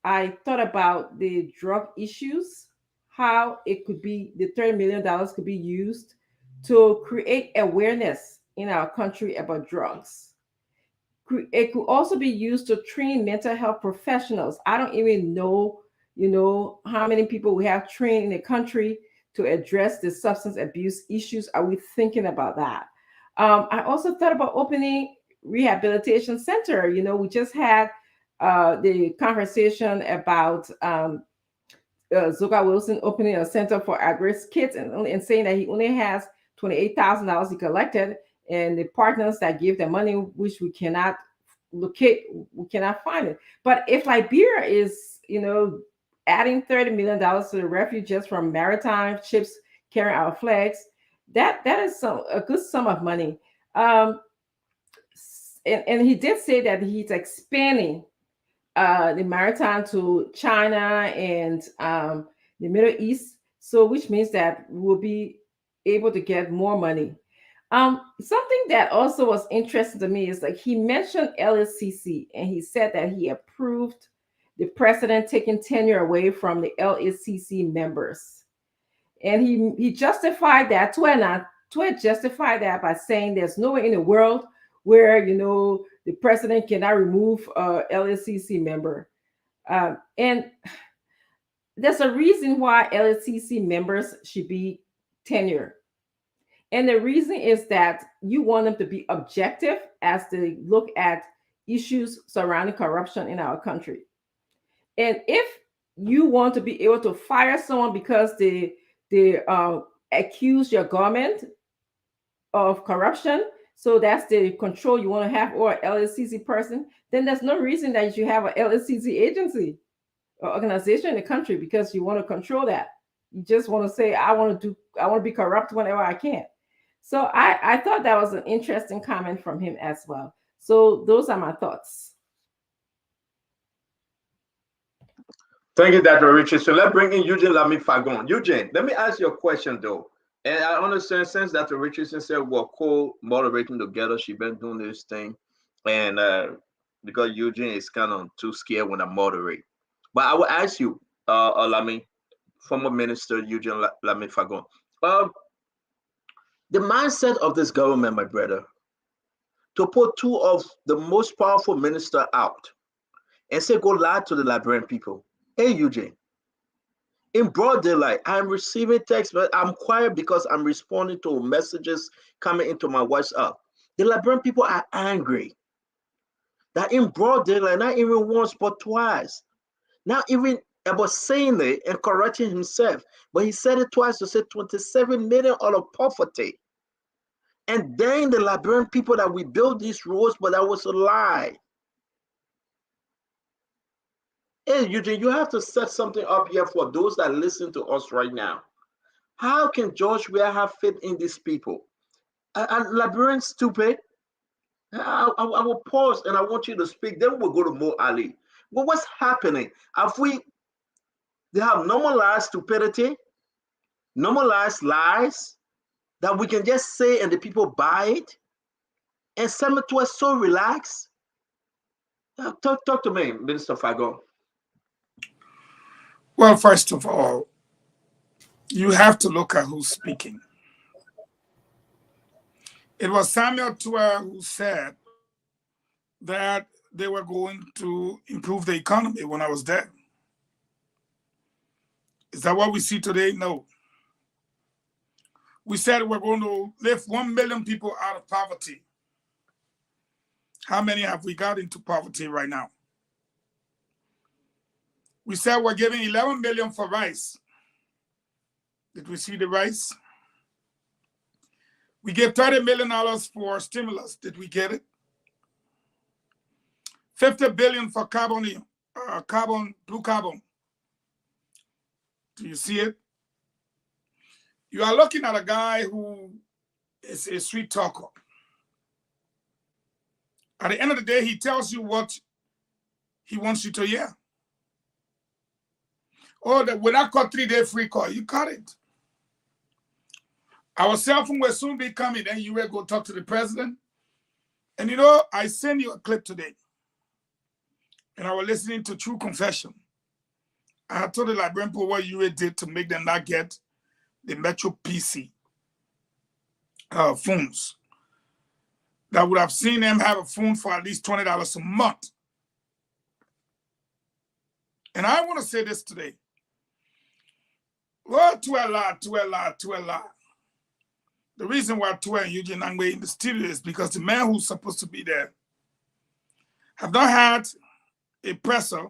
I thought about the drug issues, how it could be, the $30 million could be used to create awareness in our country about drugs. It could also be used to train mental health professionals. I don't even know, how many people we have trained in the country to address the substance abuse issues. Are we thinking about that? I also thought about opening rehabilitation center. We just had the conversation about Zoka Wilson opening a center for at-risk kids and saying that he only has $28,000 he collected, and the partners that give the money, which we cannot locate, we cannot find it. But if Liberia is, adding $30 million to the refuge just from maritime ships carrying our flags, that is a good sum of money. And he did say that he's expanding the maritime to China and the Middle East. So, which means that we'll be able to get more money. Something that also was interesting to me is like he mentioned LSCC and he said that he approved the president taking tenure away from the LSCC members. And he justified that, Twit justified that by saying there's nowhere in the world where, the president cannot remove a LSCC member. And there's a reason why LSCC members should be tenured. And the reason is that you want them to be objective as they look at issues surrounding corruption in our country. And if you want to be able to fire someone because they accuse your government of corruption, so that's the control you want to have over LSCC person, then there's no reason that you should have a LSCC agency or organization in the country because you want to control that. You just want to say, I want to be corrupt whenever I can. So I thought that was an interesting comment from him as well. So those are my thoughts. Thank you, Dr. Richard. So let's bring in Eugene Lamy Fagon. Eugene, let me ask you a question though. And I understand since Dr. Richardson said we're co-moderating together, she's been doing this thing. And because Eugene is kind of too scared when I moderate. But I will ask you, Lamy, former minister Eugene Lamy Fagon. The mindset of this government, my brother, to put two of the most powerful ministers out and say, go lie to the Liberian people. Hey, Eugene, in broad daylight, I'm receiving texts, but I'm quiet because I'm responding to messages coming into my WhatsApp. The Liberian people are angry that in broad daylight, not even once, but twice, not even about saying it and correcting himself, but he said it twice to say 27 million out of poverty. And then the Liberian people that we built these roads, but that was a lie. Hey, Eugene, you have to set something up here for those that listen to us right now. How can George Weah have faith in these people? Are Liberians stupid? I will pause and I want you to speak. Then we'll go to Mo Ali. Well, what's happening? They have normalized stupidity, normalized lies that we can just say and the people buy it, and some to us so relaxed. Talk to me, Minister Fagon. Well, first of all, you have to look at who's speaking. It was Samuel Tuah who said that they were going to improve the economy when I was there. Is that what we see today? No. We said we're going to lift 1 million people out of poverty. How many have we got into poverty right now? We said we're giving 11 million for rice. Did we see the rice? We gave $30 million for stimulus. Did we get it? 50 billion for blue carbon. Do you see it? You are looking at a guy who is a sweet talker. At the end of the day, he tells you what he wants you to hear. Oh, that when I cut 3-day free call, you cut it. Our cell phone will soon be coming, and you will go talk to the president. And I sent you a clip today. And I was listening to True Confession. I told the Liberian people what you did to make them not get the Metro PC phones. That would have seen them have a phone for at least $20 a month. And I want to say this today. Well, to a lot. The reason why Tue and Eugene Nangwe in the studio is because the man who's supposed to be there have not had a presser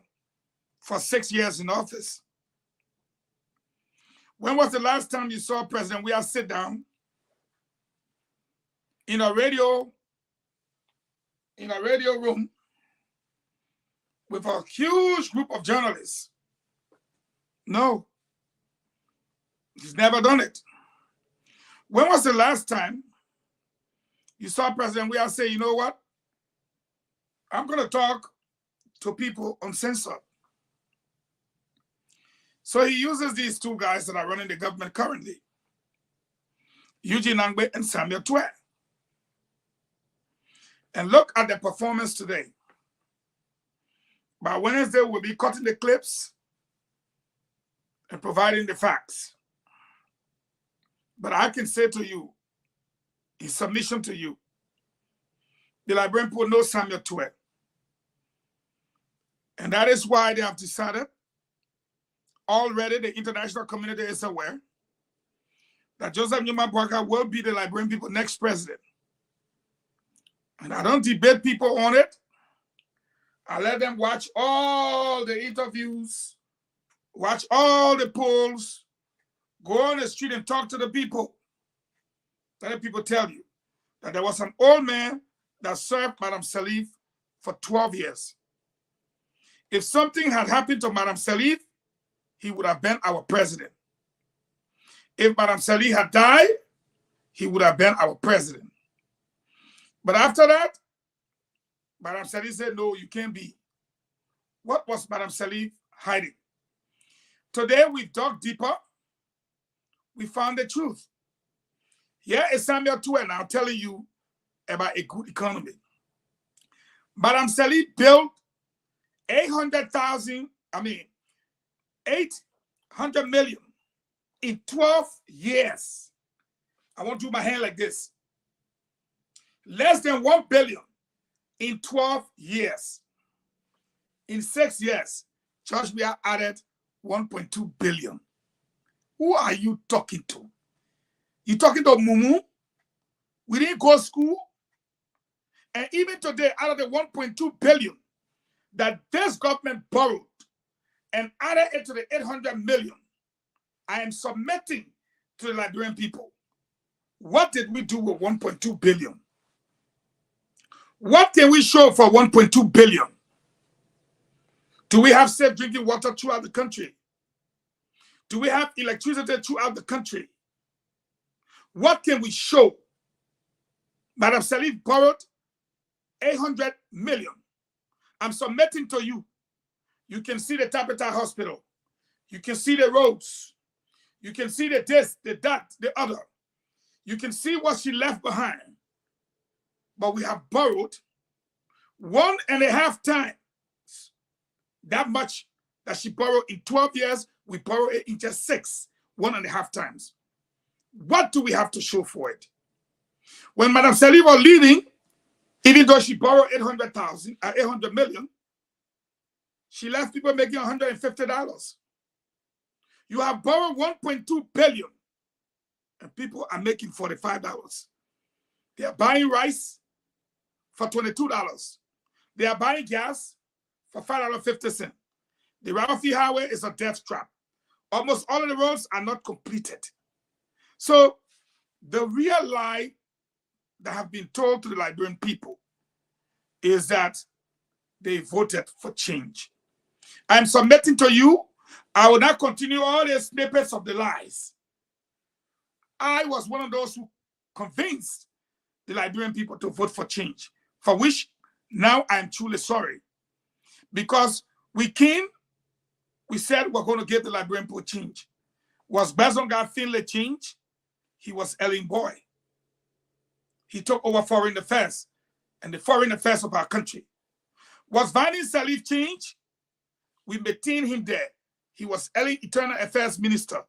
for 6 years in office. When was the last time you saw President Weah sit down in a radio room with a huge group of journalists? No, he's never done it. When was the last time you saw President Weah say, you know what? I'm going to talk to people uncensored. So he uses these two guys that are running the government currently, Eugene Nangbe and Samuel Tue. And look at the performance today. By Wednesday, we'll be cutting the clips and providing the facts. But I can say to you, in submission to you, the Liberian people know Samuel Tue. And that is why they have decided, already the international community is aware, that Joseph Numa Boakai will be the Liberian people next president. And I don't debate people on it. I let them watch all the interviews, watch all the polls, go on the street and talk to the people. Let the people tell you that there was an old man that served Madame Salif for 12 years. If something had happened to Madame Salif, he would have been our president. If Madame Salif had died, he would have been our president. But after that, Madame Salif said, no, you can't be. What was Madame Salif hiding? Today, we dug deeper. We found the truth. Here is Samuel Tue now telling you about a good economy. Madame Salif built 800 million in 12 years. I won't do my hand like this. Less than 1 billion in 12 years. In 6 years, George Weah added 1.2 billion. Who are you talking to? You talking to Mumu? We didn't go to school. And even today, out of the 1.2 billion that this government borrowed and added it to the 800 million, I am submitting to the Liberian people. What did we do with 1.2 billion? What can we show for 1.2 billion? Do we have safe drinking water throughout the country? Do we have electricity throughout the country? What can we show? Madame Salif borrowed 800 million. I'm submitting to you. You can see the Tabitha Hospital. You can see the roads. You can see the this, the that, the other. You can see what she left behind. But we have borrowed 1.5 times that much that she borrowed in 12 years. We borrowed it in just 6, 1.5 times. What do we have to show for it? When Madame Salif was leaving, even though she borrowed 800 million, she left people making $150. You have borrowed 1.2 billion, and people are making $45. They are buying rice for $22. They are buying gas for $5.50. The Ralphie Highway is a death trap. Almost all of the roads are not completed. So the real lie that have been told to the Liberian people is that they voted for change. I'm submitting to you. I will not continue all the snippets of the lies. I was one of those who convinced the Liberian people to vote for change, for which now I'm truly sorry. Because we came, we said we're going to give the Liberian people change. Was Bazonga Finlay change? He was Ellen Boy. He took over foreign affairs and the foreign affairs of our country. Was Vani Salif change? We maintained him there. He was Ellen Internal Affairs Minister.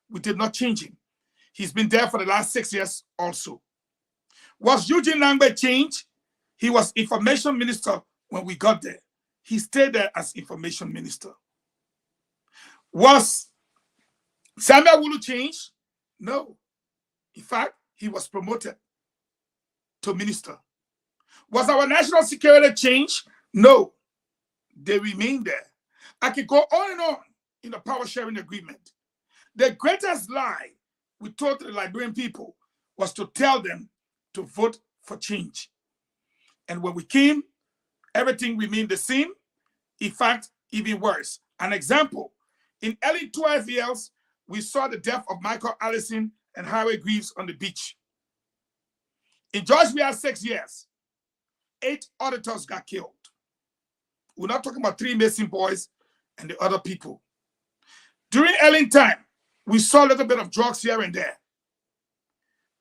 We did not change him. He's been there for the last 6 years also. Was Eugene Nangbe change? He was Information Minister when we got there. He stayed there as Information Minister. Was Samuel Wulu change? No. In fact, he was promoted to minister. Was our national security changed? No, they remained there. I could go on and on in the power sharing agreement. The greatest lie we told the Liberian people was to tell them to vote for change. And when we came, everything remained the same. In fact, even worse. An example, in early 12 years, we saw the death of Michael Allison and Harry Greaves on the beach. In George, we had 6 years. 8 auditors got killed. We're not talking about 3 missing boys and the other people. During Ellen time, we saw a little bit of drugs here and there.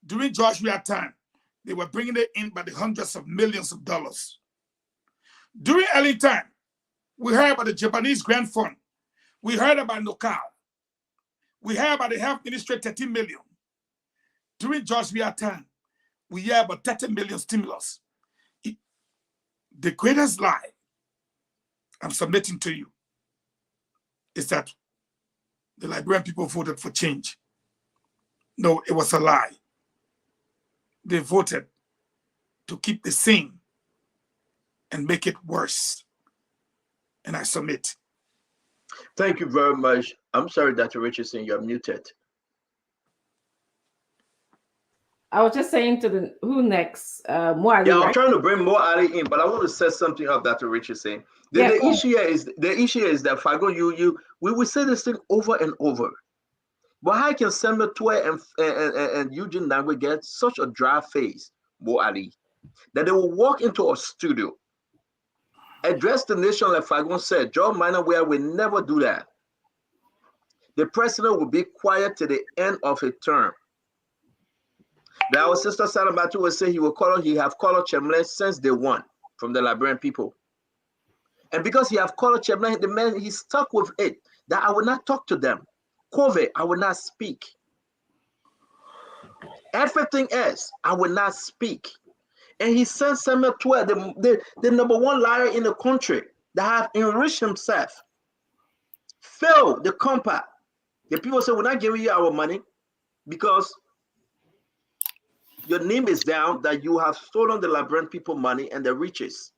During George, we had time. They were bringing it in by the hundreds of millions of dollars. During Ellen time, we heard about the Japanese Grant Fund. We heard about NOCAL. We heard about the Health Ministry, 13 million. During George, we had time. We hear about 30 million stimulus. The greatest lie I'm submitting to you is that the Liberian people voted for change. No, it was a lie. They voted to keep the same and make it worse. And I submit. Thank you very much. I'm sorry, Dr. Richardson, you're muted. I was just saying to the who next? Moali, Yeah, I'm right? trying to bring more Ali in, but I want to set something up, Dr. Richardson. The issue here is that Fago, we will say this thing over and over. But how can Samuel Twe and Eugene Nangwe get such a dry face, Mo Ali, that they will walk into a studio, address the nation like Fagon said, John Minor Ware will never do that. The president will be quiet to the end of a term. Now, our sister Salabatu will say he have called Chemlin since day one from the Liberian people. And because he have called Chemlin, the man, he's stuck with it, that I will not talk to them. COVID, I will not speak. Everything else, I will not speak. And he sent Samuel Twe, the number one liar in the country, that have enriched himself, failed the compact. The people say, we're not giving you our money because your name is down, that you have stolen the Liberian people money and their riches.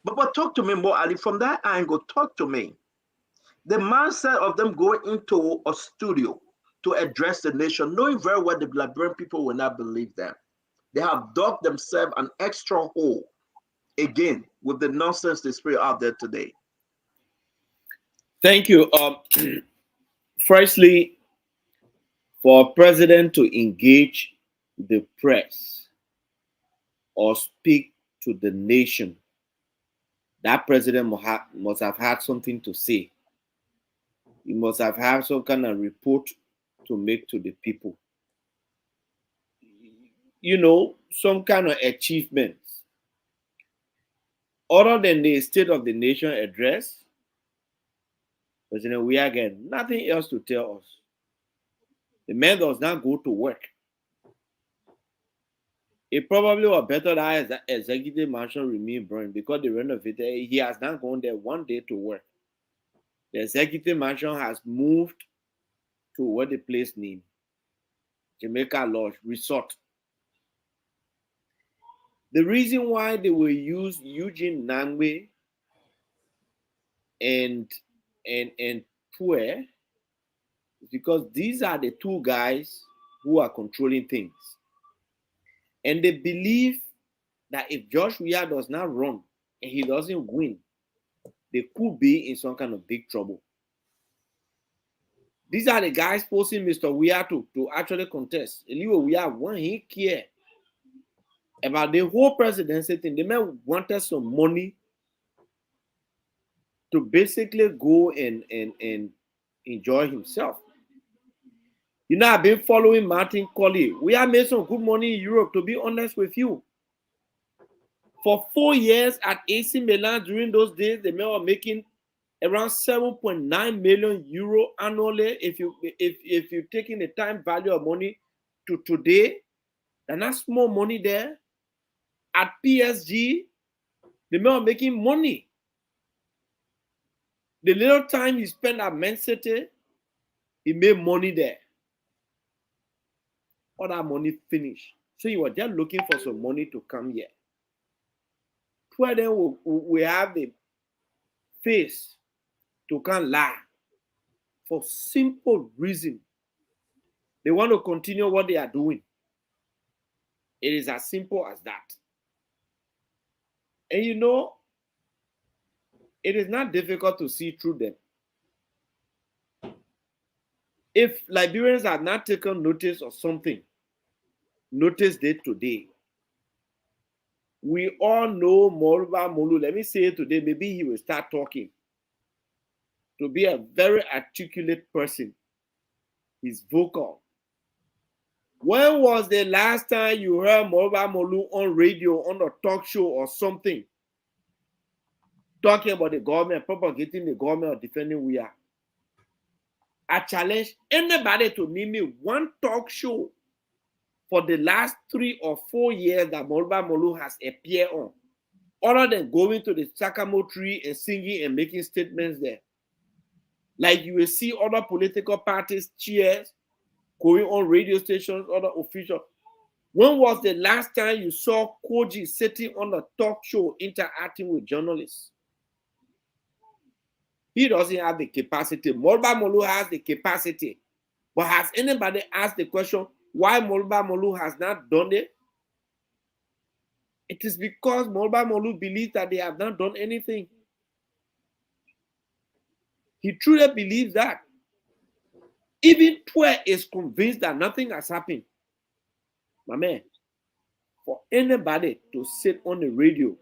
But talk to me more, Ali, from that angle, talk to me. The mindset of them going into a studio to address the nation, knowing very well the Liberian people will not believe them. They have dug themselves an extra hole, again, with the nonsense they spray out there today. Thank you. Firstly, for a president to engage the press or speak to the nation, that president must have had something to say. He must have had some kind of report to make to the people. You know, some kind of achievements. Other than the State of the Nation address, President Weah had nothing else to tell us. The man does not go to work. It probably was better that his executive mansion remain burned because they renovated. He has not gone there one day to work. The executive mansion has moved to what the place named Jamaica Lodge Resort. The reason why they will use Eugene Nangwe and Pue is because these are the two guys who are controlling things. And they believe that if Josh Weah does not run and he doesn't win, they could be in some kind of big trouble. These are the guys forcing Mr. Weah to actually contest. Eliwe Weah won, he care about the whole presidency thing. The man wanted some money to basically go and enjoy himself. You know, I've been following Martin Colley. We have made some good money in Europe, to be honest with you. For 4 years at AC Milan, during those days, the men were making around 7.9 million euro annually. If you're taking the time value of money to today, that's not small money there. At PSG, the men were making money. The little time he spent at Man City, he made money there. all that money finish. So you were just looking for some money to come here. Where then we have the face to come lie for simple reason. They want to continue what they are doing. It is as simple as that. And you know, it is not difficult to see through them. If Liberians had not taken notice of something, notice it today. We all know Moruba Molu. Let me say it today. Maybe he will start talking. To be a very articulate person. He's vocal. When was the last time you heard Moruba Molu on radio, on a talk show or something, talking about the government, propagating the government or defending we are? I challenge anybody to name me one talk show for the last 3 or 4 years that Moruba Molu has appeared on, other than going to the Sakamo tree and singing and making statements there. Like you will see other political parties cheers going on radio stations, other officials. When was the last time you saw Koji sitting on a talk show interacting with journalists? He doesn't have the capacity. Moruba Molu has the capacity. But has anybody asked the question why Moruba Molu has not done it? It is because Moruba Molu believes that they have not done anything. He truly believes that. Even Twe is convinced that nothing has happened. My man, for anybody to sit on the radio,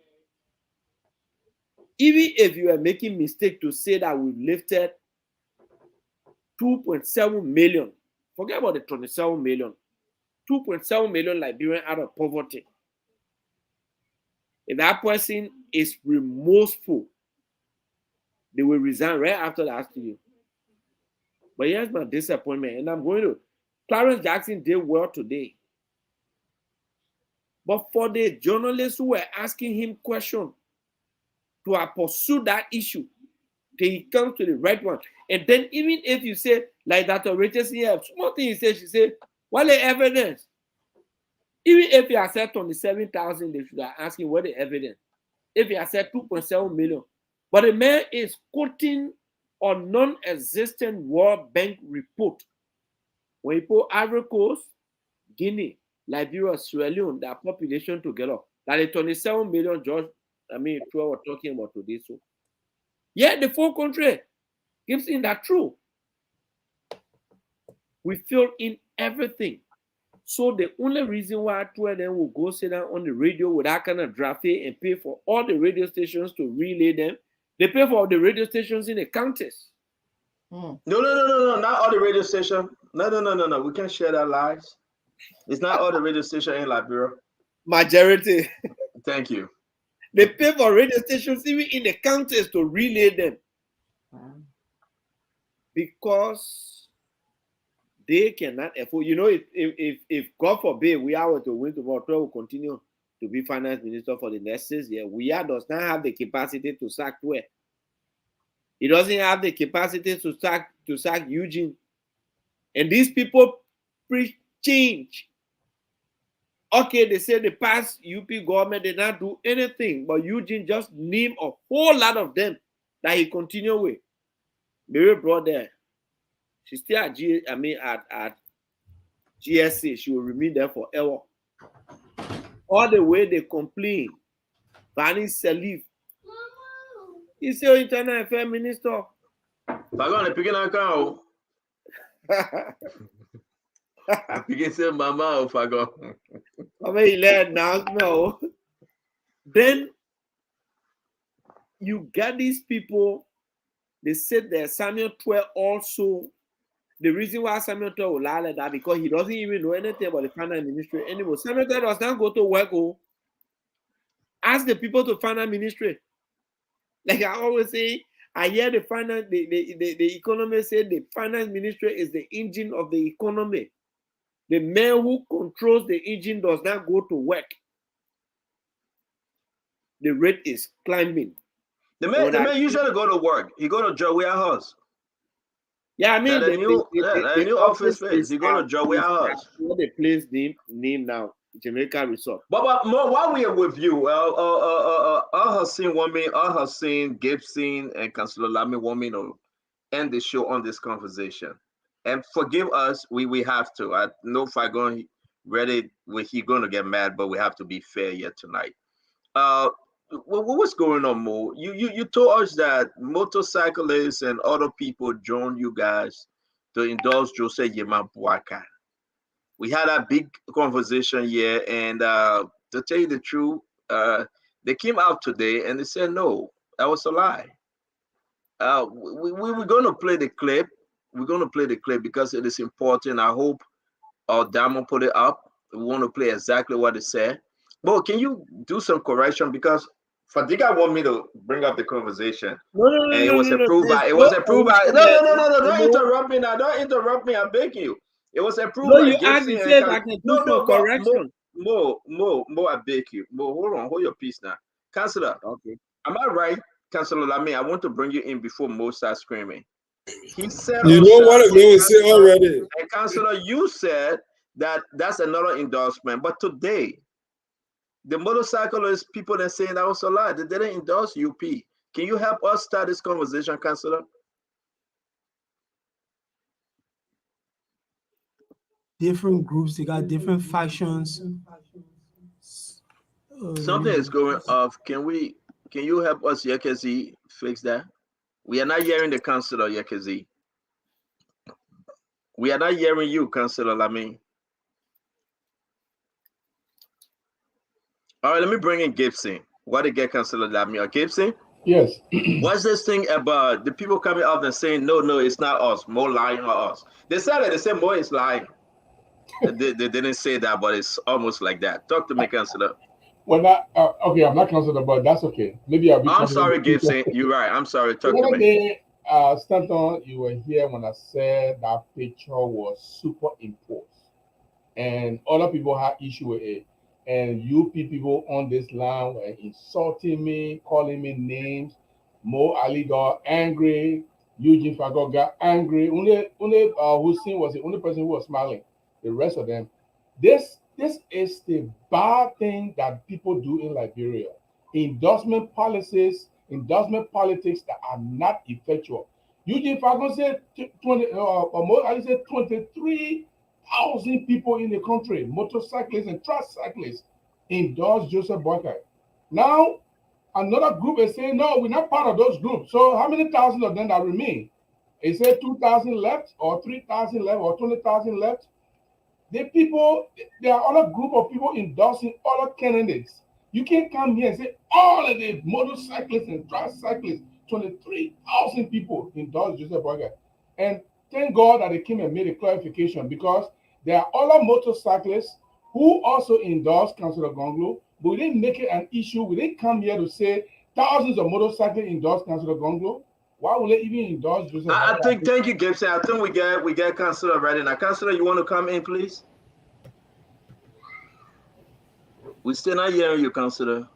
even if you are making mistake to say that we've lifted 2.7 million, forget about the 27 million, 2.7 million Liberians out of poverty. If that person is remorseful, they will resign right after that to you. But here's my disappointment, and I'm going to. Clarence Jackson did well today. But for the journalists who were asking him questions to pursue that issue, till he comes to the right one. And then even if you say, like that Rachel here, small thing he said, she said, what the evidence? Even if he has said 27,000, they should have asked him what the evidence. If he has said 2.7 million. But the man is quoting a non-existent World Bank report. When you put Ivory Coast, Guinea, Liberia, Sierra Leone, their population together, that the 27 million George, we're talking about today. So, yeah, the full country gives in that true. We fill in everything. So the only reason why two of them will go sit down on the radio with that kind of draft and pay for all the radio stations to relay them, they pay for the radio stations in the counties. No, not all the radio stations. No. We can't share that lies. It's not all the radio stations in Liberia. Majority. Thank you. They pay for radio stations even in the counties to relay them. Because they cannot afford. You know, if God forbid we are to win tomorrow, will continue to be finance minister for the next 6 years, we does not have the capacity to sack Twe. He doesn't have the capacity to sack Eugene. And these people preach change. Okay, they say the past UP government did not do anything, but Eugene just named a whole lot of them that he continued with. Mary brought there. She's still at GSA. She will remain there forever. All the way they complain. Bani Salif. He's your internal affairs minister. Pagone picking account. Picking say mama Pagone. I mean, he let now. Then you get these people. They said that Samuel 12 also. The reason why Samuel 12 will lie like that because he doesn't even know anything about the finance ministry anymore. Samuel 12 does not go to work. Ask the people to finance ministry. Like I always say, I hear the finance, the economist say the finance ministry is the engine of the economy. The man who controls the engine does not go to work. The rate is climbing. The man usually go to work. He go to job warehouse. Yeah, I mean, That a new office space. You're gonna join with us. What the place name now, Jamaica Resort. But more while we are with you, Al Hassan woman, Al Hassan, Gibson, and Councilor Lamy woman to end the show on this conversation. And forgive us, we have to. I know if I go ready, he gonna get mad, but we have to be fair here tonight. Uh, what's going on, Mo? You told us that motorcyclists and other people joined you guys to endorse Jose Yema Buaka. We had a big conversation here, and to tell you the truth, they came out today and they said no, that was a lie. We're going to play the clip. We're going to play the clip because it is important. I hope our Damo put it up. We want to play exactly what it said. But can you do some correction because Fadiga want me to bring up the conversation. No. It was approved by. It was approved by. No! Don't interrupt me now. Don't interrupt me. I'm begging you. It was approved by you asked me if I can do some correction. Mo, I beg you. Mo, hold your peace now. Councillor, okay. Am I right, Councillor Lamy? I want to bring you in before Mo starts screaming. He said, you know what they say already. And Councillor, you said that that's another endorsement. But today, the motorcyclist people are saying that was a lie. They didn't endorse UP. Can you help us start this conversation, Councillor? Different groups, they got different factions. Something is going off. Can you help us, Yekezi, fix that? We are not hearing the councillor, Yekezi. We are not hearing you, Councillor Lamy. All right, let me bring in Gibson. What did get Councillor Lamy or Gibson? Yes. What's this thing about the people coming out and saying, no, it's not us, Mo lying on us? They said it, they said Mo is lying. they didn't say that, but it's almost like that. Talk to me, Councillor. Well, okay, I'm not Councillor, but that's okay. Maybe I'll be. I'm sorry, Gibson. You're right. I'm sorry. Talk to me. Stanton, you were here when I said that picture was superimposed, and other people had issue with it. And UP people on this line were insulting me, calling me names. Mo Ali got angry. Eugene Fagot got angry. Only Hussein was the only person who was smiling. The rest of them, this is the bad thing that people do in Liberia. Endorsement policies, endorsement politics that are not effectual. Eugene Fagot said 23,000 people in the country, motorcyclists and tricyclists, endorse Joseph Boycott. Now, another group is saying, no, we're not part of those groups. So how many thousand of them that remain? Is it 2,000 left or 3,000 left or 20,000 left? There are other group of people endorsing other candidates. You can't come here and say all of the motorcyclists and tricyclists, 23,000 people endorse Joseph Boycott. And thank God that they came and made a clarification because there are other motorcyclists who also endorse Councillor Gonglo, but we didn't make it an issue. We didn't come here to say thousands of motorcyclists endorse Councillor Gonglo. Why would they even endorse Joseph? I think, thank you, Gibson. I think we get Councillor ready now. Councillor, you want to come in, please? We're still not hearing you, Councillor.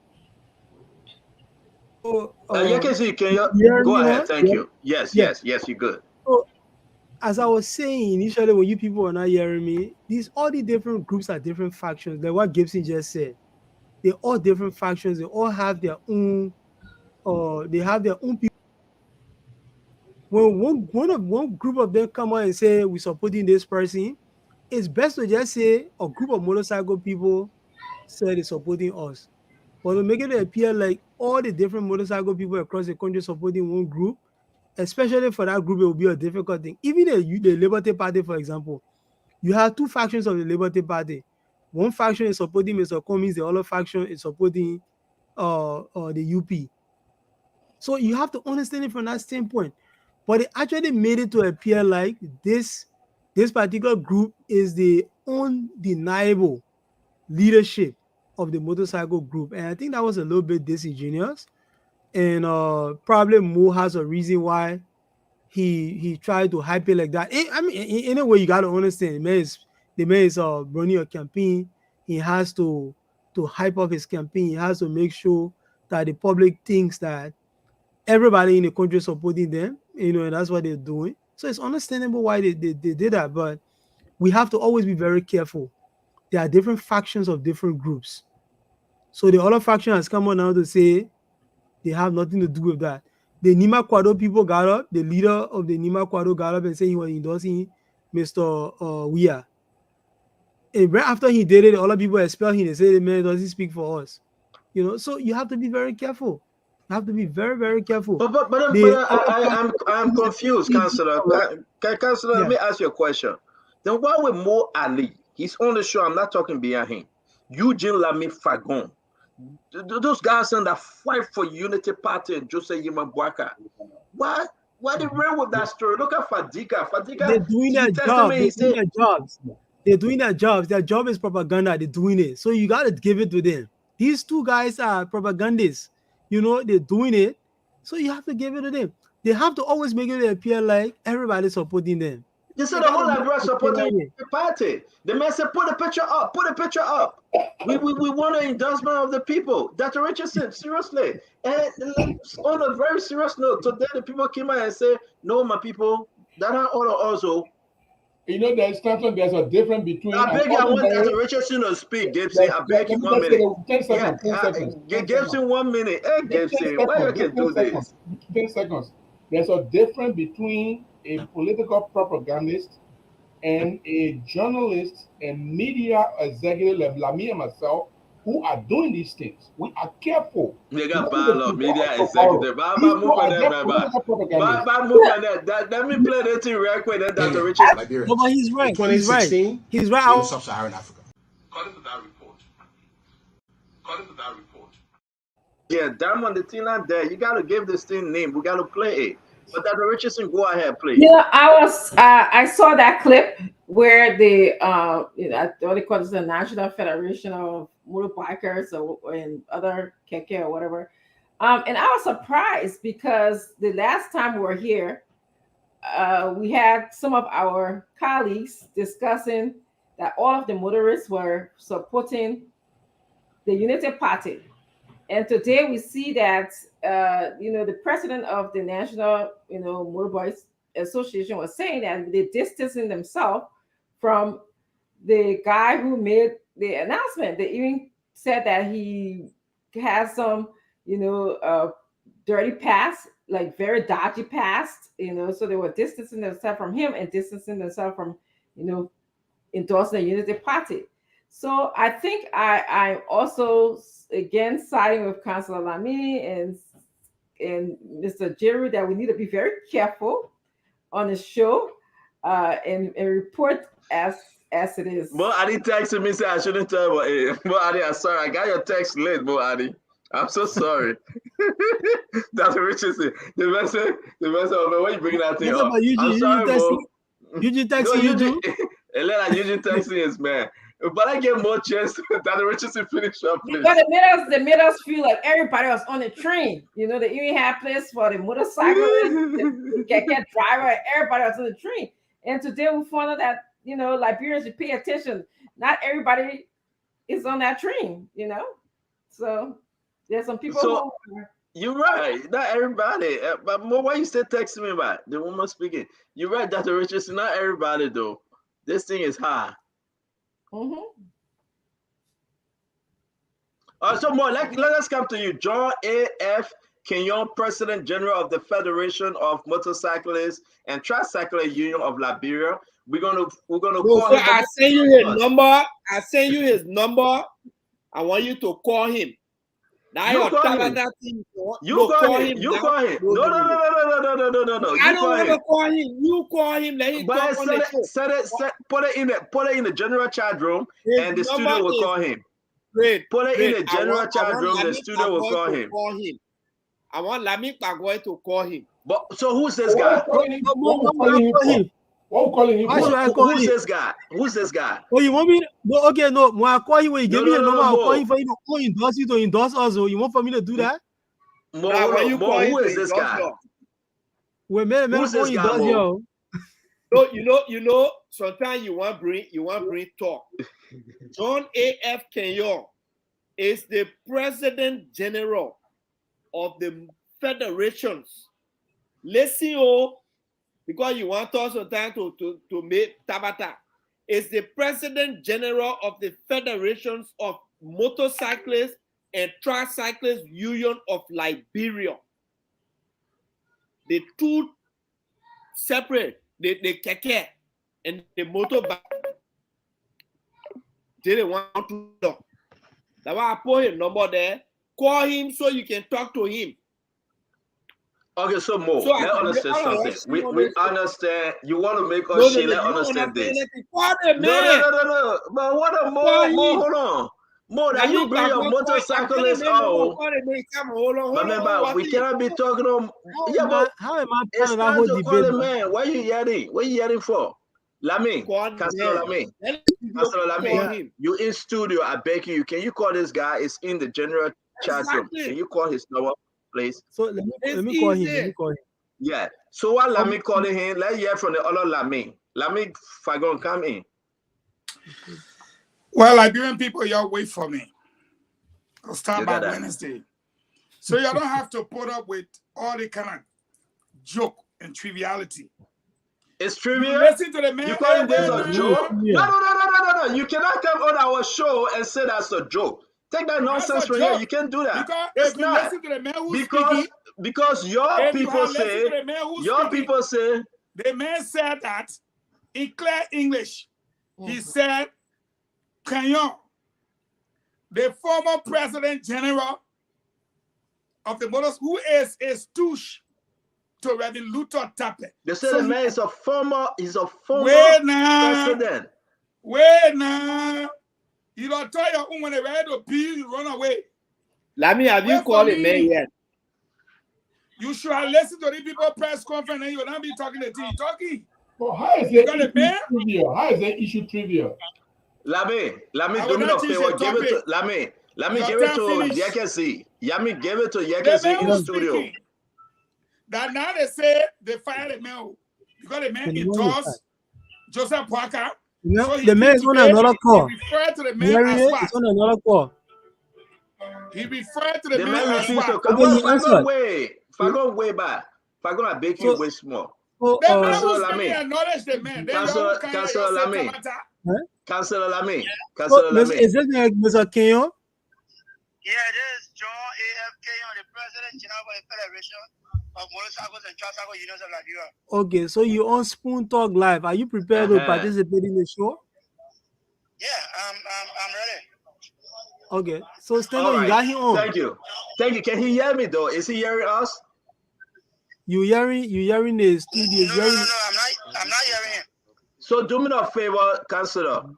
Yekezi, can you go ahead? Thank you. Yes, you're good. So, as I was saying initially, when you people are not hearing me, all the different groups are different factions. Like what Gibson just said, they're all different factions. They all have their own, people. When one group of them come out and say we're supporting this person, it's best to just say a group of motorcycle people said they're supporting us. But to make it appear like all the different motorcycle people across the country supporting one group, especially for that group, it will be a difficult thing. Even the Liberty Party, for example, you have two factions of the Liberty Party. One faction is supporting Mr. Cummings, the other faction is supporting the UP. So you have to understand it from that standpoint. But it actually made it to appear like this particular group is the undeniable leadership of the motorcycle group. And I think that was a little bit disingenuous. And probably Mo has a reason why he tried to hype it like that. I mean, in a way, you got to understand, the man is running a campaign. He has to hype up his campaign. He has to make sure that the public thinks that everybody in the country is supporting them, and that's what they're doing. So it's understandable why they did that, but we have to always be very careful. There are different factions of different groups. So the other faction has come on now to say they have nothing to do with that. The Nima Kwado people got up, the leader of the Nima Kwado got up and said he was endorsing Mr. Weah. And right after he did it, all the people expelled him. They say the man doesn't speak for us. You know, so you have to be very careful. You have to be very, very careful. But I'm confused, Councillor. Councillor, let me ask you a question. Then why would Mo Ali? He's on the show. I'm not talking behind him. Eugene Lamy Fagon. Those guys in that fight for Unity Party and Jose Yimabwaka. Why they ran with that story? Look at Fadika. They're doing their job. They're doing their jobs. They're doing their jobs. Their job is propaganda. They're doing it. So you got to give it to them. These two guys are propagandists. You know, they're doing it. So you have to give it to them. They have to always make it appear like everybody's supporting them. You said the whole Liberia supporting the party. The man said, put a picture up. Put a picture up. We want an endorsement of the people. Dr. Richardson, seriously. And on a very serious note, today the people came out and said, no, my people, that are all also. You know, there's a difference between. I beg you, I want Dr. Richardson to speak, Gibson. I beg you 1 minute. 10 seconds. 10 seconds. Gibson 1 minute. Hey, Gibson, why you can do this? 10 seconds. There's a difference between a political propagandist and a journalist and media executive like me and myself who are doing these things. We are careful. They got bad of media executive. Let me play that thing real quick. Then Dr. Richardson. No, but he's right. 2016, he's right. in sub-Saharan Africa. According to that report. Yeah, Diamond, the thing out there. You got to give this thing name. We got to play it. But Dr. Richardson, go ahead, please. Yeah, I saw that clip where the what they call it, the National Federation of Motorbikers and other keke or whatever. And I was surprised because the last time we were here, we had some of our colleagues discussing that all of the motorists were supporting the Unity Party. And today we see that the president of the National Motorbikes Association was saying that they're distancing themselves from the guy who made the announcement. They even said that he has some dirty past, like very dodgy past, so they were distancing themselves from him and distancing themselves from endorsing the Unity Party. So I think I'm also again siding with Councillor Lamy and Mr. Jerry that we need to be very careful on the show and report as it is. Bo Adi texted me say I shouldn't tell about Bo Adi, I'm sorry. I got your text late, Bo Adi. I'm so sorry. Dr. Richardson, the message, why you bringing that thing up? I'm sorry, Bo. Eugene texting you too? Elena, Eugene texting is man. But I get more chance Dr. Richardson finish up, please. But they made us feel like everybody was on the train. They even had place for the motorcyclist, the keke driver, everybody was on the train. And today we found out that, Liberians should pay attention. Not everybody is on that train, So there's some people who... You're right. Not everybody. But why you still texting me about the woman speaking? You're right, Dr. Richardson. Not everybody, though. This thing is high. Mm-hmm. So more, let us come to you, John A.F. Kenyon, President General of the Federation of Motorcyclists and Tricyclists Union of Liberia. We're gonna call him. I send you his number. I send you his number. I want you to call him. Now You call him. You call him. You call him. No. I don't want to call him. You call him. Let him talk on the show. Put it in the general chat room, and the studio will call him. Great. Put it in the general chat room. The studio will call him. I want Lamy Kpagoi to call him. But so who's this guy? Who's this guy? Who's this guy? Oh, you want me? No, okay, no. When I call him, when you give me a number, I'll call him for you to endorse you to endorse us. You want for me to do that? Who is this guy? Wait, man, who's this guy? You? So sometimes you want bring talk. John A.F. Kenyon is the President General of the federations. Listen, because you want us some time to make Tabata. Is the President General of the Federations of Motorcyclists and Tricyclists Union of Liberia. The two separate, the keke and the motorbike. They didn't want to talk. That's why I put his number there. Call him so you can talk to him. Okay, so Mo, So let's understand something. We understand. You want to make us share. Let's understand this. No. But what a Mo, hold on. Mo, that you bring your motorcyclist out. Remember, we cannot be talking on. Yeah, but how am I it's part of that time whole to debate? call the man. What are you yelling? What are you yelling for? Lamy, Councilor Lamy. Councilor Lamy, you in studio. I beg you. Can you call this guy? It's in the general chat room. Can you call his number, please? So let me call him. Let me call him. Yeah. So while Lamy calling him, let's hear from the other Lamy. Lamy, Fagon, come in. Well, Liberian people, y'all wait for me. I'll start by Wednesday. So you don't have to put up with all the kind of joke and triviality. It's trivial. You listen to the man. You calling this a joke? No. You cannot come on our show and say that's a joke. Take that nonsense from here. You can't do that. Because it's if you not. listen to the man who's because your people say the man said that in clear English. He said, Kenyon, the former President General of the Motors, who is a stooge to Reverend Luther Tappe. They say the man is a former president. Wait now. You don't tell your own when they ready to pee, you run away. Let me have you call it man yet. You should have listened to the people press conference and you'll not be talking to T. Talking. Well, how is it trivial? How is that issue trivial? Lamy, do me a favor. Give it to Lamy. Give it to Yekesi. Yami, give it to Yekesi in the studio. That now they say they fired the man because the man endorsed Joseph Parker. No, so the man is on another call. He referred to the man as what? It's on another call. He referred to the man as what? Fagon way back. Fagon, I beg you way small. Councilor Lamy. Acknowledge the man. Councilor Lamy. Councilor Lamy. Is this Mr. Kenyon? Yeah, this is John A.F. Kenyon, the President General of the Federation of Motorcyclists and Tricycle Unions of Liberia. Okay, so you on Spoon Talk Live. Are you prepared to participate in the show? Yeah, I'm ready. Okay, so stand on. You got him on. Thank you. Can he hear me though? Is he hearing us? You hearing the studio? No, I'm not hearing him. So do me a favor, Councilor,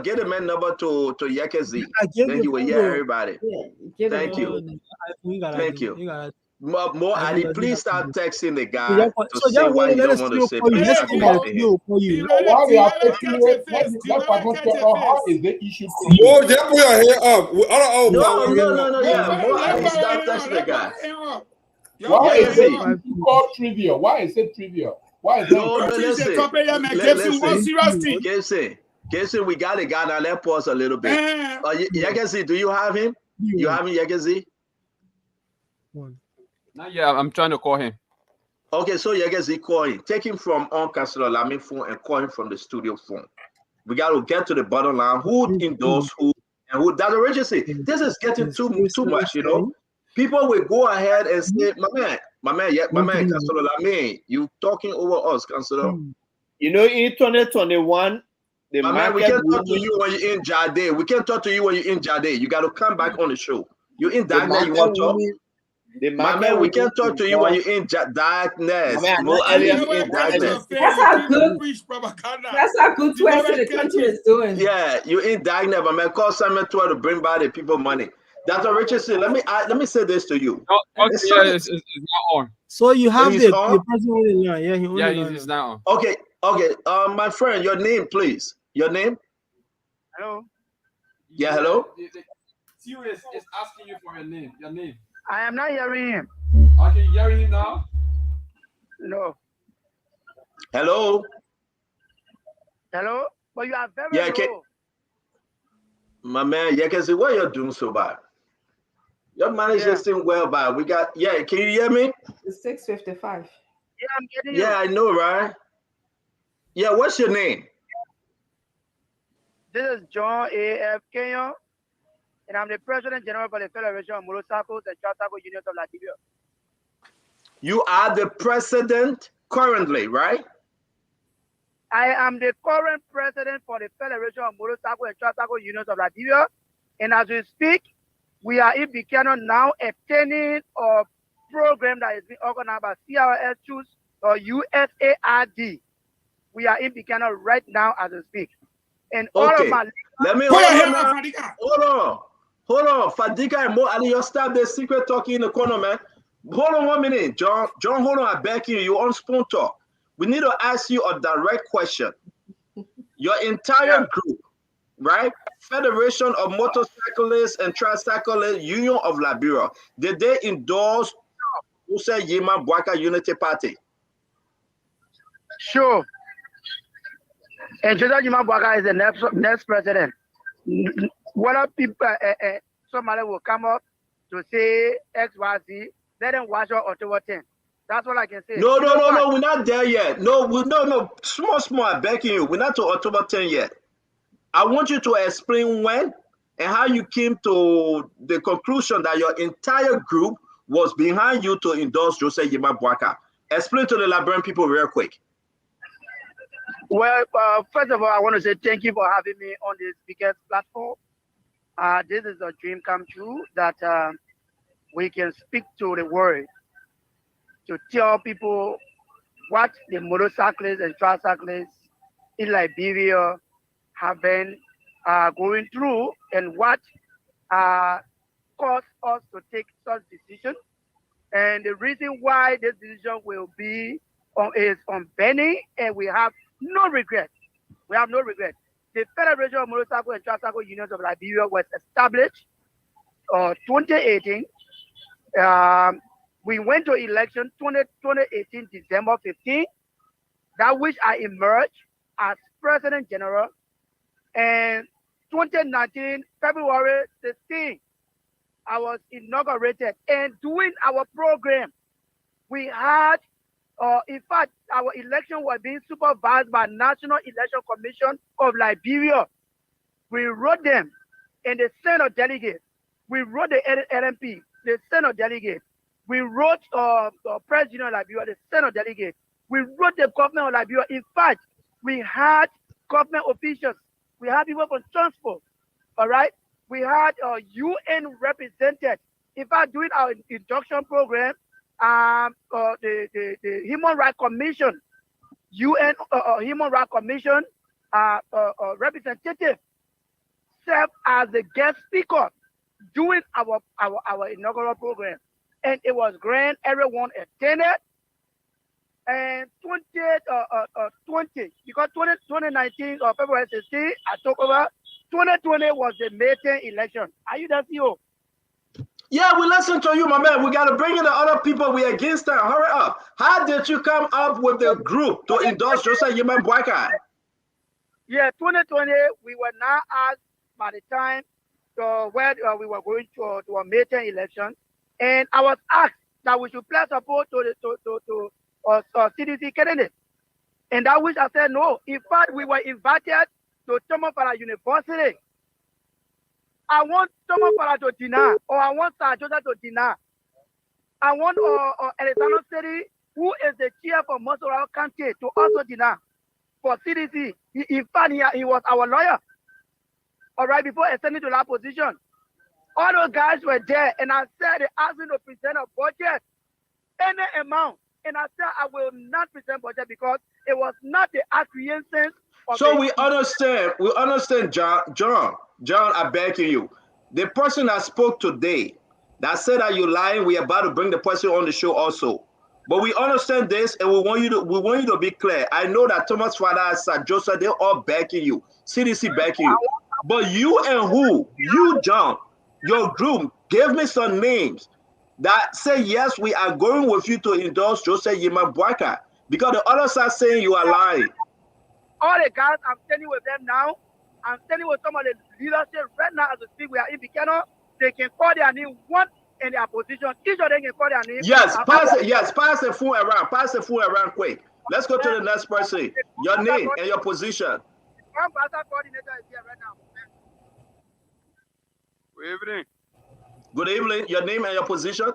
get the man number to Yekezi. Then he will hear everybody. Yeah, Thank you. Thank you. More Ali, please start texting the guy to say why you don't want to say. How is the issue? More, just put your hand up. No. Yeah, more Ali, start texting the guy. Why is it called trivia? Why is it trivia? Why is it? Listen, we got a guy now. Let's pause a little bit. Yekezi, do you have him? You have him, Yekezi? Yeah, I'm trying to call him. Okay, so Yekezi, call him. Take him from on Councilor Lamy phone and call him from the studio phone. We got to get to the bottom line. Who endorsed who and who? That's originally. This is getting too much, you know. People will go ahead and say, my man, Councilor Lamy, you talking over us, Councilor. You know, in 2021, we can't talk to you when you're in Jade. We can't talk to you when you're in Jade. You got to come back on the show. You're in darkness, you want to talk? We can't talk to you when you're in darkness. That's a good way the country is doing. Yeah, you're in darkness, my man. Call Simon to bring by the people money. Dr. Richardson, let me say this to you. It's not on. So you have the person he's not on. Okay. My friend, your name, please. Your name? Hello. Yeah, hello. Serious is asking you for your name. Your name. I am not hearing him. Are you hearing him now? No. Hello. Hello. But you are very low. My man, Yekezi, what you're doing so bad? Your manager seem well bad. We got, can you hear me? It's 6:55. Yeah, I'm getting Yeah, I you. know, right? Yeah, what's your name? This is John A.F. Kenyon, and I'm the President General for the Federation of Motorcycles and Tricycle Unions of Liberia. You are the president currently, right? I am the current president for the Federation of Motorcycle and Tricycle Unions of Liberia, and as we speak, we are in Buchanan now obtaining a program that is being organized by CRS Choose or USARD. We are in Buchanan right now as we speak. And all of Okay. my Let me Put hold your on hand now. up, Fadiga. Hold on. Fadiga and Mo Ali, you stop the secret talking in the corner, man. Hold on 1 minute, John. John, hold on. I beg you. You're on spoon talk. We need to ask you a direct question. Your entire group, right? Federation of Motorcyclists and Tricyclists Union of Liberia, did they endorse Musa Yima Bwaka Unity Party? Sure. And Joseph Jima Bwaga is the next president. Whether people, somebody will come up to say X, Y, Z, let them watch out October 10. That's what I can say. No. We're not there yet. No. Small. I'm begging you. We're not to October 10 yet. I want you to explain when and how you came to the conclusion that your entire group was behind you to endorse Joseph Yima Bwaka. Explain to the Liberian people real quick. Well, first of all, I want to say thank you for having me on this biggest platform. This is a dream come true that we can speak to the world to tell people what the motorcyclists and tricyclists in Liberia have been going through and what caused us to take such decision. And the reason why this decision will be is unbending, and we have no regret. We have no regret. The Federation of Motorcycle and Tricycle Unions of Liberia was established 2018. We went to election 2018, December 15, that which I emerged as President General. And 2019, February 16, I was inaugurated. And during our program, we had, in fact, our election was being supervised by National Election Commission of Liberia. We wrote them in the Senate delegate. We wrote the LMP, the Senate delegate. We wrote the President of Liberia, the Senate delegate. We wrote the government of Liberia. In fact, we had government officials. We had people from transport. All right. We had UN represented. In fact, during our induction program, the Human Rights Commission, UN Human Rights Commission representative served as the guest speaker during our inaugural program. And it was grand. Everyone attended. And 2020, because 2019 or February 16, I took over. 2020 was the May 10 election. Are you there, CEO? Yeah, we listen to you, my man. We got to bring in the other people. We're against that. Hurry up. How did you come up with the group to endorse Joseph Yima Bwaka? Yeah, 2020, we were now asked by the time where we were going to a May 10 election. And I was asked that we should pledge support to CDC candidate. And that which I said no. In fact, we were invited to Tomofala University. I want Tomofala to deny, or I want Sir Joseph to deny. I want Alexander City, who is the chair for Motorcyclist County, to also deny for CDC. In fact, he was our lawyer. All right, before ascending to that position. All those guys were there, and I said they asked me to present a budget, any amount. And I said I will not present budget because it was not the acquiescence. So we understand, John, I'm begging you. The person that spoke today, that said that you're lying, we're about to bring the person on the show also. But we understand this, and we want you to be clear. I know that Thomas Father, Sir Joseph, they're all backing you. CDC backing you. But you and who? You, John, your group, gave me some names that say, yes, we are going with you to endorse Joseph Yima Bwaka. Because the others are saying you are lying. All the guys, I'm standing with them now. I'm standing with some of the leadership right now as we speak. We are in Buchanan. They can call their name one and their position. Each of them can call their name. Yes, pass it. Yes, pass the phone around. Pass the phone around quick. Let's go to the next person. Your name and your position. One pastor coordinator is here right now. Good evening. Good evening. Your name and your position.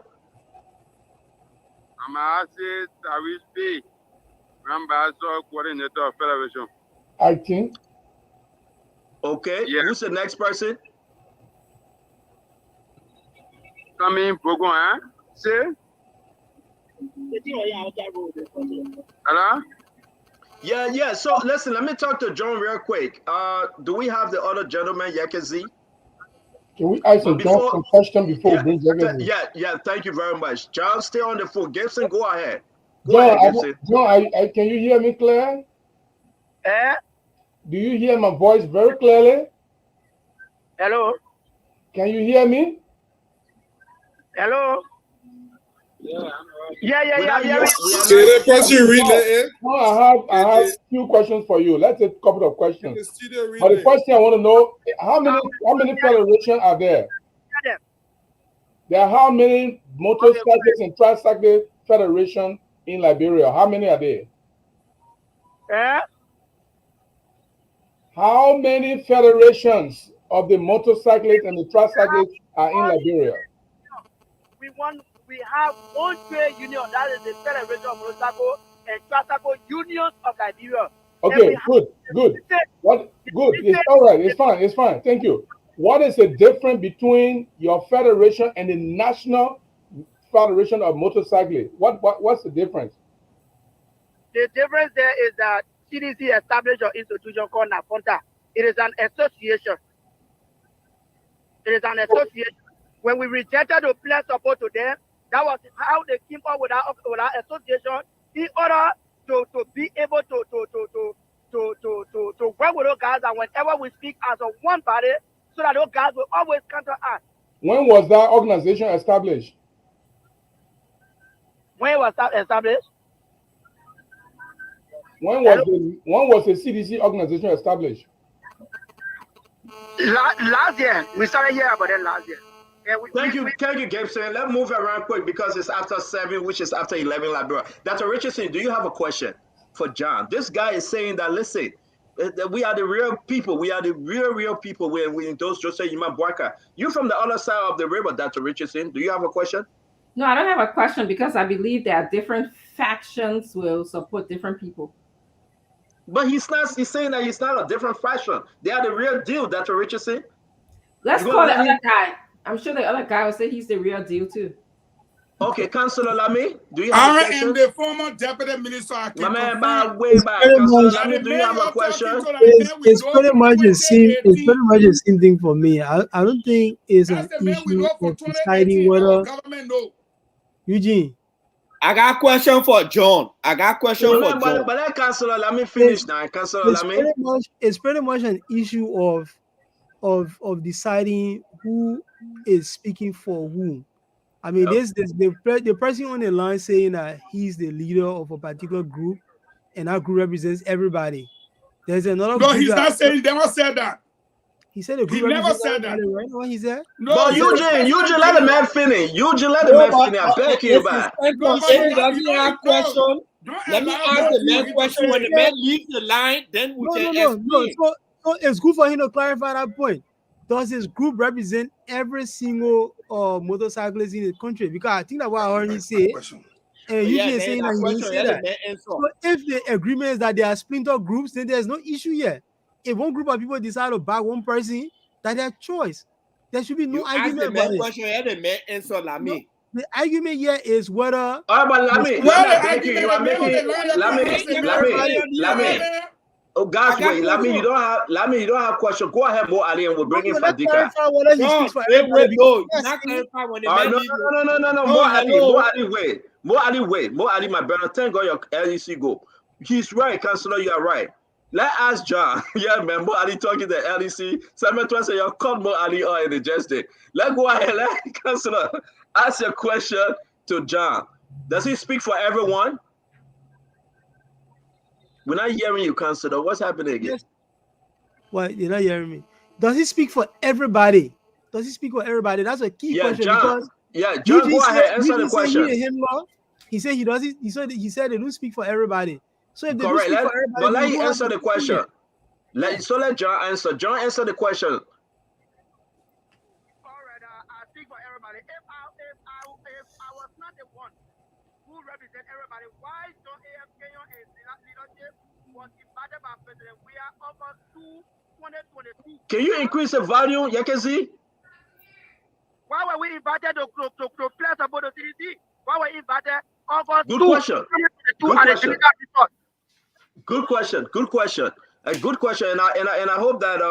I'm Asi Tawish B. Ambassador coordinator of Federation. I think. Okay. Yeah. Who's the next person? Coming, Pogon, huh? Say? Hello? Yeah. So listen, let me talk to John real quick. Do we have the other gentleman, Yakazi? Can we ask John some question before we bring Yakazi? Yeah. Thank you very much. John, stay on the phone. Gibson, go ahead. John, can you hear me clear? Do you hear my voice very clearly? Hello? Can you hear me? Hello? Yeah. The person read it. No, I have a few questions for you. Let's take a couple of questions. But the first thing I want to know, how many federations are there? There are how many motorcyclists and tricycle federations in Liberia? How many are there? How many federations of the motorcyclists and the tricyclists are in Liberia? We have one trade union, that is the Federation of Motorcycle and Tricycle Unions of Liberia. Okay, good. What? Good. It's all right. It's fine. Thank you. What is the difference between your federation and the National Federation of Motorcyclists? What's the difference? The difference there is that CDC established an institution called NAFONTA. It is an association. When we rejected the pledge support to them, that was how they came up with our association in order to be able to work with those guys, and whenever we speak as a one body, so that those guys will always counter us. When was that organization established? When was that established? When was the CDC organization established? Last year. We started hearing about it last year. Thank you, Gibson. Let's move around quick because it's after 7, which is after 11 Liberia. Dr. Richardson, do you have a question for John? This guy is saying that, listen, we are the real people. We are the real people. We those just say you're from the other side of the river, Dr. Richardson. Do you have a question? No, I don't have a question because I believe that different factions will support different people. But he's saying that he's not a different faction. They are the real deal, Dr. Richardson. Let's call the other guy. I'm sure the other guy will say he's the real deal too. Okay, Councilor Lamy, do you have a question? I am the former deputy minister. My man, Councilor Lamy, do you have a question? It's pretty much the same. It's pretty much the same thing for me. I don't think it's an issue of deciding whether. Eugene, I got a question for John. But let Councilor Lamy finish now. Councilor Lamy. It's pretty much an issue of deciding who is speaking for whom. I mean, the person on the line saying that he's the leader of a particular group, and that group represents everybody. There's another. No, he's not saying. He never said that. He said he never said that. Right? What he said? No, but Eugene, let the man finish. I beg you, man. If he doesn't have question, let me ask the man question. When the man leaves the line, then we can explain. So it's good for him to clarify that point. Does his group represent every single motorcyclist in the country? Because I think that's what I heard you say. And Eugene is saying that he didn't say that. So if the agreement is that they are splinter groups, then there's no issue here. If one group of people decide to back one person, that's their choice. There should be no argument about it. The argument here is whether. All right, but Lamy. Oh, guys, wait, Lamy, you don't have question. Go ahead, Mo Ali, and we'll bring in Fadika. No. Mo Ali, my brother, thank God your LEC go. He's right, Councilor, you are right. Let us John. Yeah, man, Mo Ali talking to the LEC. Samuel Twan say you called Mo Ali in the just day. Let's go ahead, Councilor, ask your question to John. Does he speak for everyone? We're not hearing you, Councilor. What's happening again? Yes. What? You're not hearing me. Does he speak for everybody? That's a key question. John. Yeah, John, go ahead. Answer the He question. and him law. He said he doesn't. He said they don't speak for everybody. So if they don't Correct. speak for everybody, But let we him don't have answer to the question. So let John answer. John, answer the question. All right, I speak for everybody. If I was not the one who represent everybody, why don't AFK and leadership was invited by President Weah August 2, 2022? Can you increase the volume, Yakezi? Why were we invited to play support the CDC? Why were we invited August 2, Good question. 2022 Good and question. the Good question. Good question. A good question, and I hope that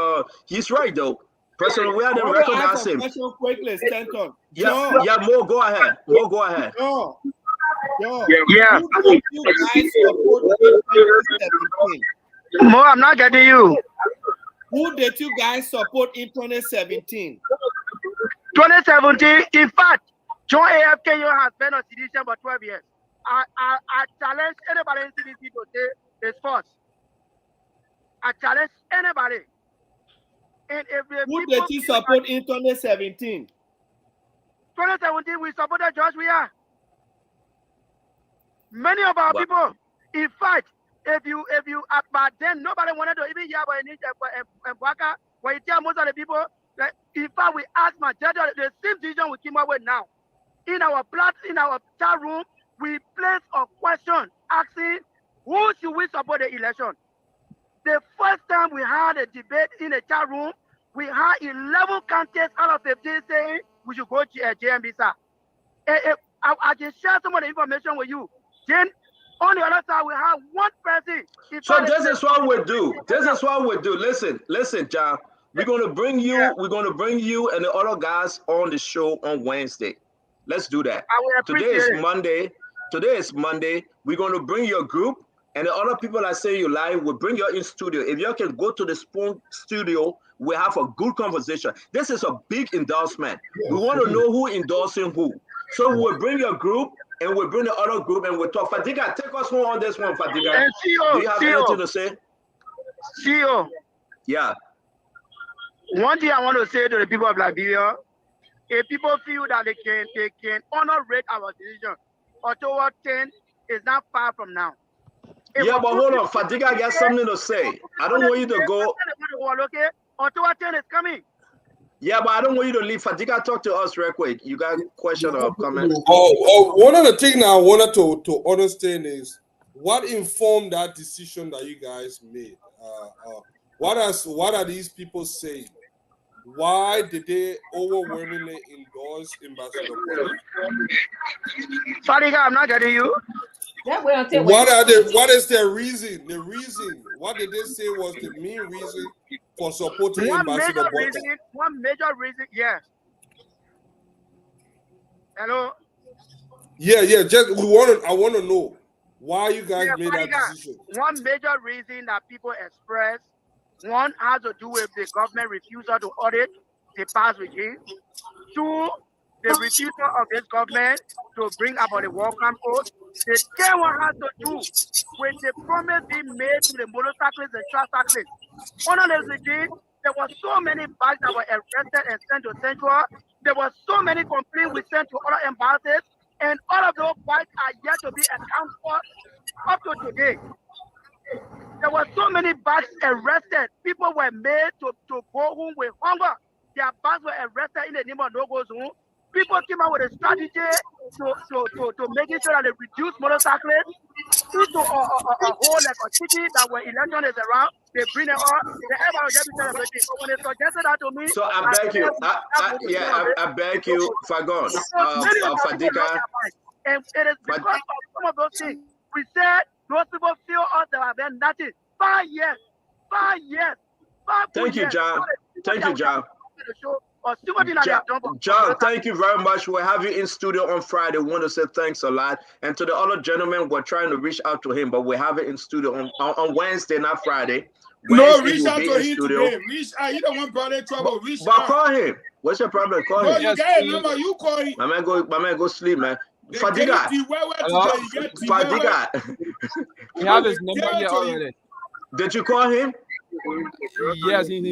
he's right though. President Weah didn't recognize him. Question quickly, Stanton. Yeah, Mo, go ahead. Mo, go ahead. Yeah. Who did you guys support in 2017? Mo, I'm not getting you. Who did you guys support in 2017? 2017, in fact, John AFK has been on CDC for 12 years. I challenge anybody in CDC to say it's false. I challenge anybody. And if who did you support in 2017? 2017, we supported George Weah. Many of our people, in fact, if you but then nobody wanted to even hear about it and Waka, when you tell most of the people that in fact we asked majority of the same decision we came up with now. In our chat room, we placed a question asking who should we support the election. The first time we had a debate in the chat room, we had 11 candidates out of 15 saying we should go to JMB, sir. I can share some of the information with you. Then on the other side, we have one person. So this is what we do. This is what we do. Listen, John. We're gonna bring you. Yeah. We're gonna bring you and the other guys on the show on Wednesday. Let's do that. Today is Monday. Today is Monday. We're gonna bring your group and the other people that say you lie. We'll bring you in studio. If you can go to the Spoon studio, we have a good conversation. This is a big endorsement. We want to know who endorsing who. So we'll bring your group. And we'll bring the other group and we'll talk. Fadiga, take us home on this one, Fadiga. Do you have anything to say? CEO. Yeah. One thing I want to say to the people of Liberia, if people feel that they can honor rate our decision, October 10 is not far from now. Yeah, but hold on. Fadiga got something to say. I don't want you to go. Okay, October 10 is coming. Yeah, but I don't want you to leave. Fadiga, talk to us real quick. You got a question or comment? One of the things I wanted to understand is what informed that decision that you guys made. What are these people saying? Why did they overwhelmingly endorse Ambassador Boyd? Fadiga, I'm not getting you. What is their reason? The reason. What did they say was the main reason for supporting Ambassador Boyd? One major reason, yes. Hello. Yeah. I want to know why you guys made that decision. One major reason that people express, one has to do with the government refusal to audit the past regime. Two, the refusal of this government to bring about the welcome oath. The third one has to do with the promise being made to the motorcyclists and tricyclists. Under this regime, there were so many bags that were arrested and sent to Central. There were so many complaints we sent to other embassies, and all of those bags are yet to be accounted for up to today. There were so many bags arrested. People were made to go home with hunger. Their bags were arrested in the name of no-go zone. People came out with a strategy to making sure that they reduce motorcyclists into a whole like a city that when election is around, they bring it up. They ever get to celebrate. So when they suggested that to me, so I beg you, I beg you, Fagon, Fadiga. And it is because of some of those things. We said those people feel us that have done nothing. 5 years. Thank you, John. Thank you, John. John, thank you very much. We'll have you in studio on Friday. We want to say thanks a lot. And to the other gentlemen, we're trying to reach out to him, but we have it in studio on Wednesday, not Friday. No, reach out to him today. Reach out. You don't want brother trouble. Reach out. Call him. What's your problem? Call him. You got a number. You call him. My man, go sleep, man. Fadiga. We have his number here already. Did you call him? Yes, he's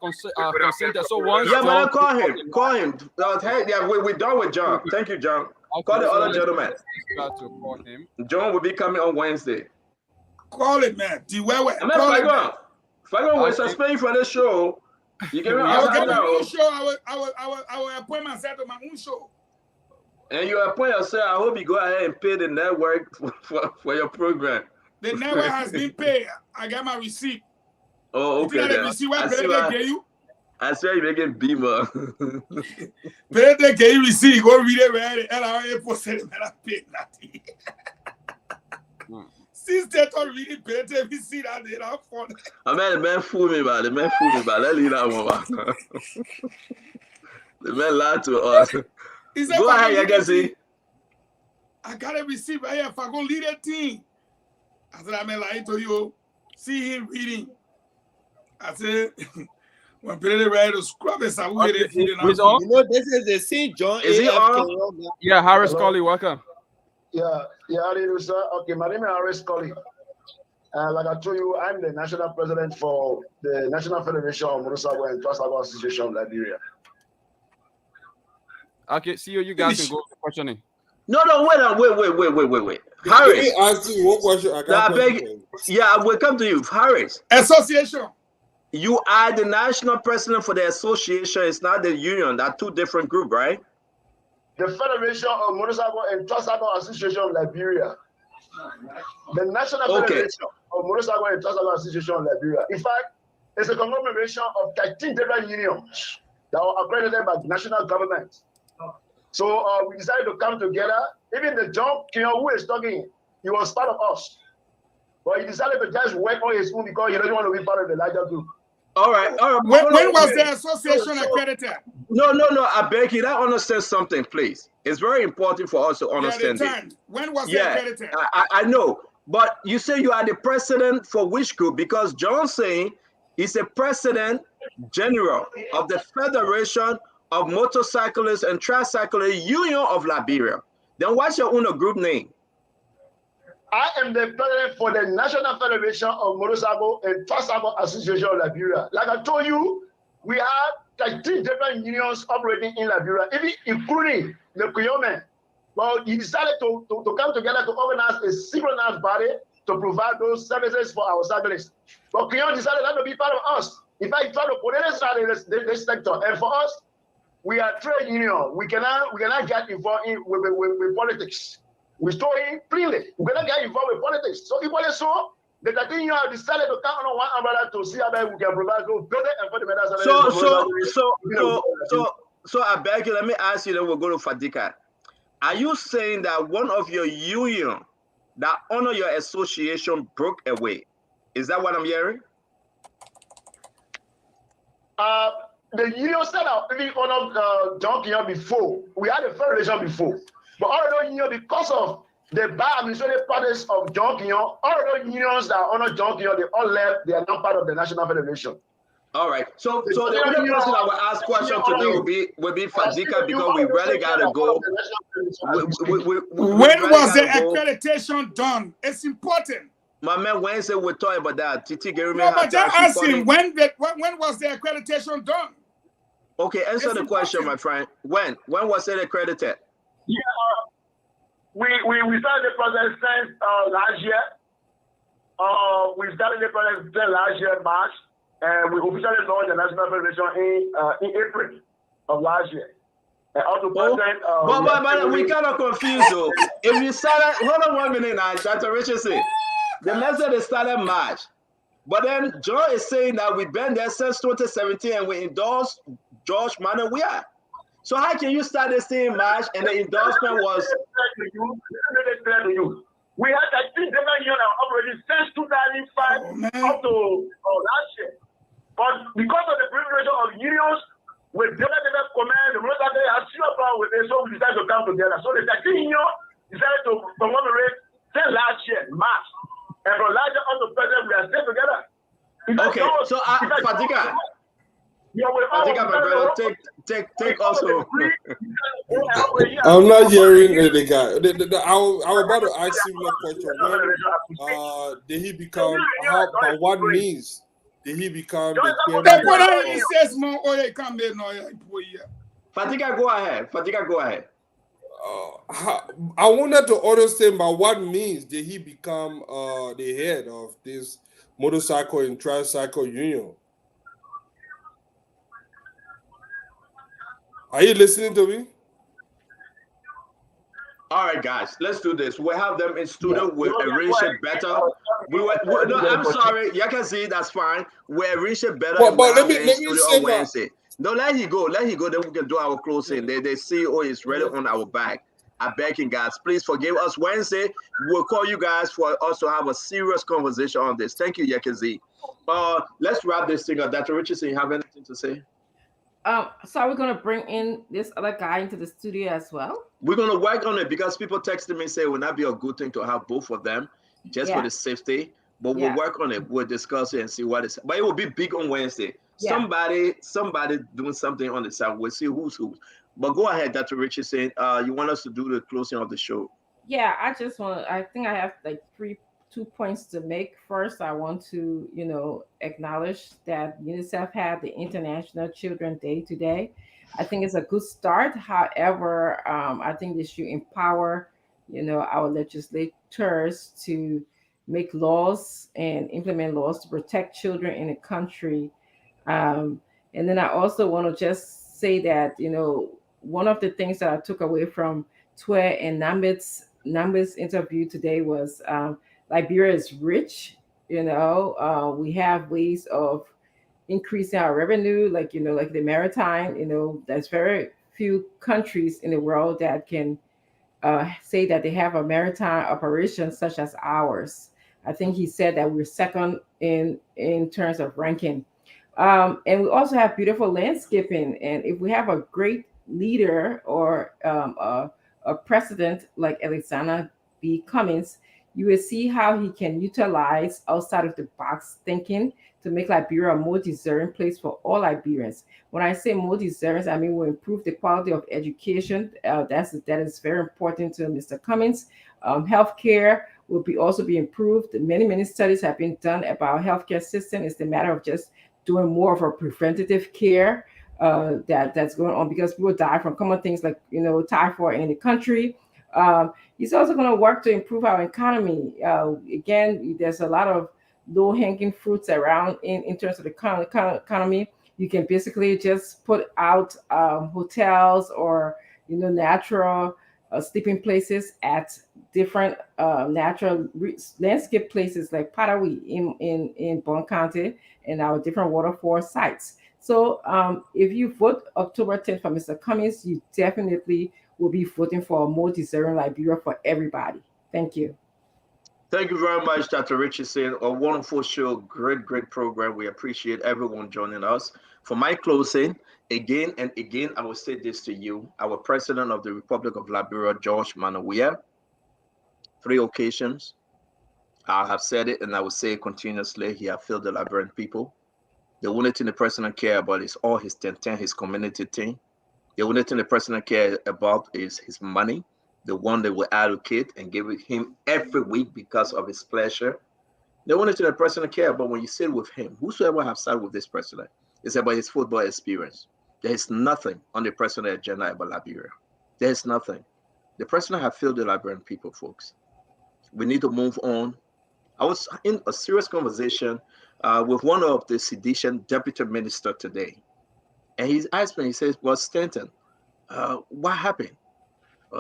consented. So once Yeah, man, John, call him. Call him. Hey, yeah, we're done with John. Thank you, John. Call okay, the so other let's gentleman. try to call him. John will be coming on Wednesday. Call it, man. Call it, man. Fagon will suspend you from the show. You give me I will get my own now. show. I will appoint myself to my own show. And you appoint yourself. I hope you go ahead and pay the network for your program. The network has been paid. I got my receipt. Oh, okay. You think the receipt what President gave you? I swear you're making beamer. President gave you receipt. Go read it where the LRA posted it. I paid nothing. Since they don't really pay the receipt, I did not fun. I mean, the man fooled me, man. The man fooled me, man. Let's leave that one. The man lied to us. Go ahead, you can see. I got a receipt right here. If I go lead a team, I said, I'm lying to you. See him reading. I said, when President ready to scrub it, I will get it. You know, this is the St. John. Is he on? Yeah, Harris Colley, welcome. Yeah, how do you, sir? Okay, my name is Harris Colley. Like I told you, I'm the national president for the National Federation of Motorcycle and Tricycle Association of Liberia. Okay, see you guys can go questioning. No, wait. Harris. Ask you one question. I will come to you. Harris. Association. You are the national president for the association. It's not the union. That's two different groups, right? The Federation of Motorcycle and Tricycle Association of Liberia. The National Federation of Motorcycle and Tricycle Association of Liberia. In fact, it's a conglomeration of 13 different unions that are accredited by the national government. So we decided to come together. Even the John Kion who is talking, he was part of us. But he decided to just work on his own because he doesn't want to be part of the larger group. All right. When was the association accredited? No. I beg you, I understand something, please. It's very important for us to understand it. When was it accredited? I know. But you say you are the president for which group? Because John's saying he's a president general of the Federation of Motorcyclists and Tricyclists Union of Liberia. Then what's your own group name? I am the president for the National Federation of Motorcycle and Tricycle Association of Liberia. Like I told you, we have 13 different unions operating in Liberia, even including the Kuyome. Well, he decided to come together to organize a synchronized body to provide those services for our cyclists. But Kuyome decided not to be part of us. In fact, he tried to politicize this sector. And for us, we are trade union. We cannot get involved with politics. We told him clearly, we cannot get involved with politics. So equally so, the 13 union have decided to come on one umbrella to see how we can provide those better and fundamental services. So I beg you, let me ask you, then we'll go to Fadika. Are you saying that one of your union that honor your association broke away? Is that what I'm hearing? The union set up even on John Kion before. We had a federation before. But all of those unions, because of the bad administrative practice of John Kion, all of those unions that honor John Kion, they all left. They are not part of the National Federation. All right. So the only person that will ask questions today will be Fadika because we really gotta go. When was the accreditation done? It's important. My man Wednesday we're talking about that. Titi gave me. No, but just ask him when was the accreditation done? Okay, answer the question, my friend. When was it accredited? Yeah, we started the process since last year. We started the process since last year, March, and we officially launched the National Federation in April of last year. And up to present, but we kind of confused though. If you started, hold on 1 minute now, Dr. Richardson. The message started March, but then John is saying that we've been there since 2017 and we endorsed George Manuel Weah. So how can you start this thing in March and the endorsement was? We had 13 different unions operating since 2005 up to last year. But because of the proliferation of unions with different command, the motorcycle has zero problem with it, so we decided to come together. So the 13 unions decided to commemorate since last year, March. And from last year on to present, we are still together. Okay, so Fadika. I think my brother take also. I'm not hearing the guy. I was about to ask him a question. When did he become? By what means did he become the chairman? Fatiga, go ahead. Fatiga, go ahead. I wanted to understand by what means did he become the head of this motorcycle and tricycle union? Are you listening to me? All right, guys, let's do this. We have them in studio. We'll arrange it better. No, I'm sorry. You can see that's fine. We'll arrange it better. But let me say on Wednesday. No, let he go. Let he go. Then we can do our closing. The CEO is ready on our back. I beg you guys, please forgive us. Wednesday, we'll call you guys for us to have a serious conversation on this. Thank you, Yekazi. Let's wrap this thing up. Dr. Richardson, you have anything to say? So we're gonna bring in this other guy into the studio as well. We're gonna work on it because people texted me saying, "Would not be a good thing to have both of them, just for the safety?" But we'll work on it. We'll discuss it and see what is. But it will be big on Wednesday. Somebody doing something on the side. We'll see who's who. But go ahead, Dr. Richardson. You want us to do the closing of the show? Yeah, I think I have like 2 points to make. First, I want to, acknowledge that UNICEF had the International Children's Day today. I think it's a good start. However, I think they should empower, our legislators to make laws and implement laws to protect children in the country. And then I also want to just say that, one of the things that I took away from Twe and Nambit's interview today was Liberia is rich. We have ways of increasing our revenue, like the maritime. There's very few countries in the world that can say that they have a maritime operation such as ours. I think he said that we're second in terms of ranking. And we also have beautiful landscaping. And if we have a great leader or a president like Alexander B. Cummings, you will see how he can utilize outside of the box thinking to make Liberia a more deserving place for all Liberians. When I say more deserving, I mean we'll improve the quality of education. That is very important to Mr. Cummings. Healthcare will also be improved. Many studies have been done about healthcare system. It's the matter of just doing more of a preventative care that's going on, because people die from common things like typhoid in the country. He's also going to work to improve our economy. Again, there's a lot of low-hanging fruits around in terms of the economy. You can basically just put out hotels or natural sleeping places at different natural landscape places like Padawi in Bon County and our different waterfall sites. So if you vote October 10th for Mr. Cummings, you definitely will be voting for a more deserving Liberia for everybody. Thank you. Thank you very much, Dr. Richardson. A wonderful show, great program. We appreciate everyone joining us. For my closing, again and again, I will say this to you. Our President of the Republic of Liberia, George Manawia, 3 occasions, I have said it and I will say it continuously. He has failed the Liberian people. The only thing the president cares about is all his his community thing. The only thing the president cares about is his money, the one they will allocate and give it him every week because of his pleasure. The only thing the president cares about when you sit with him, whosoever have sat with this president, is about his football experience. There is nothing on the president's agenda about Liberia. There is nothing. The president has failed the Liberian people, folks. We need to move on. I was in a serious conversation with one of the sedition deputy minister today. And he asked me, he says, well, Stanton, what happened?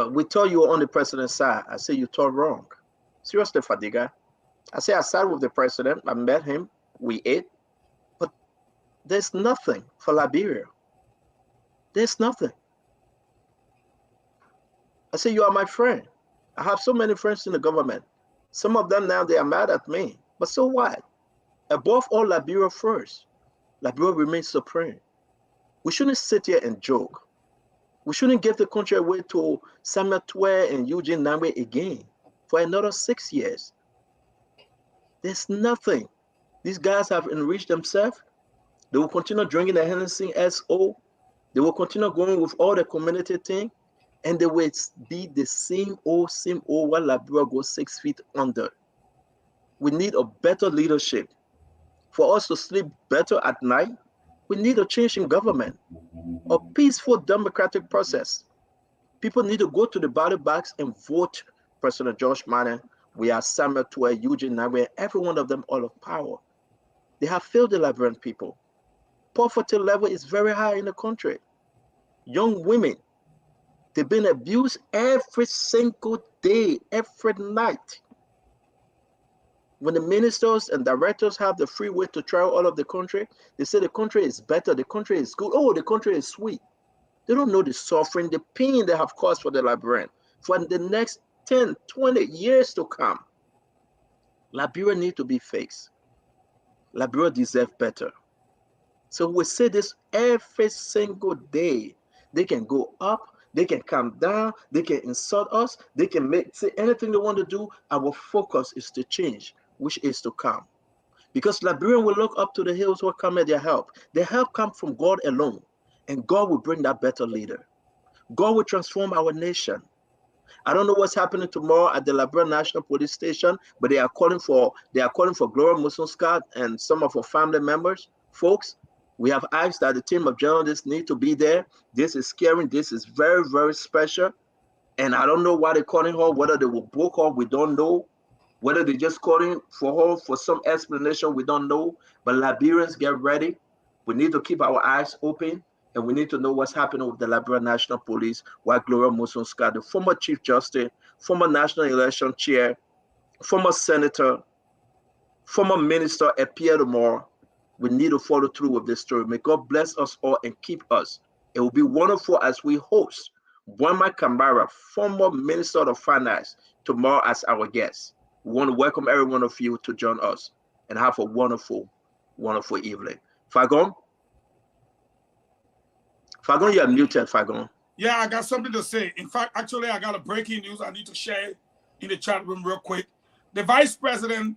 We thought you were on the president's side. I said, you thought wrong. Seriously, Fadiga. I said, I sat with the president. I met him. We ate. But there's nothing for Liberia. There's nothing. I said, you are my friend. I have so many friends in the government. Some of them now, they are mad at me. But so what? Above all, Liberia first. Liberia remains supreme. We shouldn't sit here and joke. We shouldn't give the country away to Samuel Twe and Eugene Namwe again for another 6 years. There's nothing. These guys have enriched themselves. They will continue drinking the Hennessy SO. They will continue going with all the community thing, and they will be the same old while Liberia goes 6 feet under. We need a better leadership. For us to sleep better at night, we need a change in government, a peaceful democratic process. People need to go to the ballot box and vote President George Manning. We are Samuel Tuer, Eugene Nagwe, every one of them all of power. They have failed the Liberian people. Poverty level is very high in the country. Young women, they've been abused every single day, every night. When the ministers and directors have the free way to travel all of the country, they say the country is better, the country is good, oh, the country is sweet. They don't know the suffering, the pain they have caused for the Liberian for the next 10, 20 years to come. Liberia need to be fixed. Liberia deserves better. So we say this every single day. They can go up, they can come down, they can insult us, they can say anything they want to do. Our focus is to change, which is to come. Because Liberian will look up to the hills where come at their help. Their help comes from God alone. And God will bring that better leader. God will transform our nation. I don't know what's happening tomorrow at the Liberian National Police Station, but they are calling for Gloria Muslim Scott and some of her family members. Folks, we have asked that the team of journalists need to be there. This is scary. This is very, very special. And I don't know why they're calling her, whether they will book her, we don't know. Whether they're just calling for her for some explanation, we don't know. But Liberians, get ready. We need to keep our eyes open, and we need to know what's happening with the Liberian National Police, while Gloria Muslim Scott, the former Chief Justice, former National Election Chair, former Senator, former Minister, appear tomorrow. We need to follow through with this story. May God bless us all and keep us. It will be wonderful as we host Bwama Kambara, former Minister of Finance, tomorrow as our guest. We want to welcome every one of you to join us and have a wonderful, wonderful evening. Fagon, you are muted, Fagon. Yeah, I got something to say. In fact, actually, I got a breaking news I need to share in the chat room real quick. The Vice President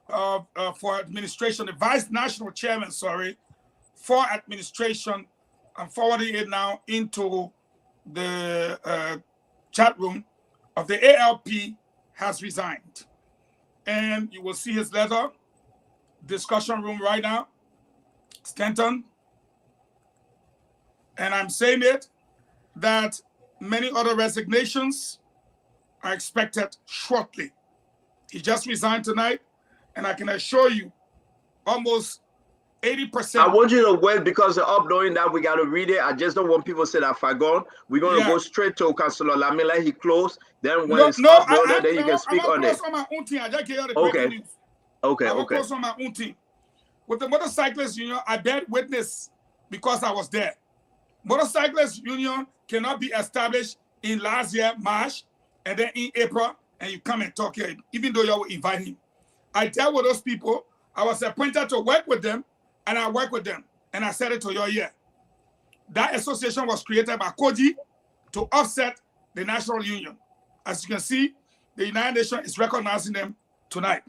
for Administration, the Vice National Chairman, for Administration, I'm forwarding it now into the chat room of the ALP, has resigned. And you will see his letter, discussion room right now, Stanton. And I'm saying it, that many other resignations are expected shortly. He just resigned tonight, and I can assure you, almost 80%. I want you to wait because of knowing that we got to read it. I just don't want people to say that Fagon. We're going to go straight to Councilor Lamela. He closed. Then when it's uploaded, then you can speak on it. On my own team. I just gave you the breaking news. Okay. I will close on my own team. With the Motorcyclist Union, I bear witness because I was there. Motorcyclist Union cannot be established in last year, March, and then in April, and you come and talk here, even though you were inviting. I dealt with those people. I was appointed to work with them, and I work with them. And I said it to your ear. That association was created by Koji to offset the National Union. As you can see, the United Nations is recognizing them tonight.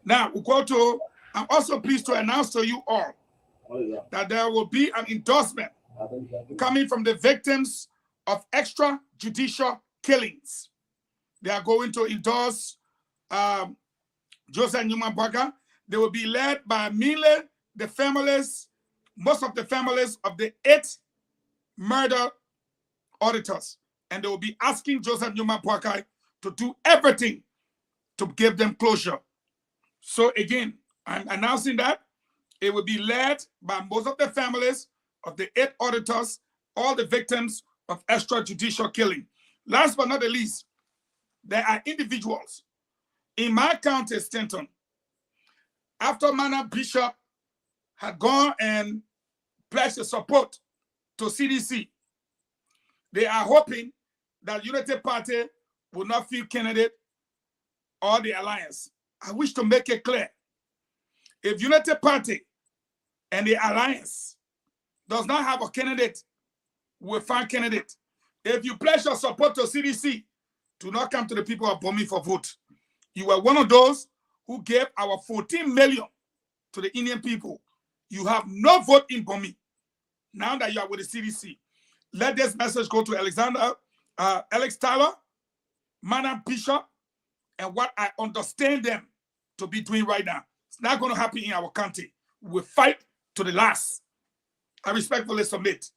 Now, we go to, I'm also pleased to announce to you all that there will be an endorsement coming from the victims of extrajudicial killings. They are going to endorse Joseph Newman Barker. They will be led by mainly the families, most of the families of the 8 murder auditors. And they will be asking Joseph Newman Barker to do everything to give them closure. So again, I'm announcing that it will be led by most of the families of the 8 auditors, all the victims of extrajudicial killing. Last but not the least, there are individuals in my county, Stanton, after Mana Bishop had gone and pledged the support to CDC, they are hoping that Unity Party will not field candidate or the alliance. I wish to make it clear. If Unity Party and the alliance does not have a candidate, we'll find candidate. If you pledge your support to CDC, do not come to the people of Bomi for vote. You were one of those who gave our 14 million to the Indian people. You have no vote in for me. Now that you are with the CDC, let this message go to Alexander, Alex Tyler, Madam Bishop, and what I understand them to be doing right now. It's not going to happen in our country. We fight to the last. I respectfully submit.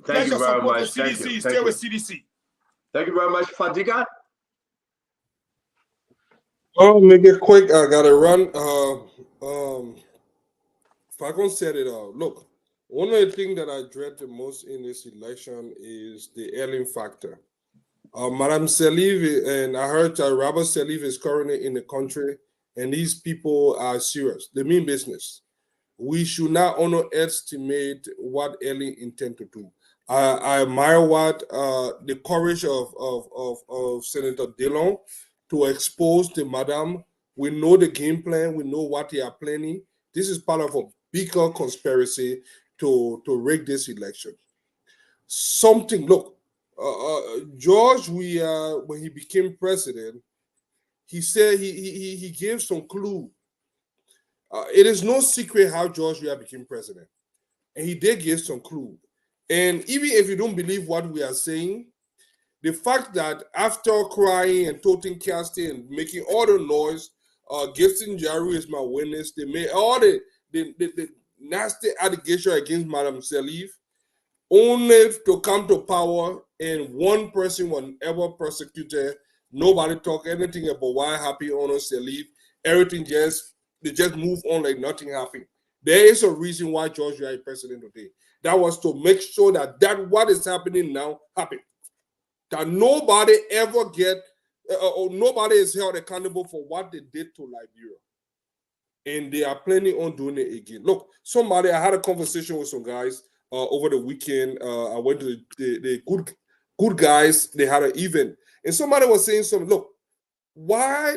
Thank you very much. Thank you. CDC. Stay with CDC. Thank you very much, Fadiga. I'll make it quick. I gotta run. Falcon said it all. Look, one of the things that I dread the most in this election is the alien factor. Madam Saliv, and I heard that Robert Saliv is currently in the country, and these people are serious. They mean business. We should not underestimate what alien intend to do. I admire what the courage of Senator Dillon to expose the madam. We know the game plan. We know what they are planning. This is part of a bigger conspiracy to rig this election. Something, look, George, when he became president, he said he gave some clue. It is no secret how George became president, and he did give some clue. And even if you don't believe what we are saying, the fact that after crying and toting casting and making all the noise, Gibson Jaru is my witness. They made all the nasty allegation against Madam Saliv, only to come to power, and one person was ever persecuted. Nobody talk anything about why happy honor Saliv. Everything they just move on like nothing happened. There is a reason why George is president today. That was to make sure that what is happening now happen. That nobody ever nobody is held accountable for what they did to Liberia. And they are planning on doing it again. Look, I had a conversation with some guys over the weekend. I went to the good guys. They had an event. And somebody was saying something, look, why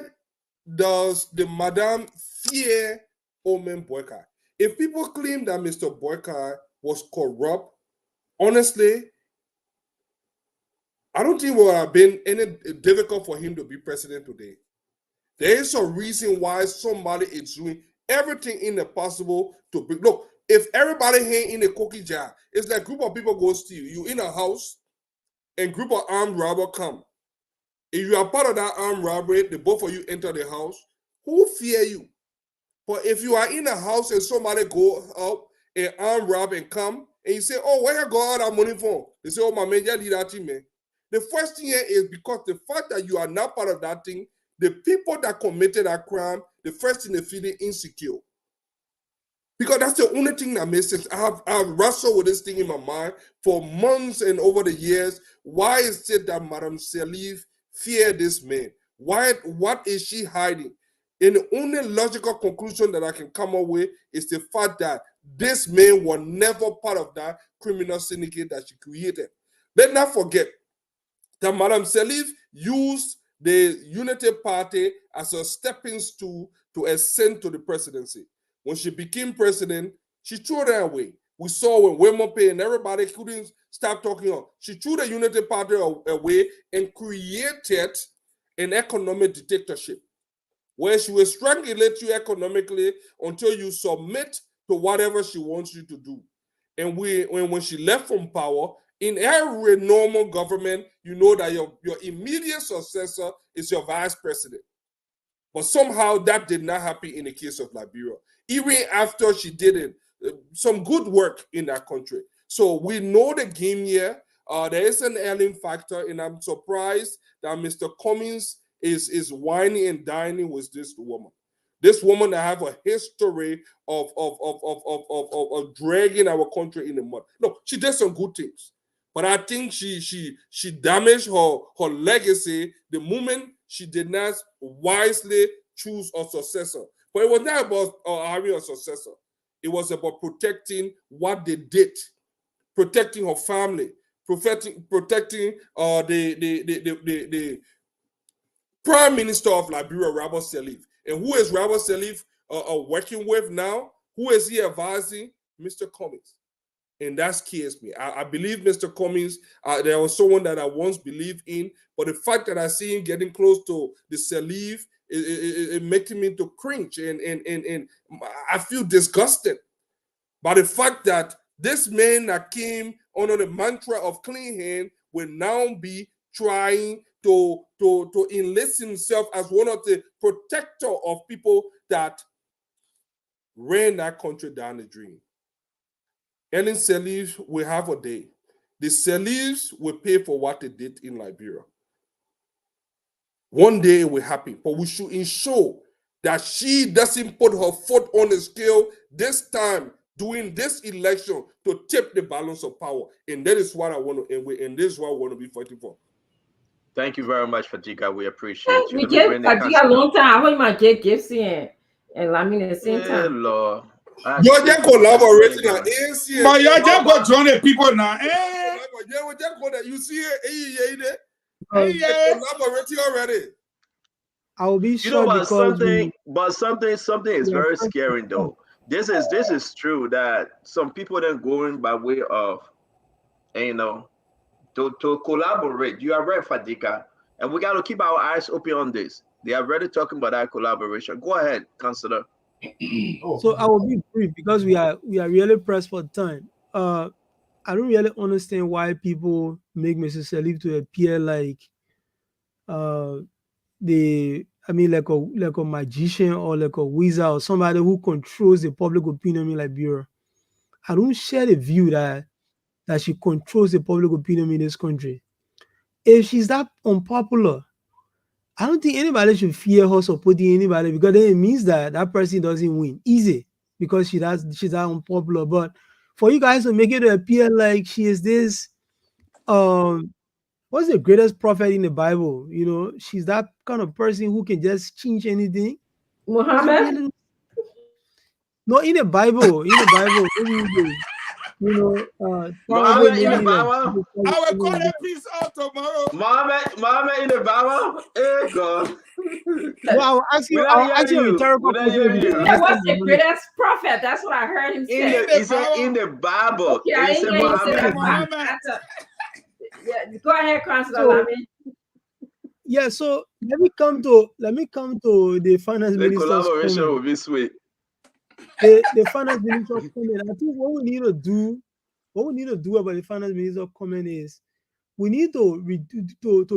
does the madam fear Omen Boyka? If people claim that Mr. Boyka was corrupt, honestly, I don't think it would have been any difficult for him to be president today. There is a reason why somebody is doing everything in the possible to bring. Look, if everybody hang in a cookie jar, it's like a group of people go steal. You in a house, and group of armed robbers come. If you are part of that armed robbery, the both of you enter the house, who fear you? But if you are in a house and somebody go out and armed rob and come, and you say, oh, where you go all that money for? They say, oh, my man, you did that thing, man. The first thing here is because the fact that you are not part of that thing, the people that committed that crime, the first thing they feeling insecure. Because that's the only thing that makes sense. I've wrestled with this thing in my mind for months and over the years. Why is it that Madam Saliv fear this man? What is she hiding? And the only logical conclusion that I can come up with is the fact that this man was never part of that criminal syndicate that she created. Let's not forget that Madam Saliv used the Unity Party as a stepping stool to ascend to the presidency. When she became president, she threw that away. We saw when Wemope and everybody couldn't stop talking on. She threw the Unity Party away and created an economic dictatorship where she will strangulate you economically until you submit to whatever she wants you to do. And when she left from power, in every normal government, you know that your immediate successor is your vice president. But somehow that did not happen in the case of Liberia, even after she did some good work in that country. So we know the game here. There is an alien factor, and I'm surprised that Mr. Cummings is whining and dining with this woman. This woman that have a history of dragging our country in the mud. No, she did some good things, but I think she damaged her legacy the moment she did not wisely choose a successor. But it was not about having a successor. It was about protecting what they did, protecting her family, protecting the Prime Minister of Liberia, Robert Saliv. And who is Robert Saliv working with now? Who is he advising? Mr. Cummings. And that scares me. I believe Mr. Cummings, there was someone that I once believed in, but the fact that I see him getting close to the Saliv it making me to cringe, and I feel disgusted by the fact that this man that came under the mantra of clean hand will now be trying to enlist himself as one of the protector of people that ran that country down the drain. Ellen Sirleaf will have a day. The Sirleafs will pay for what they did in Liberia. One day it will happen, but we should ensure that she doesn't put her foot on the scale this time during this election to tip the balance of power. And that is what I want to end with, and this is what I want to be fighting for. Thank you very much, Fadiga. We appreciate you. We give Fadiga a long time. I want my Jake Gibson and I mean at the same time. Lord. You're just collaborating at ANC. But you're just going to join the people now. You see it? Collaborating already. I will be You sure know what? because Something is very scary though. This is true that some people then going by way of, to collaborate. You are right, Fadiga, and we got to keep our eyes open on this. They are already talking about that collaboration. Go ahead, Councillor. So I will be brief because we are really pressed for time. I don't really understand why people make Mr. Sirleaf to appear like like a magician or like a wizard or somebody who controls the public opinion in Liberia. I don't share the view that she controls the public opinion in this country. If she's that unpopular, I don't think anybody should fear her supporting anybody, because then it means that that person doesn't win easy because she's that unpopular. But for you guys to make it appear like she is this what's the greatest prophet in the Bible? She's that kind of person who can just change anything. Muhammad? No, in the Bible, Muhammad in the Bible. I will call a piece out tomorrow. Muhammad in the Bible. Hey God. No, I'll ask you a rhetorical question. That was the greatest prophet. That's what I heard him say. He said in the Bible. Okay, I ain't going to say that Muhammad. Yeah, go ahead, Councillor Lamy. Yeah, so let me come to the finance minister's collaboration comment. will be sweet. The finance minister's comment. I think what we need to do about the finance minister's comment is we need to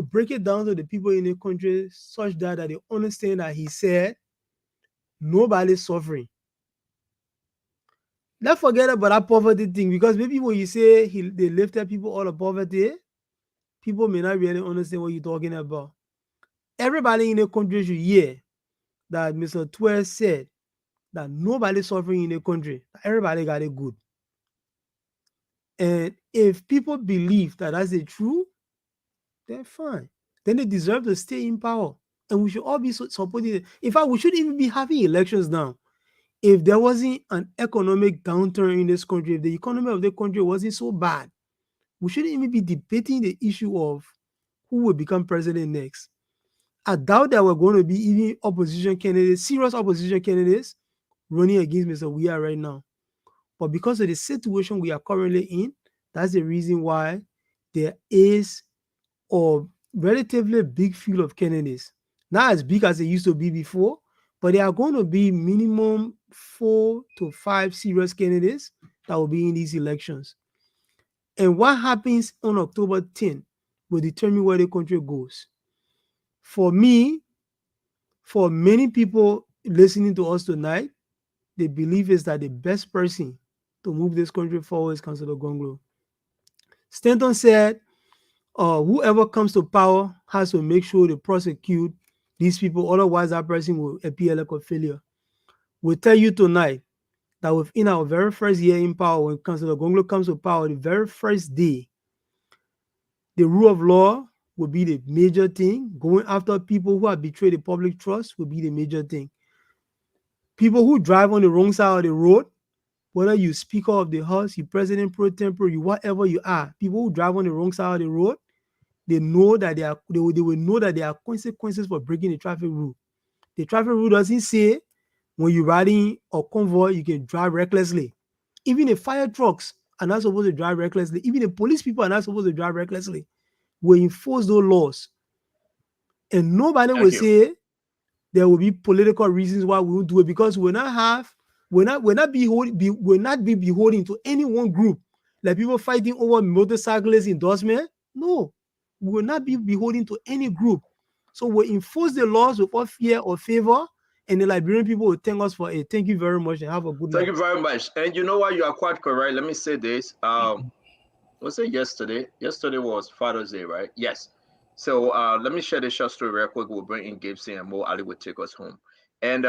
break it down to the people in the country such that they understand that he said nobody's suffering. Let's forget about that poverty thing, because maybe when you say they lifted people out of poverty, people may not really understand what you're talking about. Everybody in the country should hear that Mr. Twer said that nobody's suffering in the country. Everybody got it good. And if people believe that that's the truth, then fine. Then they deserve to stay in power. And we should all be supporting it. In fact, we should even be having elections now. If there wasn't an economic downturn in this country, if the economy of the country wasn't so bad, we shouldn't even be debating the issue of who will become president next. I doubt that we're going to be even opposition candidates, serious opposition candidates, running against Mr. Weah right now. But because of the situation we are currently in, that's the reason why there is a relatively big field of candidates. Not as big as they used to be before, but there are going to be minimum 4 to 5 serious candidates that will be in these elections. And what happens on October 10th will determine where the country goes. For me, for many people listening to us tonight, the belief is that the best person to move this country forward is Councillor Gonglo. Stanton said, whoever comes to power has to make sure they prosecute these people, otherwise that person will appear like a failure. We'll tell you tonight that within our very first year in power, when Councillor Gonglo comes to power, the very first day, the rule of law will be the major thing. Going after people who have betrayed the public trust will be the major thing. People who drive on the wrong side of the road, whether you Speaker of the House, you President pro tempore, you whatever you are, people who drive on the wrong side of the road, they know that they will know that there are consequences for breaking the traffic rule. The traffic rule doesn't say when you're riding a convoy, you can drive recklessly. Even the fire trucks are not supposed to drive recklessly. Even the police people are not supposed to drive recklessly. We enforce those laws. And nobody will say there will be political reasons why we won't do it, because we'll not be beholden to any one group. Like people fighting over motorcyclist endorsement. No, we will not be beholden to any group. So we'll enforce the laws without fear or favor, and the Liberian people will thank us for it. Thank you very much and have a good night. Thank you very much. And you know what? You are quite correct. Let me say this. Was it yesterday? Yesterday was Father's Day, right? Yes. So let me share this short story real quick. We'll bring in Gibson and Mo Ali will take us home. And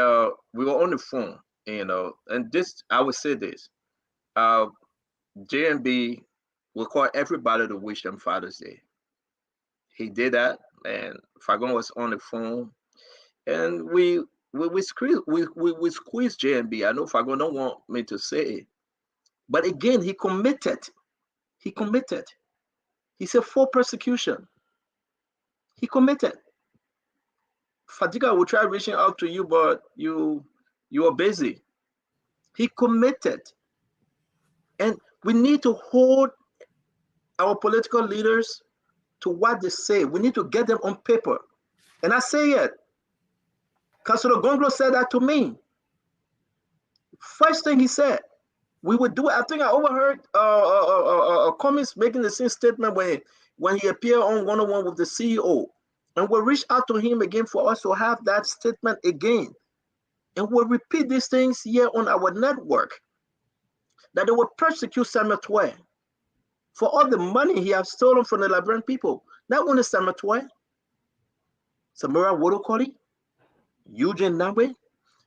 we were on the phone, and this, I would say this. JMB will call everybody to wish them Father's Day. He did that, and Fagon was on the phone, and we squeezed JMB. I know Fagon don't want me to say it, but again, he committed. He committed. He said for persecution. He committed. Fadiga will try reaching out to you, but you are busy. He committed. And we need to hold our political leaders to what they say. We need to get them on paper. And I say it. Councilor Gonglo said that to me. First thing he said, we would do it. I think I overheard comments making the same statement when he appeared on one-on-one with the CEO. And we'll reach out to him again for us to have that statement again. And we'll repeat these things here on our network. That they will persecute Samuel Twe for all the money he has stolen from the Liberian people. Not only Samuel Twe, Samora Wodokoli, Eugene Nawe,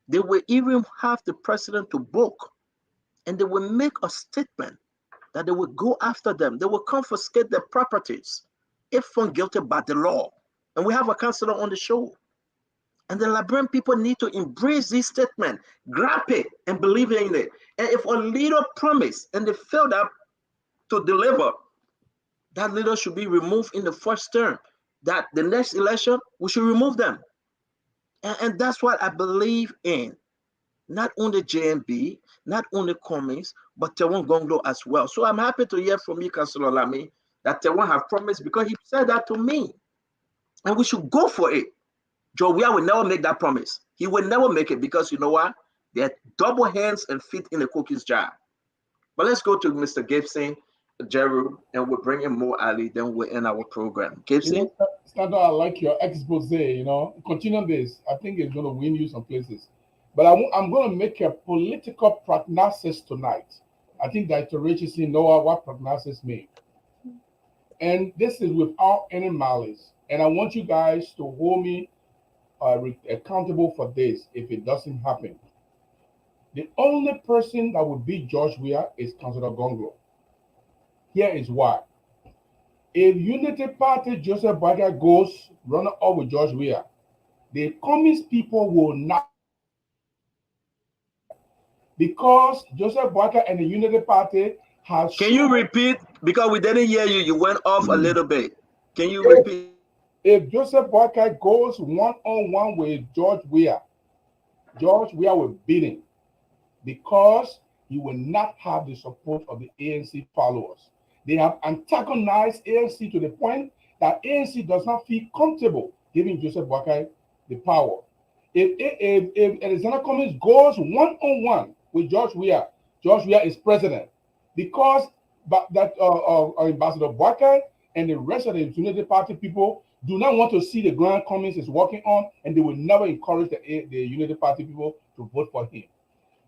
they will even have the president to book, and they will make a statement that they will go after them. They will confiscate their properties if found guilty by the law. And we have a counselor on the show. And the Liberian people need to embrace this statement, grab it, and believe in it. And if a leader promise and they failed up to deliver, that leader should be removed in the first term. That the next election, we should remove them. And that's what I believe in. Not only JMB, not only Cummings, but Tewon Gonglo as well. So I'm happy to hear from you, Councilor Lamy, that Tewon have promised, because he said that to me. And we should go for it. Jovia will never make that promise. He will never make it, because you know what? They're double hands and feet in the cookie's jar. But let's go to Mr. Gibson, Jeru, and we'll bring in Mo Ali, then we'll end our program. Gibson? Standard, I like your expose, Continue this. I think it's going to win you some places. But I'm going to make a political prognosis tonight. I think that Richardson know what prognosis means. And this is without any malice. And I want you guys to hold me accountable for this if it doesn't happen. The only person that will beat George Weah is Councilor Gonglo. Here is why. If Unity Party Joseph Boakai goes running up with George Weah, the communist people will not, because Joseph Boakai and the Unity Party has. Can you repeat? Because we didn't hear you. You went off a little bit. Can you repeat? If Joseph Boakai goes one-on-one with George Weah will beat him, because he will not have the support of the ANC followers. They have antagonized ANC to the point that ANC does not feel comfortable giving Joseph Boakai the power. If Alexander Cummings goes one-on-one with George Weah is president, because Ambassador Boakai and the rest of the Unity Party people do not want to see the ground Cummings is working on, and they will never encourage the Unity Party people to vote for him.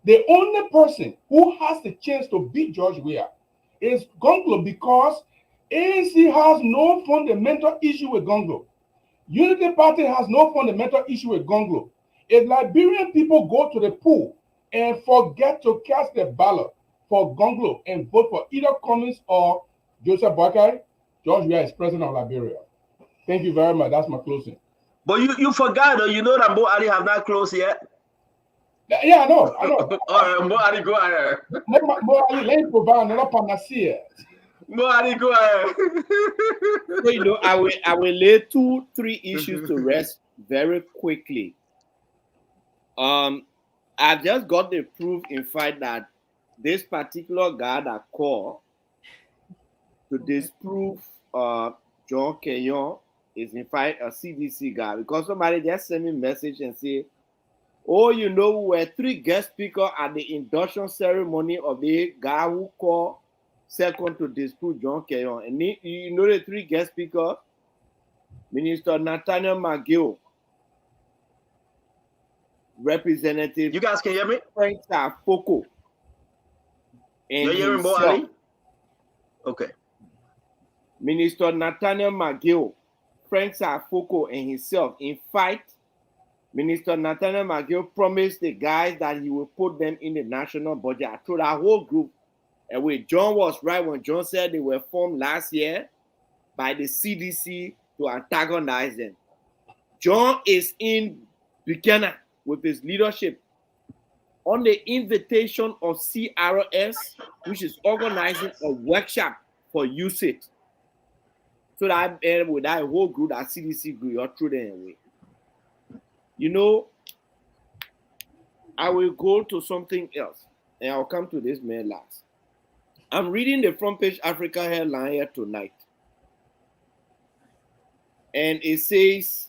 The only person who has the chance to beat George Weah is Gonglo, because ANC has no fundamental issue with Gonglo. Unity Party has no fundamental issue with Gonglo. If Liberian people go to the pool and forget to cast their ballot for Gonglo and vote for either Cummings or Joseph Boakai, George Weah is president of Liberia. Thank you very much. That's my closing. But you forgot, though. You know that Mo Ali have not closed yet. Yeah, I know. All right, Mo Ali, go ahead. Mo Ali, let me provide another panacea. Mo Ali, go ahead. So, I will lay 2-3 issues to rest very quickly. I've just got the proof, in fact, that this particular guy that called to disprove John Kenyon is in fact a CDC guy, because somebody just sent me a message and say, oh, you know, we were 3 guest speakers at the induction ceremony of the guy who called second to dispute John Keyon. And you know the 3 guest speakers? Minister Nathaniel McGill, Representative. You guys can hear me? Frank Safoko. You're hearing Bo Ali? Okay. Minister Nathaniel McGill, Frank Safoko, and himself. In fact, Minister Nathaniel McGill promised the guys that he will put them in the national budget. I told our whole group, and wait, John was right when John said they were formed last year by the CDC to antagonize them. John is in Buchanan with his leadership on the invitation of CRS, which is organizing a workshop for usage. So that with that whole group, that CDC group, you're through them away. You know, I will go to something else, and I'll come to this man last. I'm reading the front page Africa headline here tonight, and it says,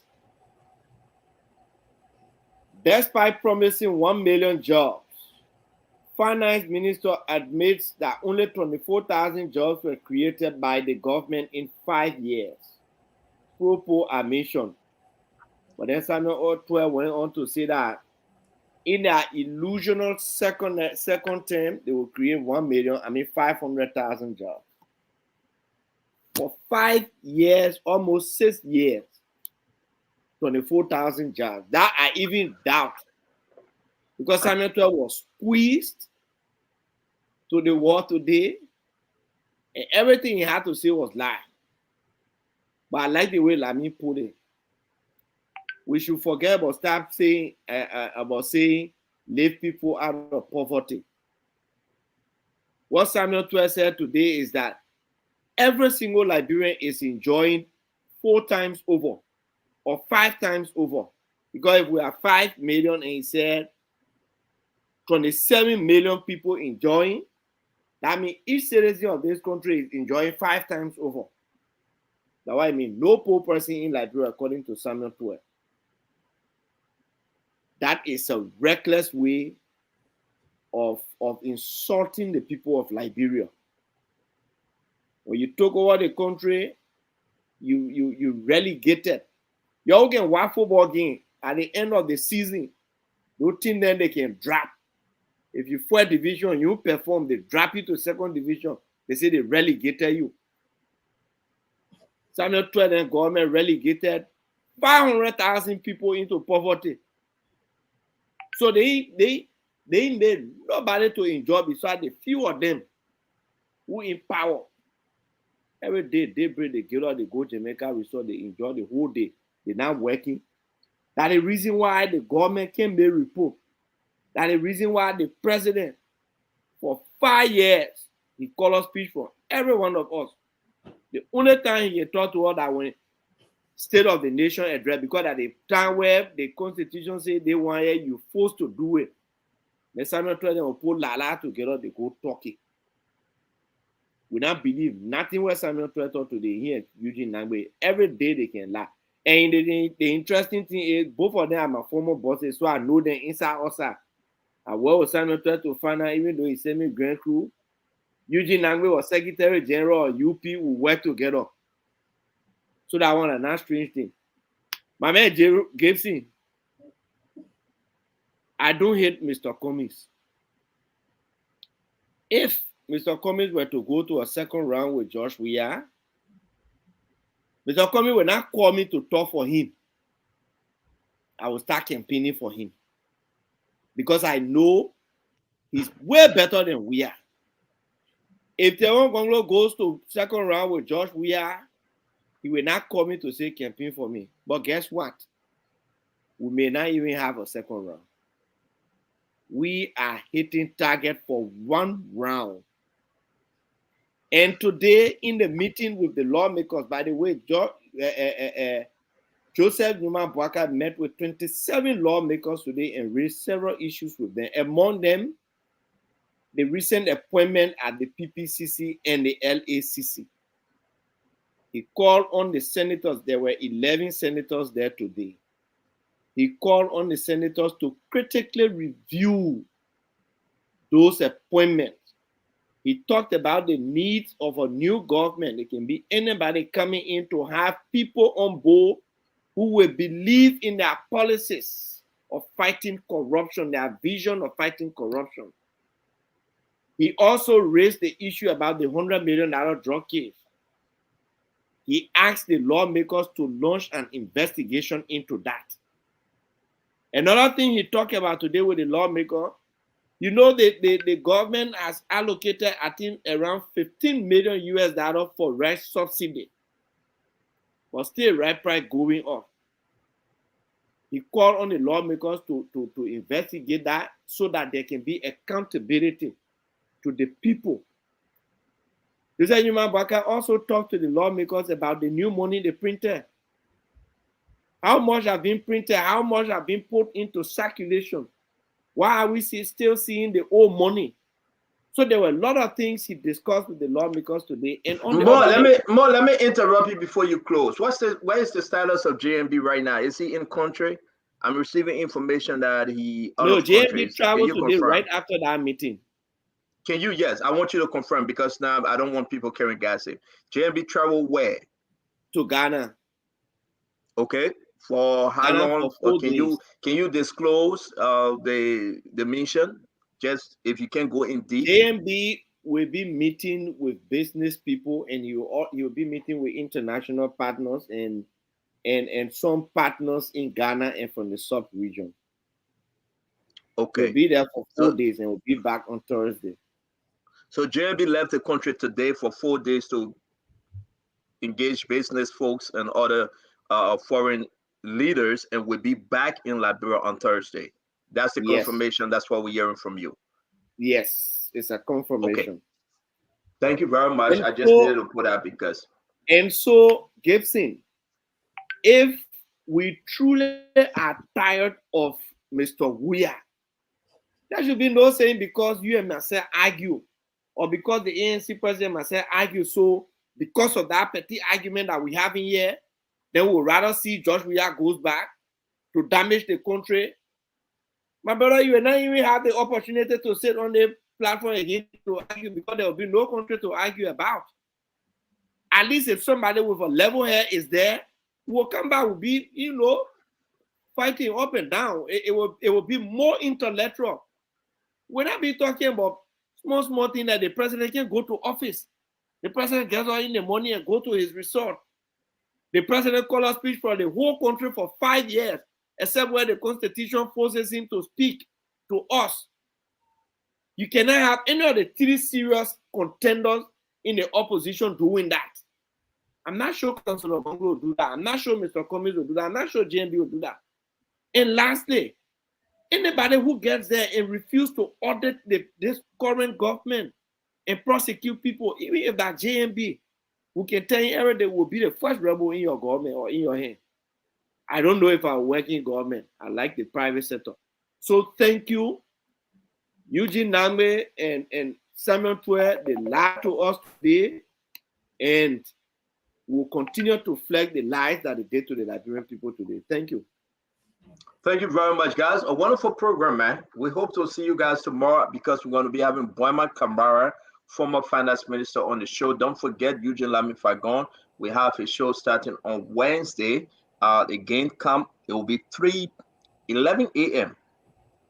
despite promising 1 million jobs, Finance Minister admits that only 24,000 jobs were created by the government in 5 years. Propos admission. But then Samuel 12 went on to say that in their illusional second term, they will create 500,000 jobs. For 5 years, almost 6 years, 24,000 jobs. That I even doubt. Because Samuel 12 was squeezed to the war today, and everything he had to say was lie. But I like the way Lami put it. We should forget about saying leave people out of poverty. What Samuel 12 said today is that every single Liberian is enjoying 4 times over or 5 times over. Because if we are 5 million and he said 27 million people enjoying, that means each citizen of this country is enjoying 5 times over. That's what I mean. No poor person in Liberia, according to Samuel 12. That is a reckless way of insulting the people of Liberia. When you took over the country, you relegated. You can watch football game at the end of the season. No team then they can drop. If you 4th division, you perform, they drop you to 2nd division. They say they relegated you. Samuel 12 and government relegated 500,000 people into poverty. So they made nobody to enjoy besides the few of them who in power. Every day they break, they get out, they go to Jamaica resort, they enjoy the whole day. They're not working. That's the reason why the government can be report. That's the reason why the president, for 5 years, he called a speech for every one of us. The only time he talked to us that when State of the Nation address, because at the time where the Constitution said they want you forced to do it. The Samuel told them to put Lala together, they go talking. We don't believe nothing what Samuel taught today here at Eugene Nangbe. Every day they can lie. And the interesting thing is, both of them are my former bosses, so I know them inside outside. And what was Samuel tried to find out, even though he sent me Grand Crew, Eugene Nangbe was Secretary General of UP, we work together. So that one a not strange thing. My man Gibson, I don't hate Mr. Cummings. If Mr. Cummings were to go to a 2nd round with Josh Weah, Mr. Cummings will not call me to talk for him. I will start campaigning for him. Because I know he's way better than Weah. If Teron Gonglo goes to 2nd round with Josh Weah, he will not call me to say campaign for me. But guess what? We may not even have a 2nd round. We are hitting target for 1 round. And today, in the meeting with the lawmakers, by the way, Joseph Numa Boaka met with 27 lawmakers today and raised several issues with them. Among them, the recent appointment at the PPCC and the LACC. He called on the senators. There were 11 senators there today. He called on the senators to critically review those appointments. He talked about the needs of a new government. It can be anybody coming in to have people on board who will believe in their policies of fighting corruption, their vision of fighting corruption. He also raised the issue about the $100 million drug case. He asked the lawmakers to launch an investigation into that. Another thing he talked about today with the lawmaker, you know, the government has allocated, I think, around $15 million US for rice subsidy, but still rice price going up. He called on the lawmakers to investigate that so that there can be accountability to the people. Mr. Newman Baka also talked to the lawmakers about the new money they printed. How much have been printed? How much have been put into circulation? Why are we still seeing the old money? So there were a lot of things he discussed with the lawmakers today. And on let me interrupt you before you close. Where is the status of JMB right now? Is he in country? I'm receiving information that he no, JMB traveled today right after that meeting. Can you? Yes, I want you to confirm because now I don't want people carrying gossip. JMB traveled where? To Ghana. Okay. For how Ghana long? For can you disclose the mission? Just if you can go in deep. JMB will be meeting with business people, and you'll be meeting with international partners and some partners in Ghana and from the sub-region. Okay. We'll be there for 4 days and we'll be back on Thursday. So JMB left the country today for 4 days to engage business folks and other foreign leaders, and will be back in Liberia on Thursday. That's the confirmation. That's what we're hearing from you. Yes, it's a confirmation. Okay. Thank you very much. I just needed to put that because. And so, Gibson, if we truly are tired of Mr. Wuya, there should be no saying because you and myself argue, or because the ANC president myself argue. So, because of that petty argument that we have in here, then we would rather see George Weah goes back to damage the country. My brother, you will not even have the opportunity to sit on the platform again to argue because there will be no country to argue about. At least if somebody with a level head is there, who will come back, will be, fighting up and down. It will be more intellectual. We're not be talking about small thing that the president can go to office. The president gets all in the money and go to his resort. The president called a speech for the whole country for 5 years, except where the Constitution forces him to speak to us. You cannot have any of the 3 serious contenders in the opposition doing that. I'm not sure Councillor Bongo will do that. I'm not sure Mr. Cummings will do that. I'm not sure JMB will do that. And lastly, anybody who gets there and refuses to audit this current government and prosecute people, even if that JMB, who can tell you every day will be the first rebel in your government or in your hand. I don't know if I work in government. I like the private sector. So thank you, Eugene Nambe and Samuel Twe. They lied to us today, and we'll continue to flag the lies that they did to the Liberian people today. Thank you. Thank you very much, guys. A wonderful program, man. We hope to see you guys tomorrow because we're going to be having Boyman Kamara, former finance minister, on the show. Don't forget Eugene Lami Fagon. We have his show starting on Wednesday. Again, it will be 11 a.m.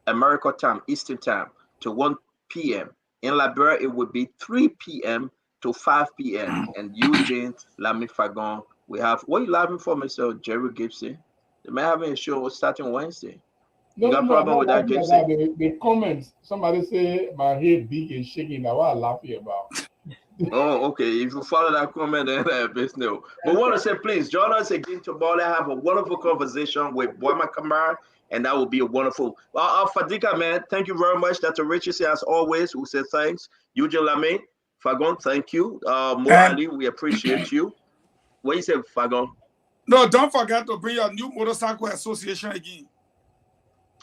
American time, Eastern time, to 1 p.m. In Liberia, it would be 3 p.m. to 5 p.m. And Eugene Lami Fagon. We have, what are you laughing for, Mr. Jerry Gibson? They may have a show starting Wednesday. You got a problem with that, Gibson? The comments, somebody say my head big and shaking. That's what I'm laughing about. Oh, okay. If you follow that comment, then best know. But I want to say, please join us again tomorrow. Have a wonderful conversation with Boyman Kamara, and that will be a wonderful. Fadika, man, thank you very much. Dr. Richie, as always, we say thanks. Eugene Lame, Fagon, thank you. Mo Ali, we appreciate you. What you say, Fagon? No, don't forget to bring your new motorcycle association again.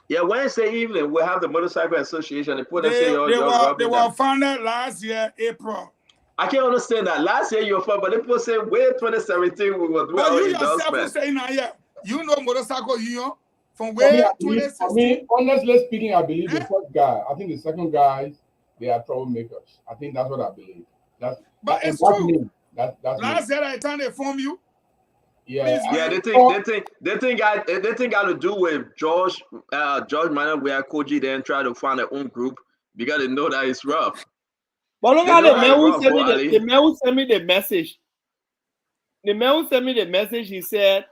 Yeah, Wednesday evening we have the Motorcycle Association. They were founded last year, April. I can't understand that. Last year you were fun, but people say wait 2017 we were doing But our you yourself will endorsement. say now, yeah, you know motorcycle union from For me, where I believe, 2016. honestly speaking, I believe the first guy. I think the second guys, they are troublemakers. I think that's what I believe. But it's that's true. me. That's Last me. year I time they form you. Yeah, Please, Yeah, man. they think got to do with George Manuel we are Koji then try to find their own group because they know that it's rough. But look They at know the that man it's who rough, sent bro, me Ali. the man who sent me the message. The man who sent me the message, he said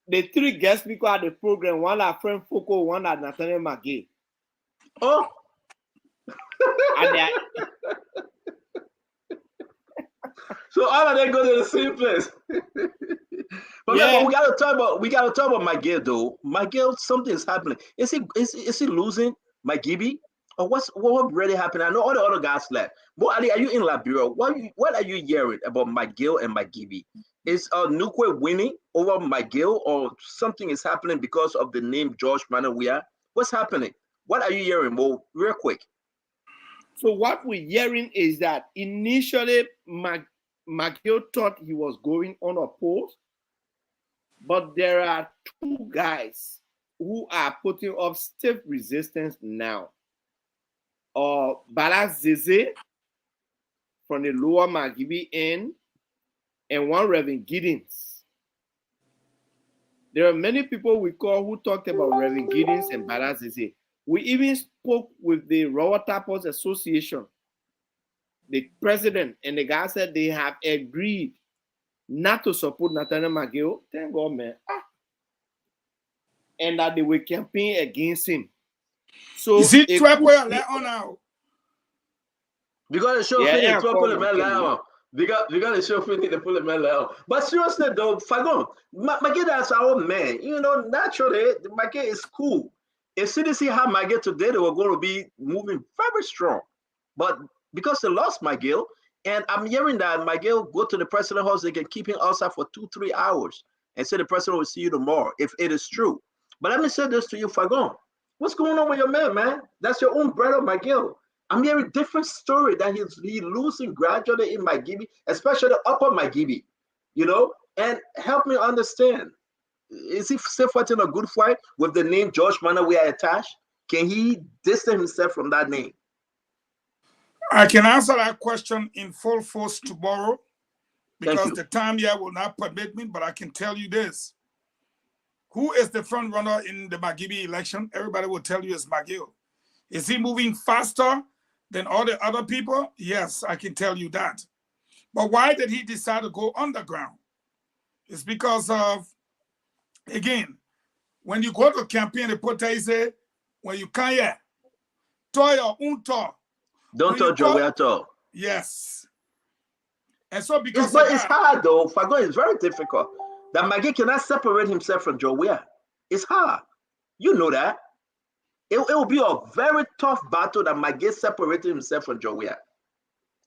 the three guest speakers at the program, one at Frank Foucault, one at Nathaniel McGee. Oh. And they are, So all of them go to the same place. But yeah. man, but we gotta talk about Miguel though. Miguel, something is happening. Is he losing Gibby? Or what really happened? I know all the other guys left. But Ali, are you in Liberia? What are you hearing about Miguel and Gibby? Is Nukwe winning over Miguel or something is happening because of the name George Manawia? What's happening? What are you hearing, Mo? Real quick. So what we're hearing is that initially Miguel thought he was going unopposed, but there are two guys who are putting up stiff resistance now. Bala Zeze from the lower Magibi end and one Reverend Giddens. There are many people we call who talked about Reverend Giddens and Bala Zeze. We even spoke with the Rawa Tappers Association, the president, and the guy said they have agreed not to support Nathaniel McGill. Thank God, man. And that they were campaigning against him. So is it 12 on now? Because the show finished, to pull the man out. Because the show finished, to pull the man out. But seriously, though, Fagon, Maggie, that's our man. You know, naturally, Maggie is cool. If CDC had Maggie today, they were going to be moving very strong. But because they lost Miguel, and I'm hearing that Miguel go to the president house, they can keep him outside for 2-3 hours and say the president will see you tomorrow, if it is true. But let me say this to you, Fagon. What's going on with your man? That's your own brother, Miguel. I'm hearing different story that he's losing gradually in Magibi, especially upper Magibi, you know, and help me understand. Is he still fighting a good fight with the name George Manawia attached? Can he distance himself from that name? I can answer that question in full force tomorrow because the time here will not permit me, but I can tell you this. Who is the front runner in the Magibi election? Everybody will tell you it's McGill. Is he moving faster than all the other people? Yes, I can tell you that. But why did he decide to go underground? It's because of, again, when you go to campaign, the protest say, when you can't hear, toy or unto. Don't touch your way at all. Yes. And so because but it's hard though. Fagon is very difficult. That Maggie cannot separate himself from Joea. It's hard. You know that. It will be a very tough battle that Maggie separated himself from Joea.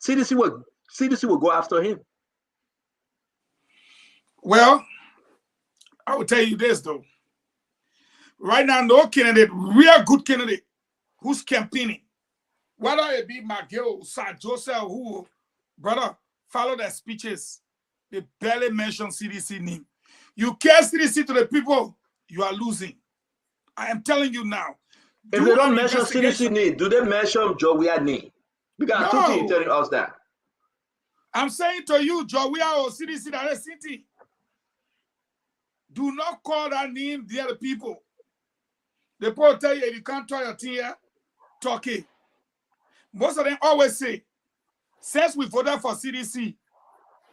CDC will go after him. Well, I will tell you this though. Right now, no candidate, real good candidate, who's campaigning, whether it be McGill, Sir Joseph, who, brother, follow their speeches. They barely mention CDC name. You care CDC to the people, you are losing. I am telling you now. If they don't mention CDC name, do they mention Joea name? Because I told you telling us that. I'm saying to you, Joea or CDC, that is city. Do not call that name the other people. They probably tell you if you can't try your thing here, talk it. Most of them always say, since we voted for CDC,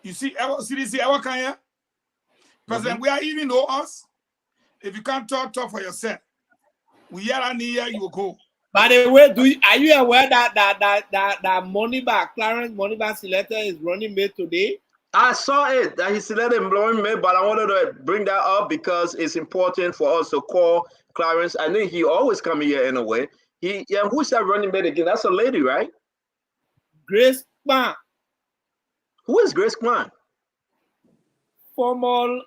you see CDC ever come here? President, we are even know us. If you can't talk for yourself. We hear that here, you will go. By the way, are you aware that Moneyback, Clarence Moneyback's letter is running mate today? I saw it that he's selected running mate, but I wanted to bring that up because it's important for us to call Clarence. I know he always come here anyway. Who's that running mate again? That's a lady, right? Grace Kwan. Who is Grace Kwan? Former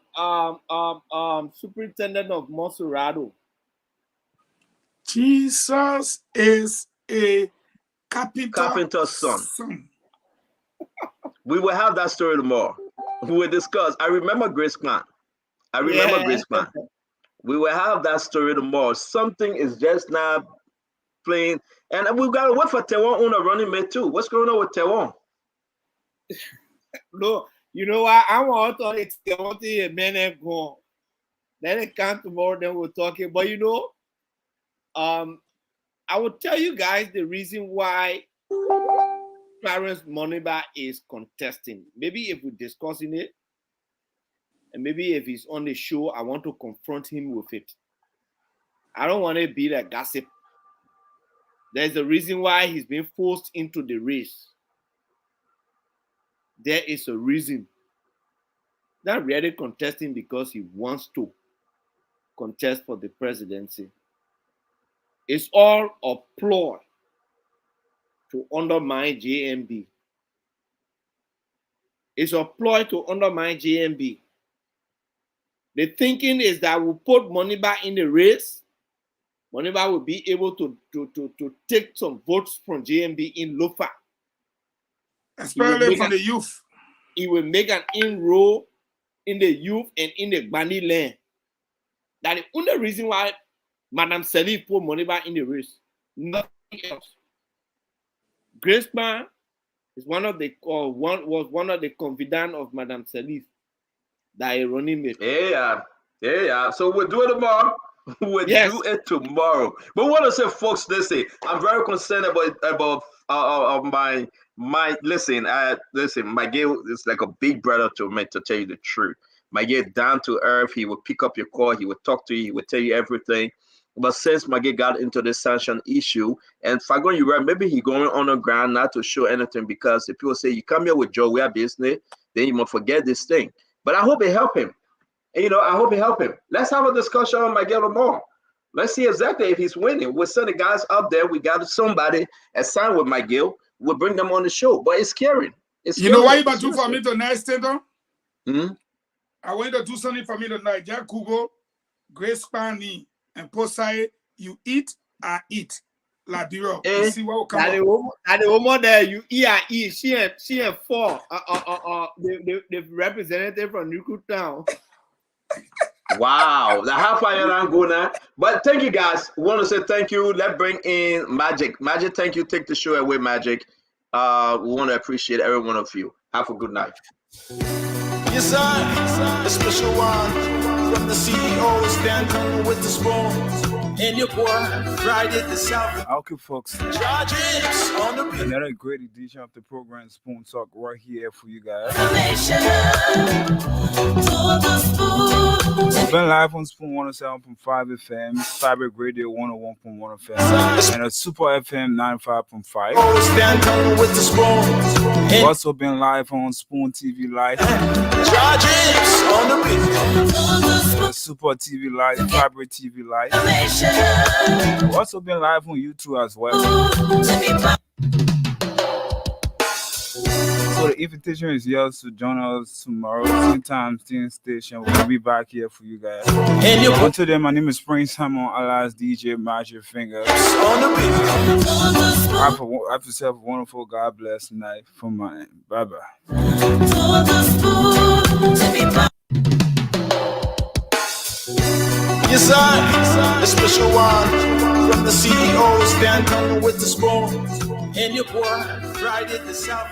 superintendent of Monserrado. Jesus is a carpenter's son. We will have that story tomorrow. We will discuss. I remember Grace Plan. Grace Plan. We will have that story tomorrow. Something is just not playing. And we've got to wait for Taiwan on a running mate too. What's going on with Taiwan? No, you know what? I want to hear men go. Then it come tomorrow, then we'll talk. But you know, I will tell you guys the reason why Clarence Moniba is contesting. Maybe if we're discussing it, and maybe if he's on the show, I want to confront him with it. I don't want to be like gossip. There's a reason why he's been forced into the race. There is a reason. Not really contesting because he wants to contest for the presidency. It's all a ploy to undermine JMB. It's a ploy to undermine JMB. The thinking is that we'll put Moniba in the race. Moniba will be able to take some votes from JMB in Lofa. Especially from the youth. He will make an inroad in the youth and in the Gbani land. That is the only reason why Madam Salif put Moniba in the race. Nothing else. Grace Man is one of the confidants of Madam Salif. That is running mate. Yeah. So we'll do it tomorrow. We'll do it tomorrow. But what I say, folks, listen, I'm very concerned about my listen, my girl is like a big brother to me, to tell you the truth. My girl down to earth, he will pick up your call, he will talk to you, he will tell you everything. But since my girl got into the sanction issue, and Fagon, you're right, maybe he going on the ground not to show anything, because if people say you come here with Joe, we have business, then you must forget this thing. But I hope it help him. And, I hope it help him. Let's have a discussion on Miguel tomorrow. Let's see exactly if he's winning. We'll send the guys up there. We got somebody assigned with Miguel. We'll bring them on the show. But it's scary. You know what you about to do for me tonight, Stater? Mm-hmm. I want you to do something for me tonight. Jack Kugo, Grace Pani, and Posai, you eat, I eat. La Diro. You see what will come up. And the woman there, you eat, I eat. She and four. The representative from Nuku Town. Wow, the half hour go now. But thank you guys. We want to say thank you. Let's bring in Magic. Magic, thank you. Take the show away, Magic. We want to appreciate every one of you. Have a good night. Yes, sir. A special one from the CEO, stand with the spoon. And your boy, Friday the South. Okay, folks. On the another great edition of the program, Spoon Talk, right here for you guys. We've been live on Spoon 107.5 FM, Fabric Radio 101.1 FM, and a Super FM 95.5. Stand with the spoon. We've also been live on Spoon TV Live, on the Super TV Live, Fabric TV Live. We've also been live on YouTube as well. So the invitation is yours to join us tomorrow, same time, same station. We'll be back here for you guys. Until then, my name is Prince Hamon, alias DJ Magic Finger. Have yourself a wonderful, God bless night from my end. Bye bye. Yes, sir. A special one from the CEO, stand with the spoon. And your boy, Friday the South.